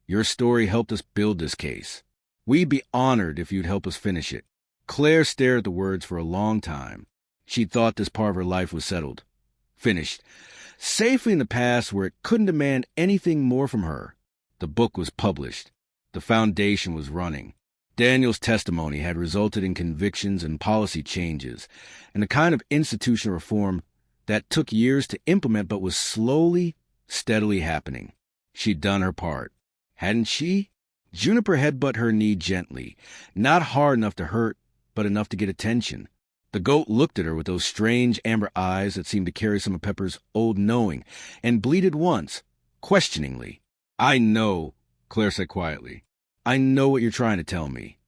"Your story helped us build this case. We'd be honored if you'd help us finish it." Clare stared at the words for a long time. She thought this part of her life was settled. Finished. Safely in the past where it couldn't demand anything more from her. The book was published. The foundation was running. Daniel's testimony had resulted in convictions and policy changes, and the kind of institutional reform that took years to implement but was slowly, steadily happening. She'd done her part. Hadn't she? Juniper headbutted her knee gently, not hard enough to hurt, but enough to get attention. The goat looked at her with those strange amber eyes that seemed to carry some of Pepper's old knowing, and bleated once, questioningly. "I know," Clare said quietly. "I know what you're trying to tell me.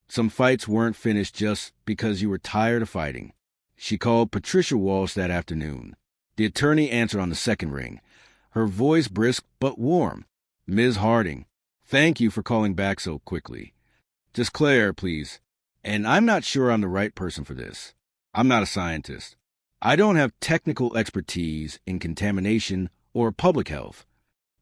Some fights weren't finished just because you were tired of fighting." She called Patricia Walsh that afternoon. The attorney answered on the second ring, her voice brisk but warm. "Ms. Harding, thank you for calling back so quickly. Just Clare, please. And I'm not sure I'm the right person for this. I'm not a scientist. I don't have technical expertise in contamination or public health."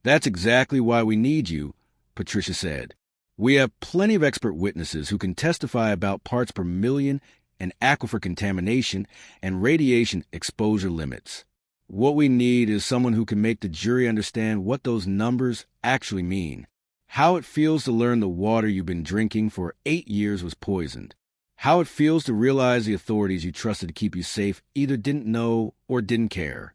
"That's exactly why we need you," Patricia said. "We have plenty of expert witnesses who can testify about parts per million and aquifer contamination and radiation exposure limits. What we need is someone who can make the jury understand what those numbers actually mean. How it feels to learn the water you've been drinking for 8 years was poisoned. How it feels to realize the authorities you trusted to keep you safe either didn't know or didn't care."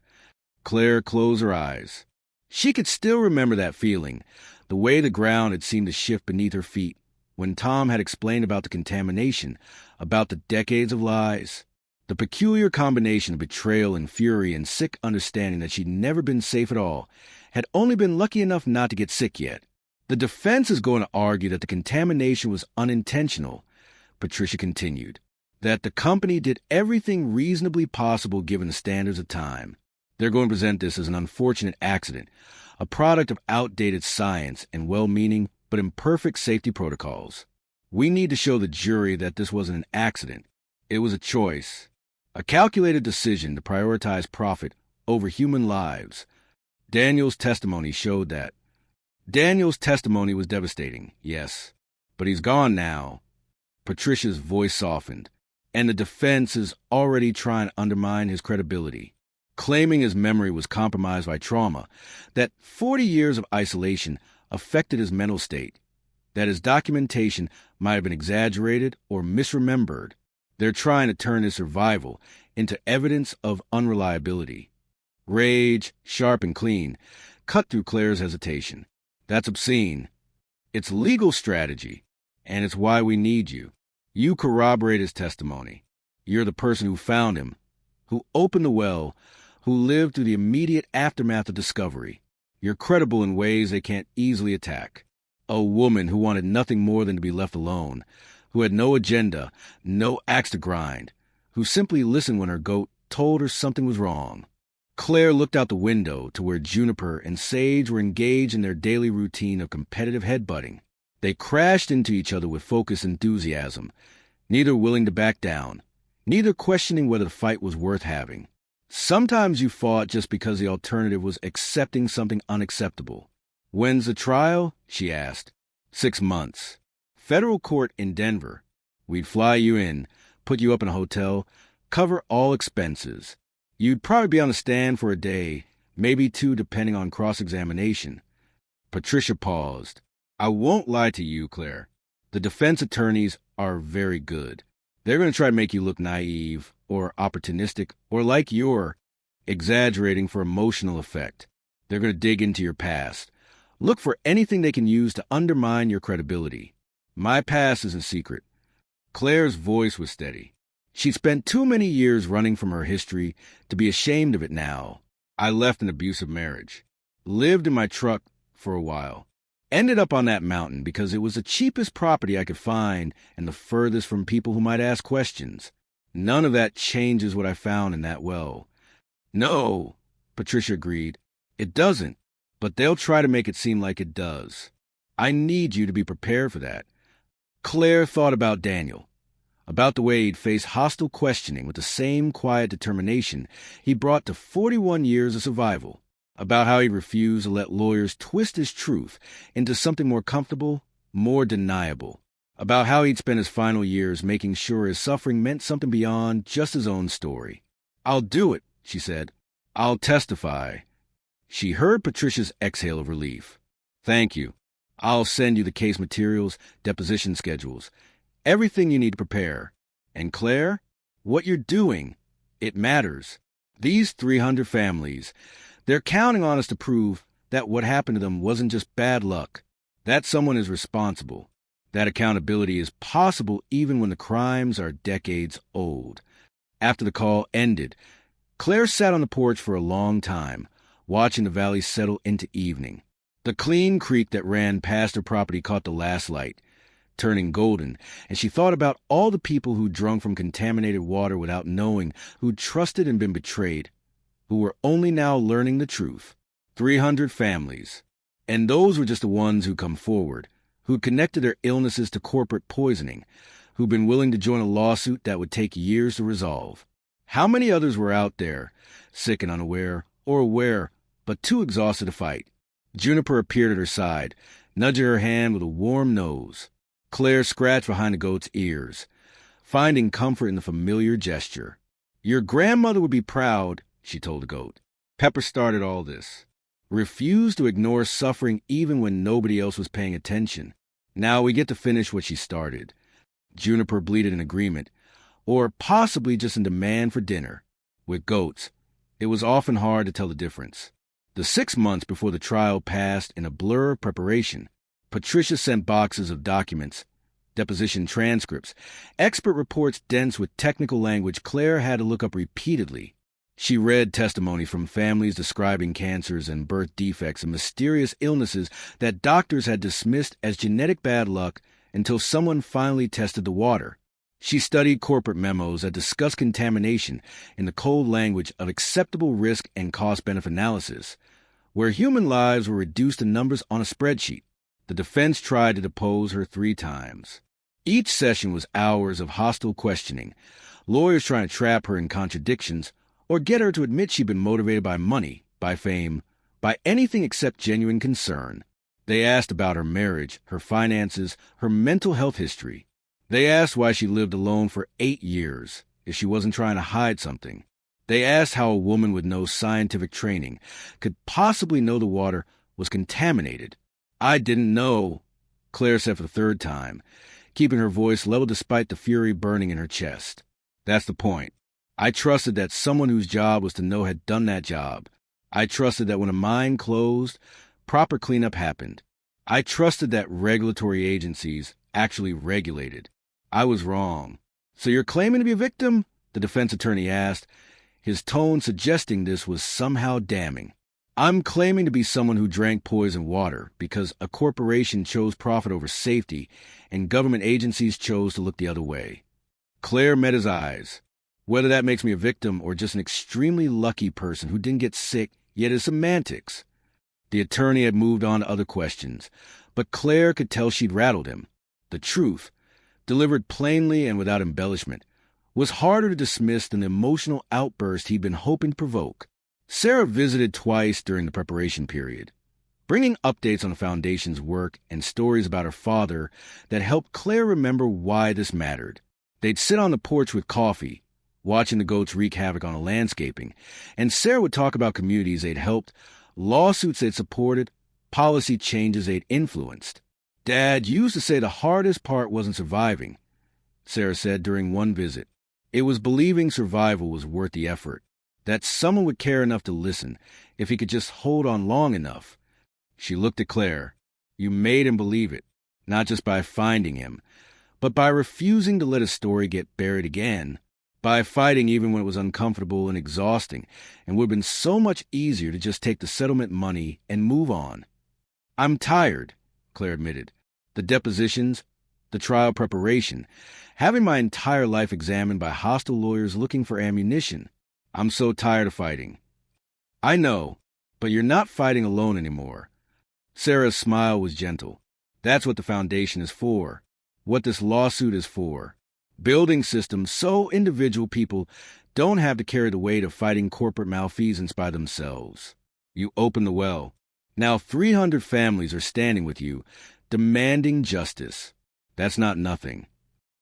Clare closed her eyes. She could still remember that feeling, the way the ground had seemed to shift beneath her feet when Tom had explained about the contamination, about the decades of lies. The peculiar combination of betrayal and fury and sick understanding that she'd never been safe at all had only been lucky enough not to get sick yet. The defense is going to argue that the contamination was unintentional, Patricia continued, that the company did everything reasonably possible given the standards of time. They're going to present this as an unfortunate accident, a product of outdated science and well-meaning but imperfect safety protocols. We need to show the jury that this wasn't an accident. It was a choice, a calculated decision to prioritize profit over human lives. Daniel's testimony showed that. Daniel's testimony was devastating, yes, but he's gone now. Patricia's voice softened, and the defense is already trying to undermine his credibility, claiming his memory was compromised by trauma, that 40 years of isolation affected his mental state, that his documentation might have been exaggerated or misremembered. They're trying to turn his survival into evidence of unreliability. Rage, sharp and clean, cut through Claire's hesitation. That's obscene. It's legal strategy, and it's why we need you. You corroborate his testimony. You're the person who found him, who opened the well, who lived through the immediate aftermath of discovery. You're credible in ways they can't easily attack. A woman who wanted nothing more than to be left alone, who had no agenda, no axe to grind, who simply listened when her goat told her something was wrong. Clare looked out the window to where Juniper and Sage were engaged in their daily routine of competitive headbutting. They crashed into each other with focused enthusiasm, neither willing to back down, neither questioning whether the fight was worth having. Sometimes you fought just because the alternative was accepting something unacceptable. When's the trial? She asked. 6 months. Federal court in Denver. We'd fly you in, put you up in a hotel, cover all expenses. You'd probably be on the stand for a day, maybe 2 depending on cross-examination. Patricia paused. I won't lie to you, Claire. The defense attorneys are very good. They're going to try to make you look naive or opportunistic or like you're exaggerating for emotional effect. They're going to dig into your past. Look for anything they can use to undermine your credibility. My past isn't secret. Claire's voice was steady. She'd spent too many years running from her history to be ashamed of it now. I left an abusive marriage. Lived in my truck for a while. Ended up on that mountain because it was the cheapest property I could find and the furthest from people who might ask questions. None of that changes what I found in that well. No, Patricia agreed. It doesn't, but they'll try to make it seem like it does. I need you to be prepared for that. Claire thought about Daniel, about the way he'd face hostile questioning with the same quiet determination he brought to 41 years of survival, about how he refused to let lawyers twist his truth into something more comfortable, more deniable, about how he'd spent his final years making sure his suffering meant something beyond just his own story. I'll do it, she said. I'll testify. She heard Patricia's exhale of relief. Thank you. I'll send you the case materials, deposition schedules, everything you need to prepare. And Claire, what you're doing, it matters. These 300 families, they're counting on us to prove that what happened to them wasn't just bad luck, that someone is responsible, that accountability is possible even when the crimes are decades old. After the call ended, Claire sat on the porch for a long time, watching the valley settle into evening. The clean creek that ran past her property caught the last light, turning golden, and she thought about all the people who'd drunk from contaminated water without knowing, who'd trusted and been betrayed, who were only now learning the truth. 300 families. And those were just the ones who come forward, who'd connected their illnesses to corporate poisoning, who'd been willing to join a lawsuit that would take years to resolve. How many others were out there, sick and unaware, or aware, but too exhausted to fight? Juniper appeared at her side, nudging her hand with a warm nose. Claire scratched behind the goat's ears, finding comfort in the familiar gesture. Your grandmother would be proud, she told the goat. Pepper started all this. Refused to ignore suffering even when nobody else was paying attention. Now we get to finish what she started. Juniper bleated in agreement, or possibly just in demand for dinner. With goats, it was often hard to tell the difference. The 6 months before the trial passed in a blur of preparation. Patricia sent boxes of documents deposition transcripts, expert reports dense with technical language Clare had to look up repeatedly. She read testimony from families describing cancers and birth defects and mysterious illnesses that doctors had dismissed as genetic bad luck until someone finally tested the water. She studied corporate memos that discussed contamination in the cold language of acceptable risk and cost-benefit analysis, where human lives were reduced to numbers on a spreadsheet. The defense tried to depose her 3 times. Each session was hours of hostile questioning, lawyers trying to trap her in contradictions or get her to admit she'd been motivated by money, by fame, by anything except genuine concern. They asked about her marriage, her finances, her mental health history. They asked why she lived alone for 8 years, if she wasn't trying to hide something. They asked how a woman with no scientific training could possibly know the water was contaminated. "I didn't know," Clare said for the 3rd time, keeping her voice level despite the fury burning in her chest. "That's the point. I trusted that someone whose job was to know had done that job. I trusted that when a mine closed, proper cleanup happened. I trusted that regulatory agencies actually regulated. I was wrong." "So you're claiming to be a victim?" the defense attorney asked, his tone suggesting this was somehow damning. "I'm claiming to be someone who drank poison water because a corporation chose profit over safety and government agencies chose to look the other way." Clare met his eyes. "Whether that makes me a victim or just an extremely lucky person who didn't get sick yet is semantics." The attorney had moved on to other questions, but Clare could tell she'd rattled him. The truth, delivered plainly and without embellishment, was harder to dismiss than the emotional outburst he'd been hoping to provoke. Sarah visited twice during the preparation period, bringing updates on the Foundation's work and stories about her father that helped Clare remember why this mattered. They'd sit on the porch with coffee, watching the goats wreak havoc on the landscaping, and Sarah would talk about communities they'd helped, lawsuits they'd supported, policy changes they'd influenced. "Dad used to say the hardest part wasn't surviving," Sarah said during one visit. "It was believing survival was worth the effort, that someone would care enough to listen if he could just hold on long enough." She looked at Clare. "You made him believe it, not just by finding him, but by refusing to let his story get buried again, by fighting even when it was uncomfortable and exhausting and would have been so much easier to just take the settlement money and move on." "I'm tired," Clare admitted. "The depositions, the trial preparation, having my entire life examined by hostile lawyers looking for ammunition. I'm so tired of fighting." "I know, but you're not fighting alone anymore." Sarah's smile was gentle. "That's what the Foundation is for, what this lawsuit is for. Building systems so individual people don't have to carry the weight of fighting corporate malfeasance by themselves. You open the well. Now 300 families are standing with you, demanding justice. That's not nothing."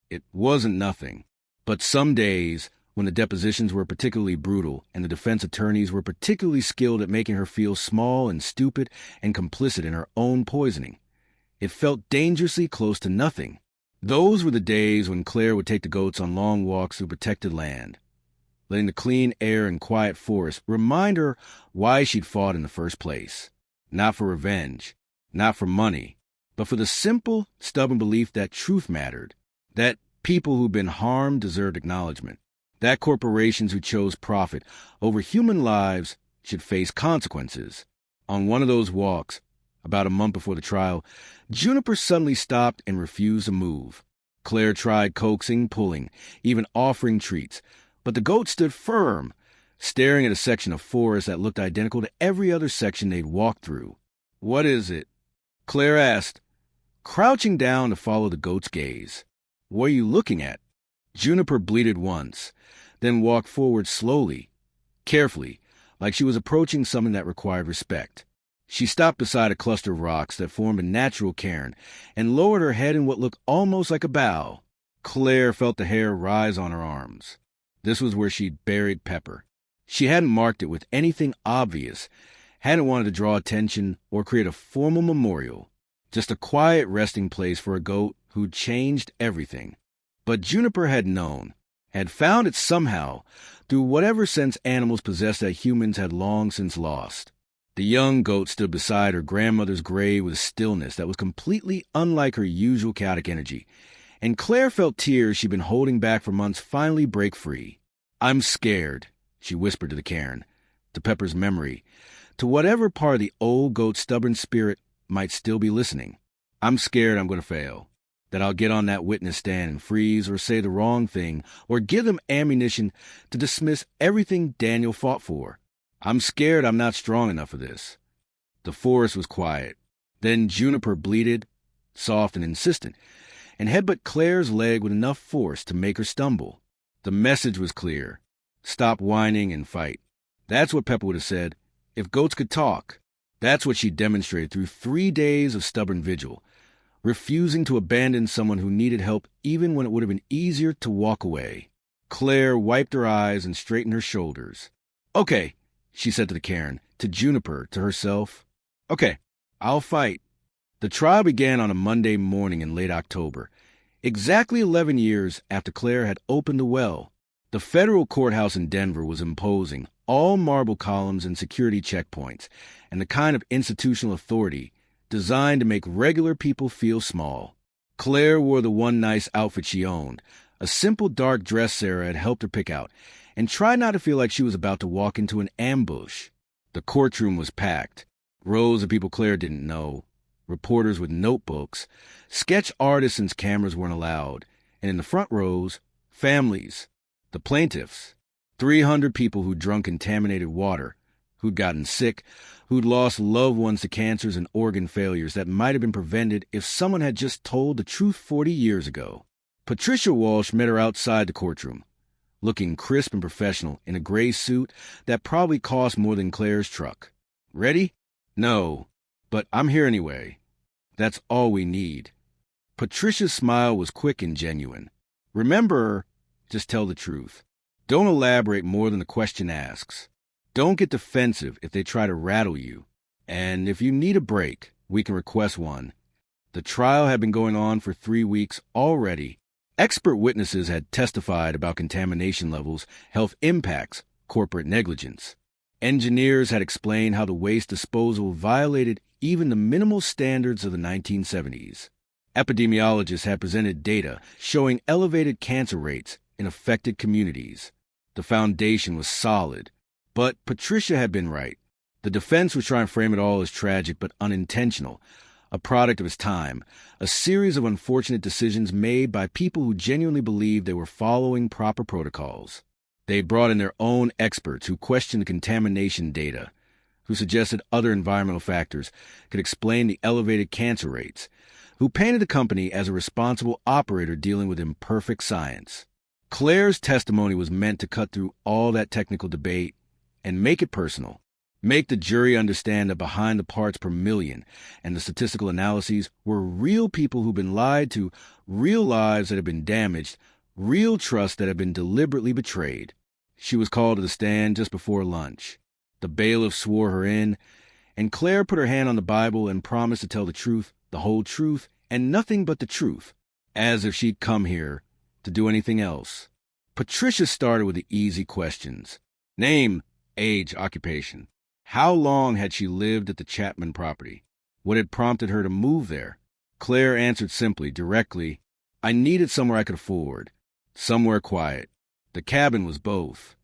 It wasn't nothing. But some days, when the depositions were particularly brutal and the defense attorneys were particularly skilled at making her feel small and stupid and complicit in her own poisoning, it felt dangerously close to nothing. Those were the days when Clare would take the goats on long walks through protected land, letting the clean air and quiet forest remind her why she'd fought in the first place. Not for revenge, not for money, but for the simple, stubborn belief that truth mattered, that people who'd been harmed deserved acknowledgement, that corporations who chose profit over human lives should face consequences. On one of those walks, about a month before the trial, Juniper suddenly stopped and refused to move. Clare tried coaxing, pulling, even offering treats, but the goat stood firm, staring at a section of forest that looked identical to every other section they'd walked through. "What is it?" Clare asked, crouching down to follow the goat's gaze. "What are you looking at?" Juniper bleated once, then walked forward slowly, carefully, like she was approaching something that required respect. She stopped beside a cluster of rocks that formed a natural cairn and lowered her head in what looked almost like a bow. Clare felt the hair rise on her arms. This was where she'd buried Pepper. She hadn't marked it with anything obvious, hadn't wanted to draw attention or create a formal memorial, just a quiet resting place for a goat who'd changed everything. But Juniper had known, had found it somehow, through whatever sense animals possessed that humans had long since lost. The young goat stood beside her grandmother's grave with a stillness that was completely unlike her usual chaotic energy, and Claire felt tears she'd been holding back for months finally break free. "I'm scared," she whispered to the cairn, to Pepper's memory, to whatever part of the old goat's stubborn spirit might still be listening. "I'm scared I'm going to fail, that I'll get on that witness stand and freeze or say the wrong thing or give them ammunition to dismiss everything Daniel fought for. I'm scared I'm not strong enough for this." The forest was quiet. Then Juniper bleated, soft and insistent, and headbutt Claire's leg with enough force to make her stumble. The message was clear. Stop whining and fight. That's what Pepper would have said if goats could talk. That's what she demonstrated through 3 days of stubborn vigil, refusing to abandon someone who needed help even when it would have been easier to walk away. Claire wiped her eyes and straightened her shoulders. "Okay," she said to the cairn, to Juniper, to herself. "Okay, I'll fight." The trial began on a Monday morning in late October, exactly 11 years after Clare had opened the well. The federal courthouse in Denver was imposing, all marble columns and security checkpoints, and the kind of institutional authority designed to make regular people feel small. Claire wore the one nice outfit she owned, a simple dark dress Sarah had helped her pick out, and tried not to feel like she was about to walk into an ambush. The courtroom was packed. Rows of people Claire didn't know, reporters with notebooks, sketch artists and cameras weren't allowed, and in the front rows, families, the plaintiffs, 300 people who'd drunk contaminated water, who'd gotten sick, who'd lost loved ones to cancers and organ failures that might have been prevented if someone had just told the truth 40 years ago. Patricia Walsh met her outside the courtroom, looking crisp and professional in a gray suit that probably cost more than Claire's truck. "Ready?" "No, but I'm here anyway. That's all we need." Patricia's smile was quick and genuine. "Remember, just tell the truth. Don't elaborate more than the question asks. Don't get defensive if they try to rattle you. And if you need a break, we can request one." The trial had been going on for 3 weeks already. Expert witnesses had testified about contamination levels, health impacts, corporate negligence. Engineers had explained how the waste disposal violated even the minimal standards of the 1970s. Epidemiologists had presented data showing elevated cancer rates in affected communities. The foundation was solid. But Patricia had been right. The defense was trying to frame it all as tragic but unintentional, a product of its time, a series of unfortunate decisions made by people who genuinely believed they were following proper protocols. They brought in their own experts who questioned the contamination data, who suggested other environmental factors could explain the elevated cancer rates, who painted the company as a responsible operator dealing with imperfect science. Claire's testimony was meant to cut through all that technical debate and make it personal, make the jury understand that behind the parts per million and the statistical analyses were real people who've been lied to, real lives that have been damaged, real trust that had been deliberately betrayed. She was called to the stand just before lunch. The bailiff swore her in, and Claire put her hand on the Bible and promised to tell the truth, the whole truth, and nothing but the truth, as if she'd come here to do anything else. Patricia started with the easy questions. Name, age, occupation. How long had she lived at the Chapman property? What had prompted her to move there? Claire answered simply, directly, "I needed somewhere I could afford. Somewhere quiet." The cabin was both.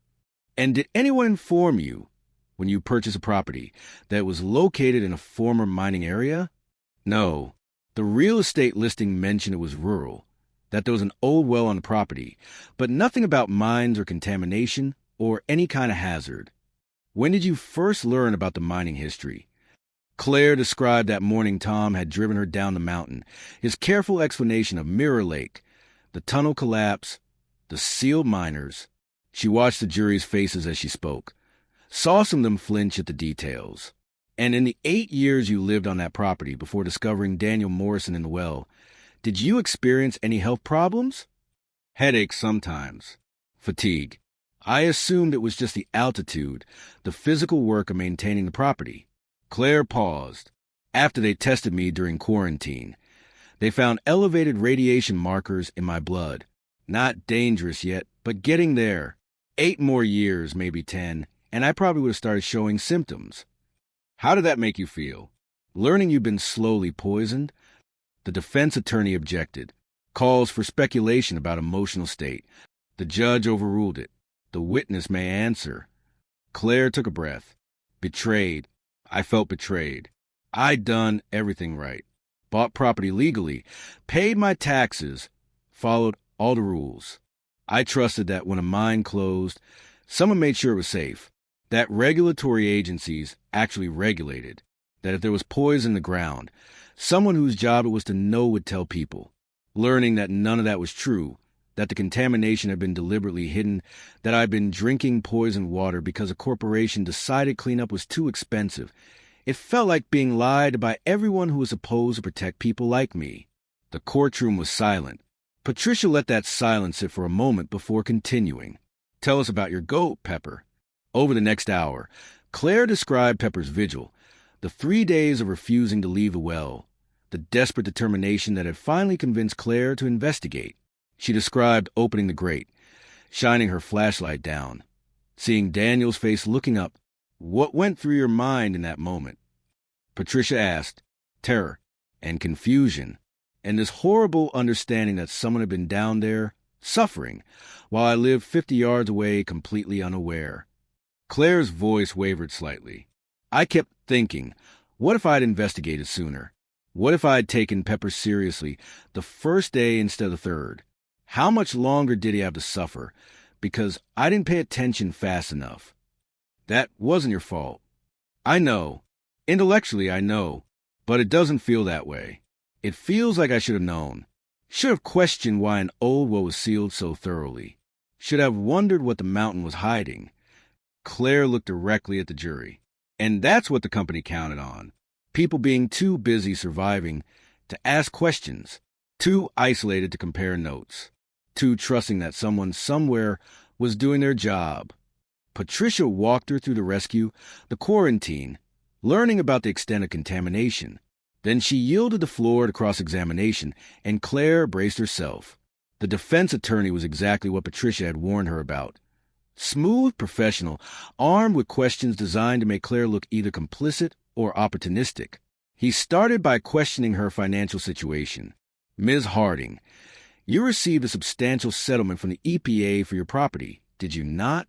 "And did anyone inform you, when you purchased a property, that it was located in a former mining area?" "No. The real estate listing mentioned it was rural, that there was an old well on the property, but nothing about mines or contamination or any kind of hazard." "When did you first learn about the mining history?" Claire described that morning Tom had driven her down the mountain, his careful explanation of Mirror Lake, the tunnel collapse, the sealed miners. She watched the jury's faces as she spoke, saw some of them flinch at the details. "And in the 8 years you lived on that property before discovering Daniel Morrison in the well, did you experience any health problems?" "Headaches sometimes. Fatigue. I assumed it was just the altitude, the physical work of maintaining the property." Claire paused. "After they tested me during quarantine, they found elevated radiation markers in my blood. Not dangerous yet, but getting there. 8 more years, maybe 10, and I probably would have started showing symptoms." "How did that make you feel?" "Learning you've been slowly poisoned." The defense attorney objected. calls for speculation about emotional state. The judge overruled it. The witness may answer. Claire took a breath. Betrayed. I felt betrayed. I'd done everything right. Bought property legally, paid my taxes, followed all the rules. I trusted that when a mine closed, someone made sure it was safe, that regulatory agencies actually regulated, that if there was poison in the ground, someone whose job it was to know would tell people. Learning that none of that was true, that the contamination had been deliberately hidden, that I'd been drinking poisoned water because a corporation decided cleanup was too expensive. It felt like being lied to by everyone who was supposed to protect people like me. The courtroom was silent. Patricia let that silence sit for a moment before continuing. Tell us about your goat, Pepper. Over the next hour, Claire described Pepper's vigil, the 3 days of refusing to leave the well, the desperate determination that had finally convinced Claire to investigate. She described opening the grate, shining her flashlight down, seeing Daniel's face looking up. What went through your mind in that moment? Patricia asked. Terror and confusion, and this horrible understanding that someone had been down there, suffering, while I lived 50 yards away completely unaware. Claire's voice wavered slightly. I kept thinking, what if I'd investigated sooner? What if I'd taken Pepper seriously the first day instead of the third? How much longer did he have to suffer? Because I didn't pay attention fast enough. That wasn't your fault. I know. Intellectually, I know. But it doesn't feel that way. It feels like I should have known. Should have questioned why an old well was sealed so thoroughly. Should have wondered what the mountain was hiding. Claire looked directly at the jury. And that's what the company counted on. People being too busy surviving to ask questions. Too isolated to compare notes. Too trusting that someone somewhere was doing their job. Patricia walked her through the rescue, the quarantine, learning about the extent of contamination. Then she yielded the floor to cross-examination, and Claire braced herself. The defense attorney was exactly what Patricia had warned her about. Smooth professional, armed with questions designed to make Claire look either complicit or opportunistic. He started by questioning her financial situation. Ms. Harding, you received a substantial settlement from the EPA for your property, did you not?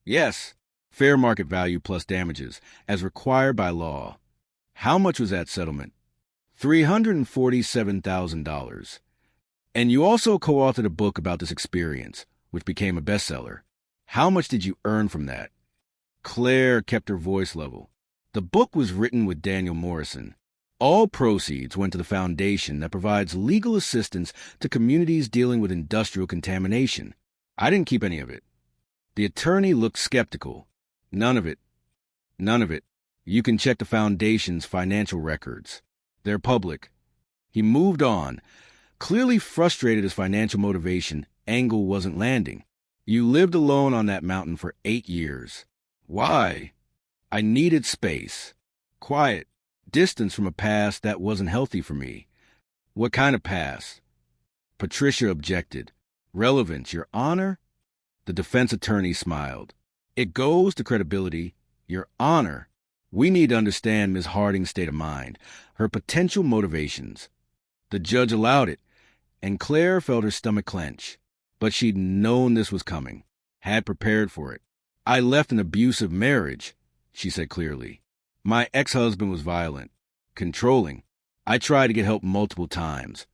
Yes. Fair market value plus damages, as required by law. How much was that settlement? $347,000. And you also co-authored a book about this experience, which became a bestseller. How much did you earn from that? Claire kept her voice level. The book was written with Daniel Morrison. All proceeds went to the foundation that provides legal assistance to communities dealing with industrial contamination. I didn't keep any of it. The attorney looked skeptical. None of it. None of it. You can check the foundation's financial records. They're public. He moved on. Clearly frustrated his financial motivation angle wasn't landing. You lived alone on that mountain for 8 years. Why? I needed space. Quiet. Distance from a past that wasn't healthy for me. What kind of past? Patricia objected. Relevance, Your Honor? The defense attorney smiled. It goes to credibility. Your Honor. We need to understand Ms. Harding's state of mind, her potential motivations. The judge allowed it, and Claire felt her stomach clench. But she'd known this was coming, had prepared for it. I left an abusive marriage, she said clearly. My ex-husband was violent, controlling. I tried to get help multiple times,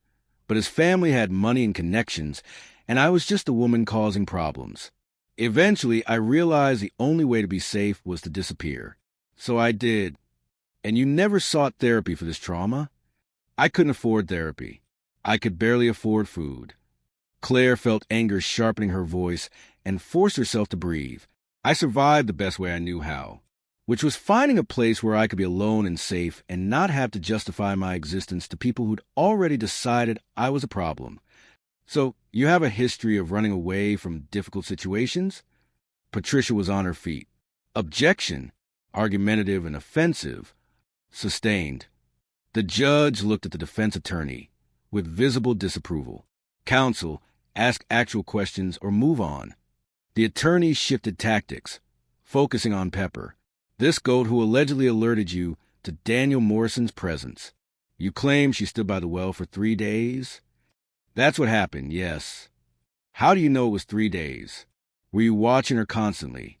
but his family had money and connections, and I was just a woman causing problems. Eventually, I realized the only way to be safe was to disappear. So I did. And you never sought therapy for this trauma? I couldn't afford therapy. I could barely afford food. Claire felt anger sharpening her voice and forced herself to breathe. I survived the best way I knew how, which was finding a place where I could be alone and safe and not have to justify my existence to people who'd already decided I was a problem. So, you have a history of running away from difficult situations? Patricia was on her feet. Objection, argumentative and offensive, sustained. The judge looked at the defense attorney with visible disapproval. Counsel, ask actual questions or move on. The attorney shifted tactics, focusing on Pepper, this goat who allegedly alerted you to Daniel Morrison's presence. You claim she stood by the well for 3 days? That's what happened, yes. How do you know it was 3 days? Were you watching her constantly?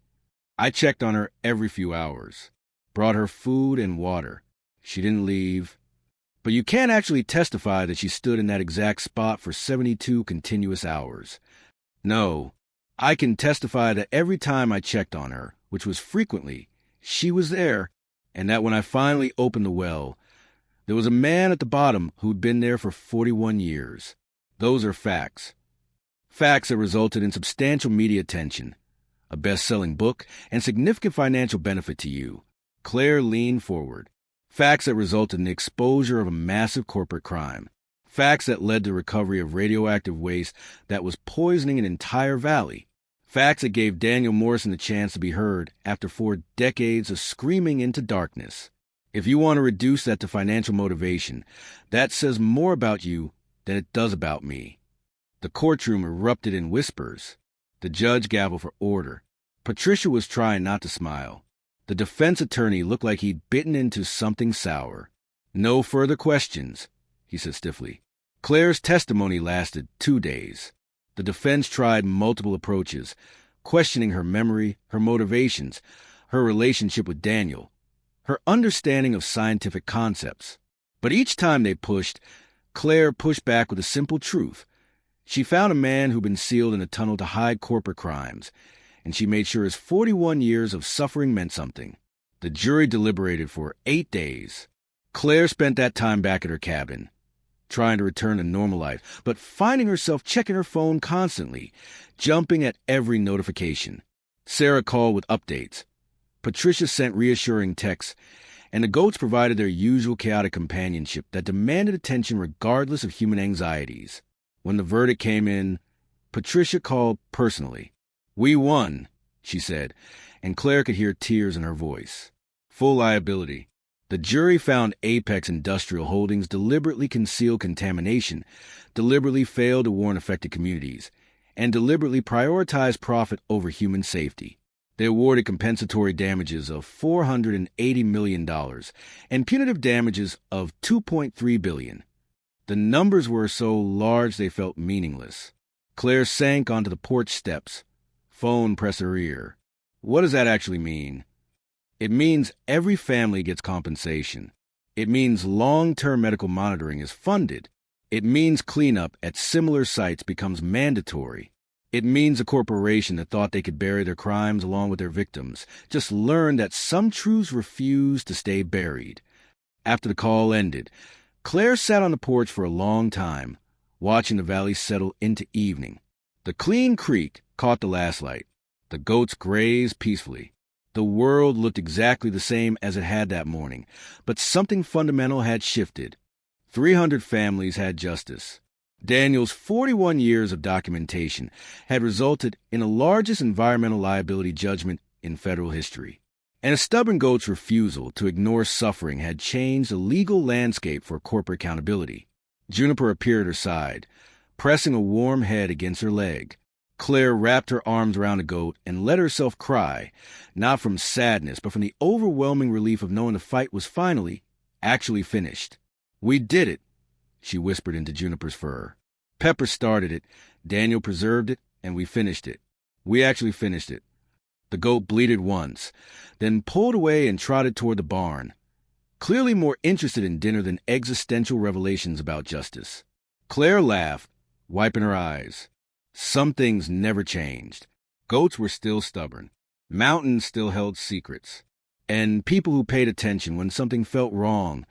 I checked on her every few hours. Brought her food and water. She didn't leave. But you can't actually testify that she stood in that exact spot for 72 continuous hours. No, I can testify that every time I checked on her, which was frequently, she was there, and that when I finally opened the well, there was a man at the bottom who'd been there for 41 years. Those are facts. Facts that resulted in substantial media attention, a best-selling book, and significant financial benefit to you. Claire leaned forward. Facts that resulted in the exposure of a massive corporate crime. Facts that led to recovery of radioactive waste that was poisoning an entire valley. Facts that gave Daniel Morrison the chance to be heard after 4 decades of screaming into darkness. If you want to reduce that to financial motivation, that says more about you than it does about me. The courtroom erupted in whispers. The judge gavelled for order. Patricia was trying not to smile. The defense attorney looked like he'd bitten into something sour. No further questions, he said stiffly. Claire's testimony lasted 2 days. The defense tried multiple approaches, questioning her memory, her motivations, her relationship with Daniel, her understanding of scientific concepts. But each time they pushed, Claire pushed back with a simple truth. She found a man who'd been sealed in a tunnel to hide corporate crimes, and she made sure his 41 years of suffering meant something. The jury deliberated for 8 days. Claire spent that time back at her cabin, trying to return to normal life, but finding herself checking her phone constantly, jumping at every notification. Sarah called with updates. Patricia sent reassuring texts, and the goats provided their usual chaotic companionship that demanded attention regardless of human anxieties. When the verdict came in, Patricia called personally. "We won," she said, and Claire could hear tears in her voice. Full liability. The jury found Apex Industrial Holdings deliberately concealed contamination, deliberately failed to warn affected communities, and deliberately prioritized profit over human safety. They awarded compensatory damages of $480 million and punitive damages of $2.3 billion. The numbers were so large they felt meaningless. Claire sank onto the porch steps. Phone pressed her ear. What does that actually mean? It means every family gets compensation. It means long-term medical monitoring is funded. It means cleanup at similar sites becomes mandatory. It means a corporation that thought they could bury their crimes along with their victims just learned that some truths refuse to stay buried. After the call ended, Claire sat on the porch for a long time, watching the valley settle into evening. The clean creek caught the last light. The goats grazed peacefully. The world looked exactly the same as it had that morning, but something fundamental had shifted. 300 families had justice. Daniel's 41 years of documentation had resulted in the largest environmental liability judgment in federal history. And a stubborn goat's refusal to ignore suffering had changed the legal landscape for corporate accountability. Juniper appeared at her side, pressing a warm head against her leg. Claire wrapped her arms around the goat and let herself cry, not from sadness, but from the overwhelming relief of knowing the fight was finally, actually finished. "We did it," she whispered into Juniper's fur. "Pepper started it, Daniel preserved it, and we finished it. We actually finished it." The goat bleated once, then pulled away and trotted toward the barn, clearly more interested in dinner than existential revelations about justice. Claire laughed, wiping her eyes. Some things never changed. Goats were still stubborn. Mountains still held secrets. And people who paid attention when something felt wrong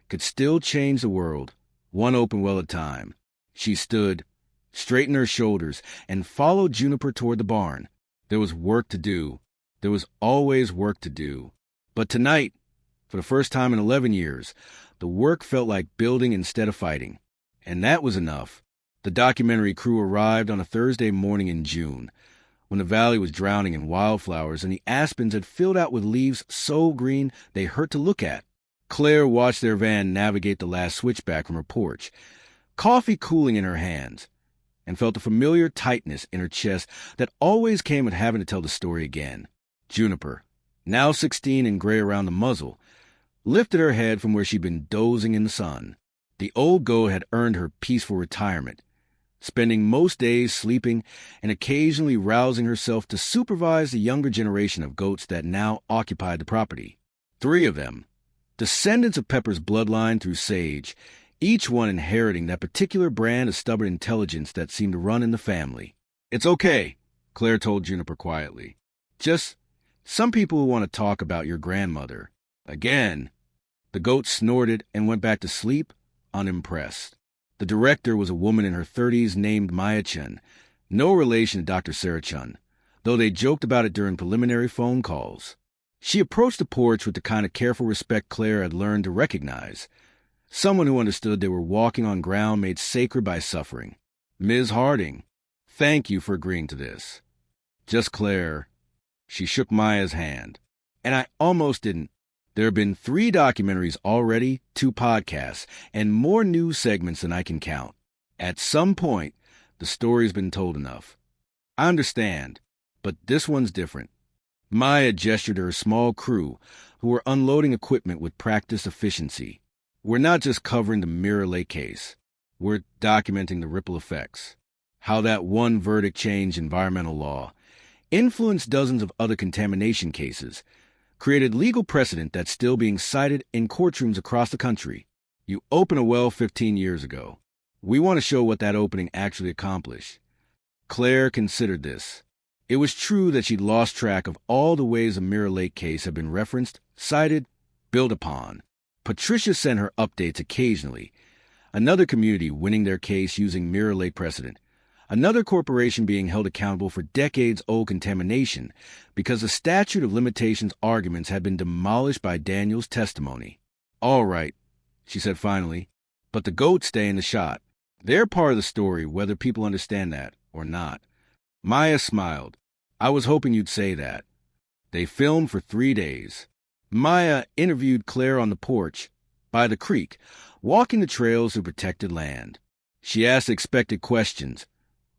could still change the world, one open well at a time. She stood, straightened her shoulders, and followed Juniper toward the barn. There was work to do. There was always work to do. But tonight, for the first time in 11 years, the work felt like building instead of fighting. And that was enough. The documentary crew arrived on a Thursday morning in June, when the valley was drowning in wildflowers and the aspens had filled out with leaves so green they hurt to look at. Claire watched their van navigate the last switchback from her porch, coffee cooling in her hands, and felt a familiar tightness in her chest that always came with having to tell the story again. Juniper, now 16 and gray around the muzzle, lifted her head from where she'd been dozing in the sun. The old goat had earned her peaceful retirement. spending most days sleeping and occasionally rousing herself to supervise the younger generation of goats that now occupied the property. 3 of them, descendants of Pepper's bloodline through Sage, each one inheriting that particular brand of stubborn intelligence that seemed to run in the family. "It's okay," Claire told Juniper quietly. "Just some people who want to talk about your grandmother." Again, the goat snorted and went back to sleep, unimpressed. The director was a woman in her 30s named Maya Chun, no relation to Dr. Sarah Chun, though they joked about it during preliminary phone calls. She approached the porch with the kind of careful respect Claire had learned to recognize, someone who understood they were walking on ground made sacred by suffering. "Ms. Harding, thank you for agreeing to this." "Just Claire." She shook Maya's hand. "And I almost didn't. There have been 3 documentaries already, 2 podcasts, and more news segments than I can count. At some point, the story's been told enough. I understand, but this one's different." Maya gestured to her small crew, who were unloading equipment with practiced efficiency. "We're not just covering the Mirror Lake case. We're documenting the ripple effects. How that one verdict changed environmental law, influenced dozens of other contamination cases, created legal precedent that's still being cited in courtrooms across the country. You opened a well 15 years ago. We want to show what that opening actually accomplished." Claire considered this. It was true that she'd lost track of all the ways the Mirror Lake case had been referenced, cited, built upon. Patricia sent her updates occasionally. Another community winning their case using Mirror Lake precedent. Another corporation being held accountable for decades-old contamination because the statute of limitations arguments had been demolished by Daniel's testimony. "All right," she said finally, "but the goats stay in the shot. They're part of the story, whether people understand that or not." Maya smiled. "I was hoping you'd say that." They filmed for 3 days. Maya interviewed Claire on the porch, by the creek, walking the trails through protected land. She asked expected questions.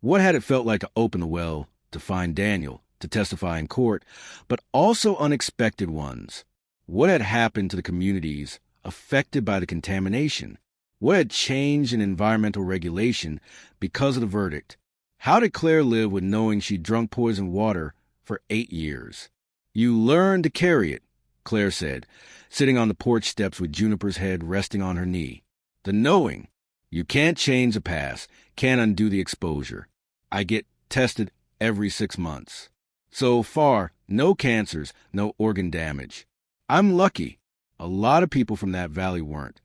What had it felt like to open the well, to find Daniel, to testify in court, but also unexpected ones? What had happened to the communities affected by the contamination? What had changed in environmental regulation because of the verdict? How did Claire live with knowing she'd drunk poisoned water for 8 years? "You learn to carry it," Claire said, sitting on the porch steps with Juniper's head resting on her knee. "The knowing. You can't change the past, can't undo the exposure. I get tested every 6 months. So far, no cancers, no organ damage. I'm lucky. A lot of people from that valley weren't.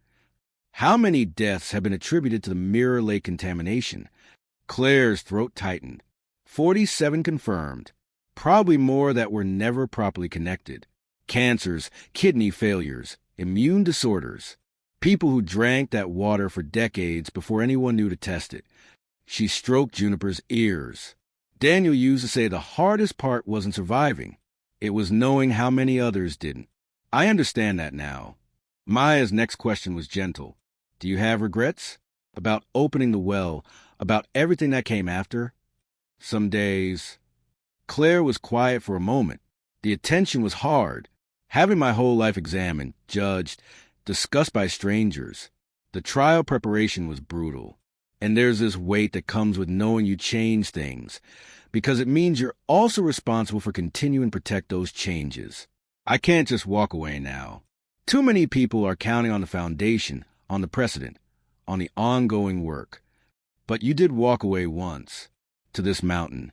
How many deaths have been attributed to the Mirror Lake contamination?" Claire's throat tightened. 47 confirmed. Probably more that were never properly connected. Cancers, kidney failures, immune disorders. People who drank that water for decades before anyone knew to test it. She stroked Juniper's ears. "Daniel used to say the hardest part wasn't surviving. It was knowing how many others didn't. I understand that now." Maya's next question was gentle. "Do you have regrets? About opening the well, about everything that came after?" "Some days." Claire was quiet for a moment. The attention was hard. Having my whole life examined, judged, discussed by strangers. The trial preparation was brutal. And there's this weight that comes with knowing you change things, because it means you're also responsible for continuing to protect those changes. I can't just walk away now. Too many people are counting on the foundation, on the precedent, on the ongoing work. But you did walk away once, to this mountain.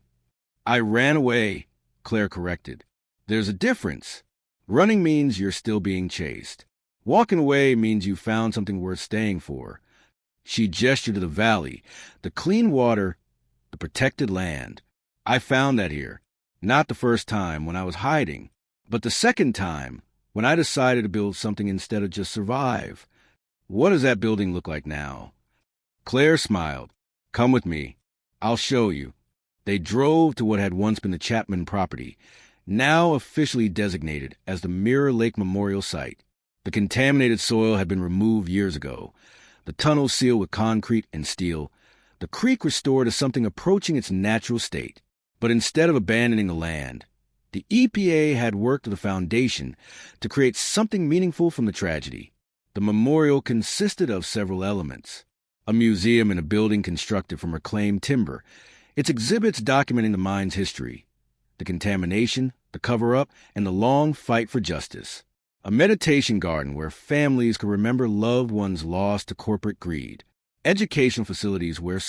"I ran away," Claire corrected. "There's a difference. Running means you're still being chased. Walking away means you found something worth staying for." She gestured to the valley, the clean water, the protected land. "I found that here. Not the first time, when I was hiding, but the second time, when I decided to build something instead of just survive." "What does that building look like now?" Claire smiled. "Come with me. I'll show you." They drove to what had once been the Chapman property, now officially designated as the Mirror Lake Memorial Site. The contaminated soil had been removed years ago, the tunnels sealed with concrete and steel, the creek restored to something approaching its natural state. But instead of abandoning the land, the EPA had worked to the foundation to create something meaningful from the tragedy. The memorial consisted of several elements: a museum in a building constructed from reclaimed timber. Its exhibits documenting the mine's history, the contamination, the cover-up, and the long fight for justice. A meditation garden where families could remember loved ones lost to corporate greed. Educational facilities where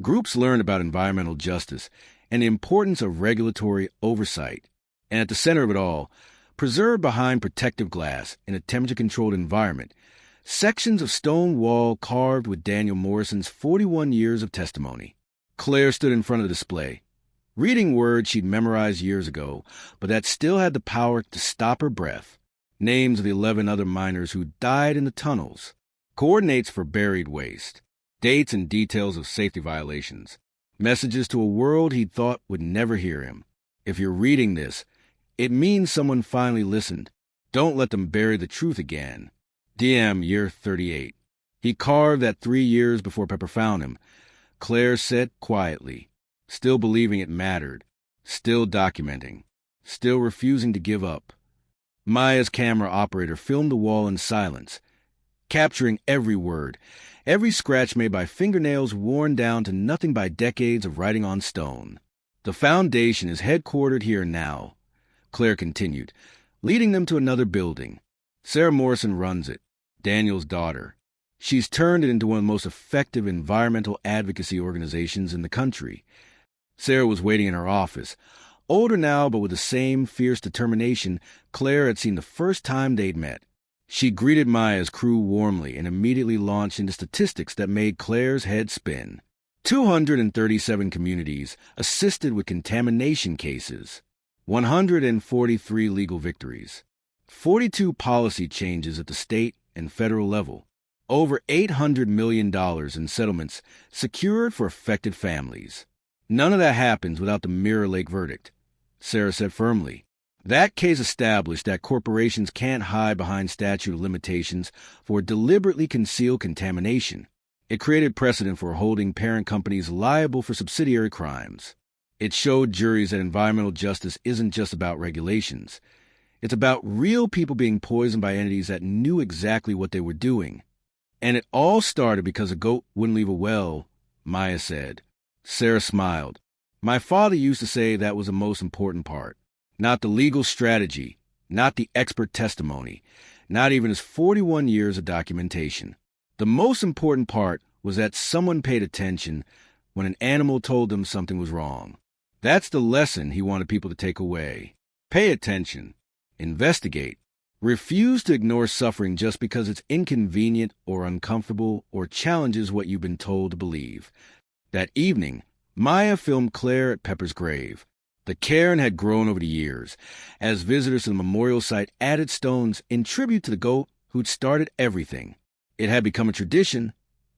groups learn about environmental justice and the importance of regulatory oversight. And at the center of it all, preserved behind protective glass in a temperature-controlled environment, sections of stone wall carved with Daniel Morrison's 41 years of testimony. Claire stood in front of the display, reading words she'd memorized years ago, but that still had the power to stop her breath. Names of the 11 other miners who died in the tunnels, coordinates for buried waste, dates and details of safety violations, messages to a world he'd thought would never hear him. If you're reading this, it means someone finally listened. Don't let them bury the truth again. DM year 38. He carved that 3 years before Pepper found him. Claire said quietly, still believing it mattered, still documenting, still refusing to give up. Maya's camera operator filmed the wall in silence, capturing every word, every scratch made by fingernails worn down to nothing by decades of writing on stone. The foundation is headquartered here now, Claire continued, leading them to another building. Sarah Morrison runs it, Daniel's daughter. She's turned it into one of the most effective environmental advocacy organizations in the country. Sarah was waiting in her office. Older now, but with the same fierce determination Claire had seen the first time they'd met. She greeted Maya's crew warmly and immediately launched into statistics that made Claire's head spin. 237 communities assisted with contamination cases, 143 legal victories, 42 policy changes at the state and federal level, over $800 million in settlements secured for affected families. None of that happens without the Mirror Lake verdict, Sarah said firmly. That case established that corporations can't hide behind statute of limitations for deliberately concealed contamination. It created precedent for holding parent companies liable for subsidiary crimes. It showed juries that environmental justice isn't just about regulations. It's about real people being poisoned by entities that knew exactly what they were doing. And it all started because a goat wouldn't leave a well, Maya said. Sarah smiled. My father used to say that was the most important part. Not the legal strategy, not the expert testimony, not even his 41 years of documentation. The most important part was that someone paid attention when an animal told them something was wrong. That's the lesson he wanted people to take away. Pay attention. Investigate. Refuse to ignore suffering just because it's inconvenient or uncomfortable or challenges what you've been told to believe. That evening, Maya filmed Claire at Pepper's grave. The cairn had grown over the years, as visitors to the memorial site added stones in tribute to the goat who'd started everything. It had become a tradition.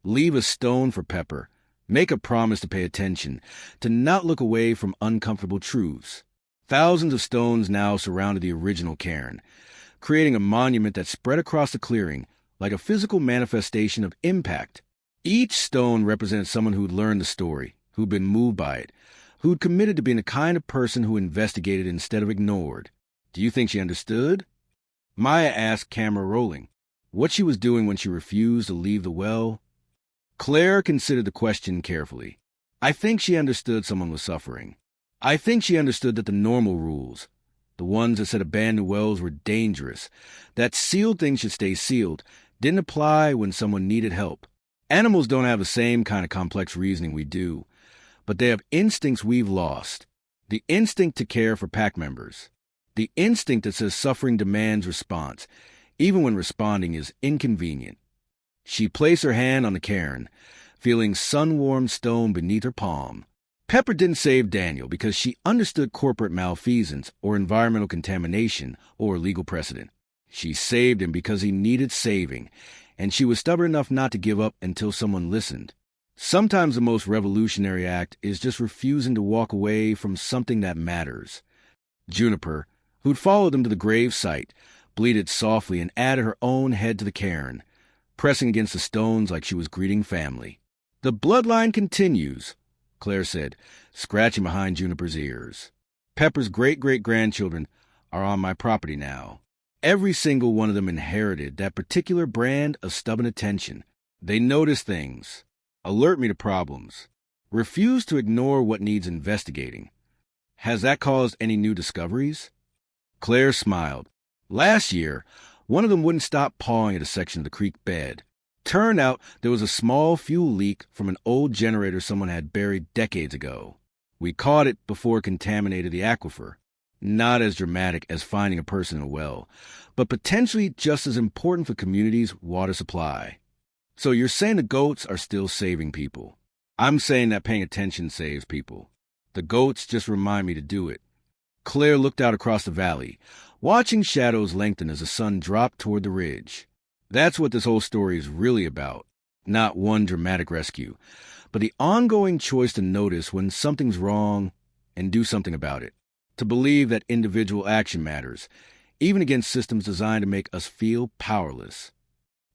Leave a stone for Pepper. Make a promise to pay attention, to not look away from uncomfortable truths. Thousands of stones now surrounded the original cairn, creating a monument that spread across the clearing like a physical manifestation of impact. Each stone represented someone who'd learned the story, who'd been moved by it, who'd committed to being the kind of person who investigated instead of ignored. Do you think she understood? Maya asked, camera rolling, what she was doing when she refused to leave the well. Claire considered the question carefully. I think she understood someone was suffering. I think she understood that the normal rules, the ones that said abandoned wells were dangerous, that sealed things should stay sealed, didn't apply when someone needed help. Animals don't have the same kind of complex reasoning we do, but they have instincts we've lost. The instinct to care for pack members. The instinct that says suffering demands response, even when responding is inconvenient. She placed her hand on the cairn, feeling sun-warmed stone beneath her palm. Pepper didn't save Daniel because she understood corporate malfeasance or environmental contamination or legal precedent. She saved him because he needed saving, and she was stubborn enough not to give up until someone listened. Sometimes the most revolutionary act is just refusing to walk away from something that matters. Juniper, who'd followed them to the grave site, bleated softly and added her own head to the cairn, pressing against the stones like she was greeting family. The bloodline continues, Claire said, scratching behind Juniper's ears. Pepper's great-great-grandchildren are on my property now. Every single one of them inherited that particular brand of stubborn attention. They notice things, alert me to problems, refuse to ignore what needs investigating. Has that caused any new discoveries? Claire smiled. Last year, one of them wouldn't stop pawing at a section of the creek bed. Turned out there was a small fuel leak from an old generator someone had buried decades ago. We caught it before it contaminated the aquifer. Not as dramatic as finding a person in a well, but potentially just as important for communities' water supply. So you're saying the goats are still saving people. I'm saying that paying attention saves people. The goats just remind me to do it. Claire looked out across the valley, watching shadows lengthen as the sun dropped toward the ridge. That's what this whole story is really about. Not one dramatic rescue, but the ongoing choice to notice when something's wrong and do something about it. To believe that individual action matters, even against systems designed to make us feel powerless.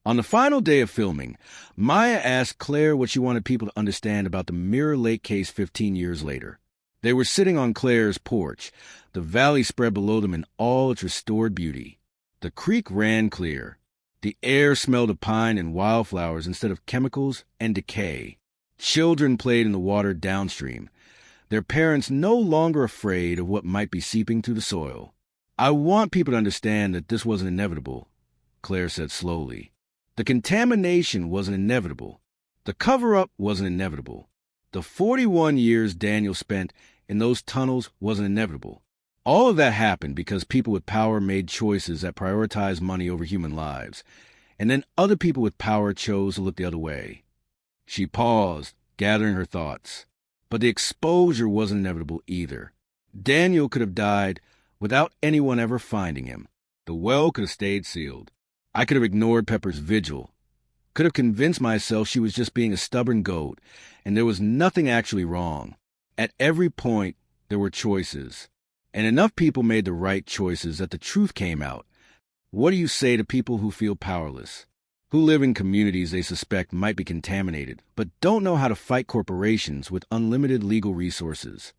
On the final day of filming, Maya asked Claire what she wanted people to understand about the Mirror Lake case 15 years later. They were sitting on Clare's porch, the valley spread below them in all its restored beauty. The creek ran clear. The air smelled of pine and wildflowers instead of chemicals and decay. Children played in the water downstream, their parents no longer afraid of what might be seeping through the soil. I want people to understand that this wasn't inevitable, Claire said slowly. The contamination wasn't inevitable. The cover-up wasn't inevitable. The 41 years Daniel spent in those tunnels wasn't inevitable. All of that happened because people with power made choices that prioritized money over human lives, and then other people with power chose to look the other way. She paused, gathering her thoughts. But the exposure wasn't inevitable either. Daniel could have died without anyone ever finding him. The well could have stayed sealed. I could have ignored Pepper's vigil, could have convinced myself she was just being a stubborn goat, and there was nothing actually wrong. At every point, there were choices. And enough people made the right choices that the truth came out. What do you say to people who feel powerless, who live in communities they suspect might be contaminated, but don't know how to fight corporations with unlimited legal resources?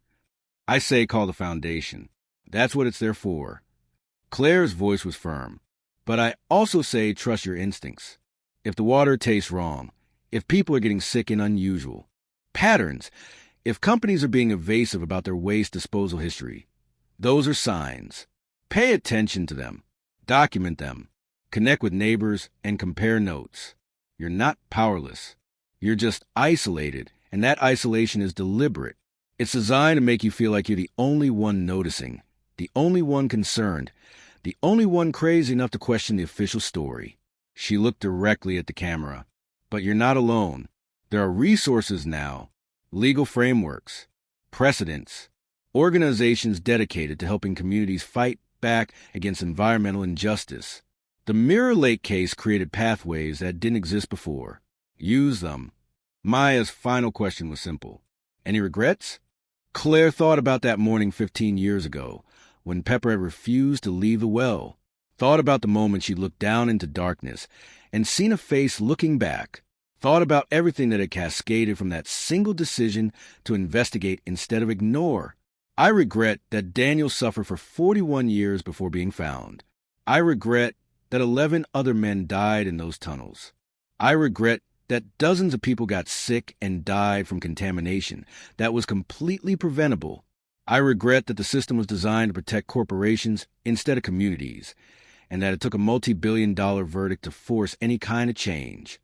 I say call the foundation. That's what it's there for. Claire's voice was firm. But I also say trust your instincts. If the water tastes wrong, if people are getting sick and unusual, patterns, if companies are being evasive about their waste disposal history, those are signs. Pay attention to them. Document them. Connect with neighbors and compare notes. You're not powerless. You're just isolated, and that isolation is deliberate. It's designed to make you feel like you're the only one noticing, the only one concerned, the only one crazy enough to question the official story. She looked directly at the camera. But you're not alone. There are resources now, legal frameworks, precedents, organizations dedicated to helping communities fight back against environmental injustice. The Mirror Lake case created pathways that didn't exist before. Use them. Maya's final question was simple. Any regrets? Claire thought about that morning 15 years ago, when Pepper had refused to leave the well. Thought about the moment she looked down into darkness and seen a face looking back. Thought about everything that had cascaded from that single decision to investigate instead of ignore. I regret that Daniel suffered for 41 years before being found. I regret that 11 other men died in those tunnels. I regret that dozens of people got sick and died from contamination that was completely preventable. I regret that the system was designed to protect corporations instead of communities, and that it took a multi-billion-dollar verdict to force any kind of change.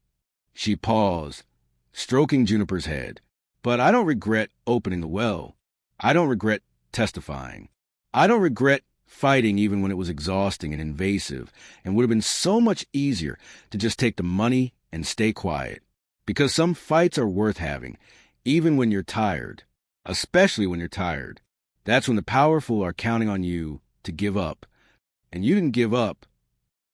She paused, stroking Juniper's head. But I don't regret opening the well. I don't regret testifying. I don't regret fighting even when it was exhausting and invasive and would have been so much easier to just take the money and stay quiet. Because some fights are worth having, even when you're tired. Especially when you're tired. That's when the powerful are counting on you to give up. And you didn't give up.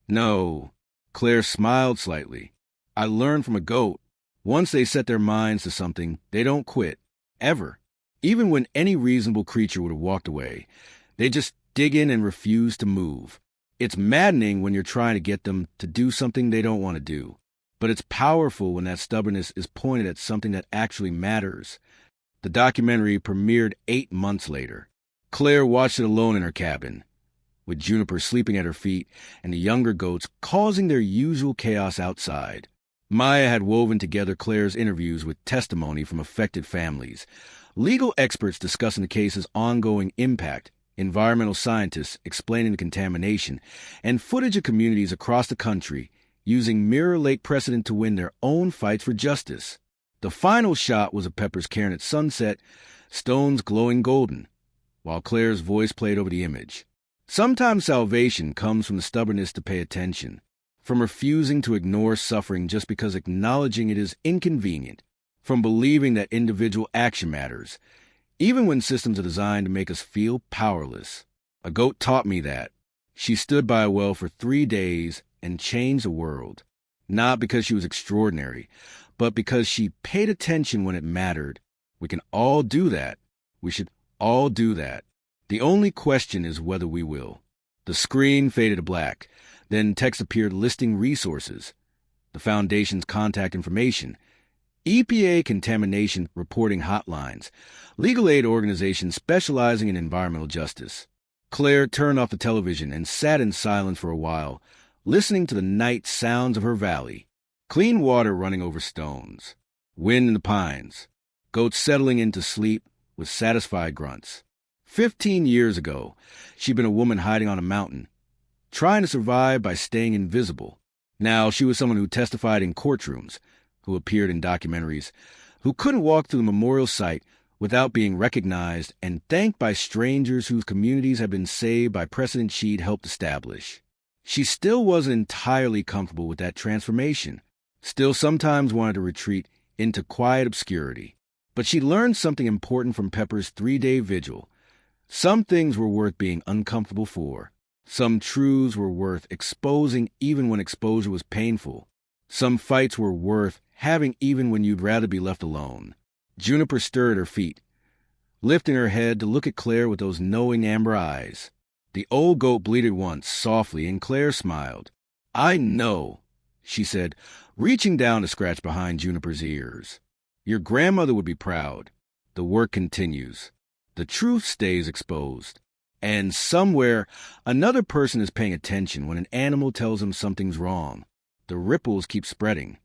No. Claire smiled slightly. I learned from a goat. Once they set their minds to something, they don't quit. Ever. Even when any reasonable creature would have walked away, they just dig in and refuse to move. It's maddening when you're trying to get them to do something they don't want to do. But it's powerful when that stubbornness is pointed at something that actually matters. The documentary premiered 8 months later. Claire watched it alone in her cabin, with Juniper sleeping at her feet and the younger goats causing their usual chaos outside. Maya had woven together Clare's interviews with testimony from affected families, legal experts discussing the case's ongoing impact, environmental scientists explaining the contamination, and footage of communities across the country using Mirror Lake precedent to win their own fights for justice. The final shot was of Pepper's cairn at sunset, stones glowing golden, while Clare's voice played over the image. Sometimes salvation comes from the stubbornness to pay attention, from refusing to ignore suffering just because acknowledging it is inconvenient, from believing that individual action matters, even when systems are designed to make us feel powerless. A goat taught me that. She stood by a well for 3 days and changed the world, not because she was extraordinary, but because she paid attention when it mattered. We can all do that. We should all do that. The only question is whether we will. The screen faded to black. Then text appeared listing resources, the Foundation's contact information, EPA contamination reporting hotlines, legal aid organizations specializing in environmental justice. Clare turned off the television and sat in silence for a while, listening to the night sounds of her valley. Clean water running over stones, wind in the pines, goats settling into sleep with satisfied grunts. 15 years ago, she'd been a woman hiding on a mountain, trying to survive by staying invisible. Now she was someone who testified in courtrooms, who appeared in documentaries, who couldn't walk through the memorial site without being recognized and thanked by strangers whose communities had been saved by precedent she'd helped establish. She still wasn't entirely comfortable with that transformation, still sometimes wanted to retreat into quiet obscurity. But she learned something important from Pepper's 3-day vigil. Some things were worth being uncomfortable for. Some truths were worth exposing even when exposure was painful. Some fights were worth having even when you'd rather be left alone. Juniper stirred her feet, lifting her head to look at Clare with those knowing amber eyes. The old goat bleated once, softly, and Clare smiled. "I know," she said, reaching down to scratch behind Juniper's ears. "Your grandmother would be proud. The work continues. The truth stays exposed. And somewhere, another person is paying attention when an animal tells them something's wrong. The ripples keep spreading."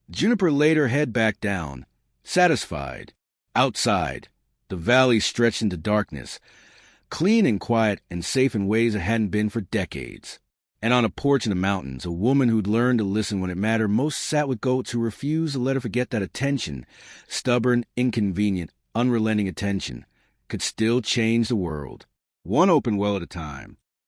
Juniper laid her head back down, satisfied. Outside, the valley stretched into darkness, clean and quiet and safe in ways it hadn't been for decades. And on a porch in the mountains, a woman who'd learned to listen when it mattered most sat with goats who refused to let her forget that attention, stubborn, inconvenient, unrelenting attention, could still change the world. One open well at a time.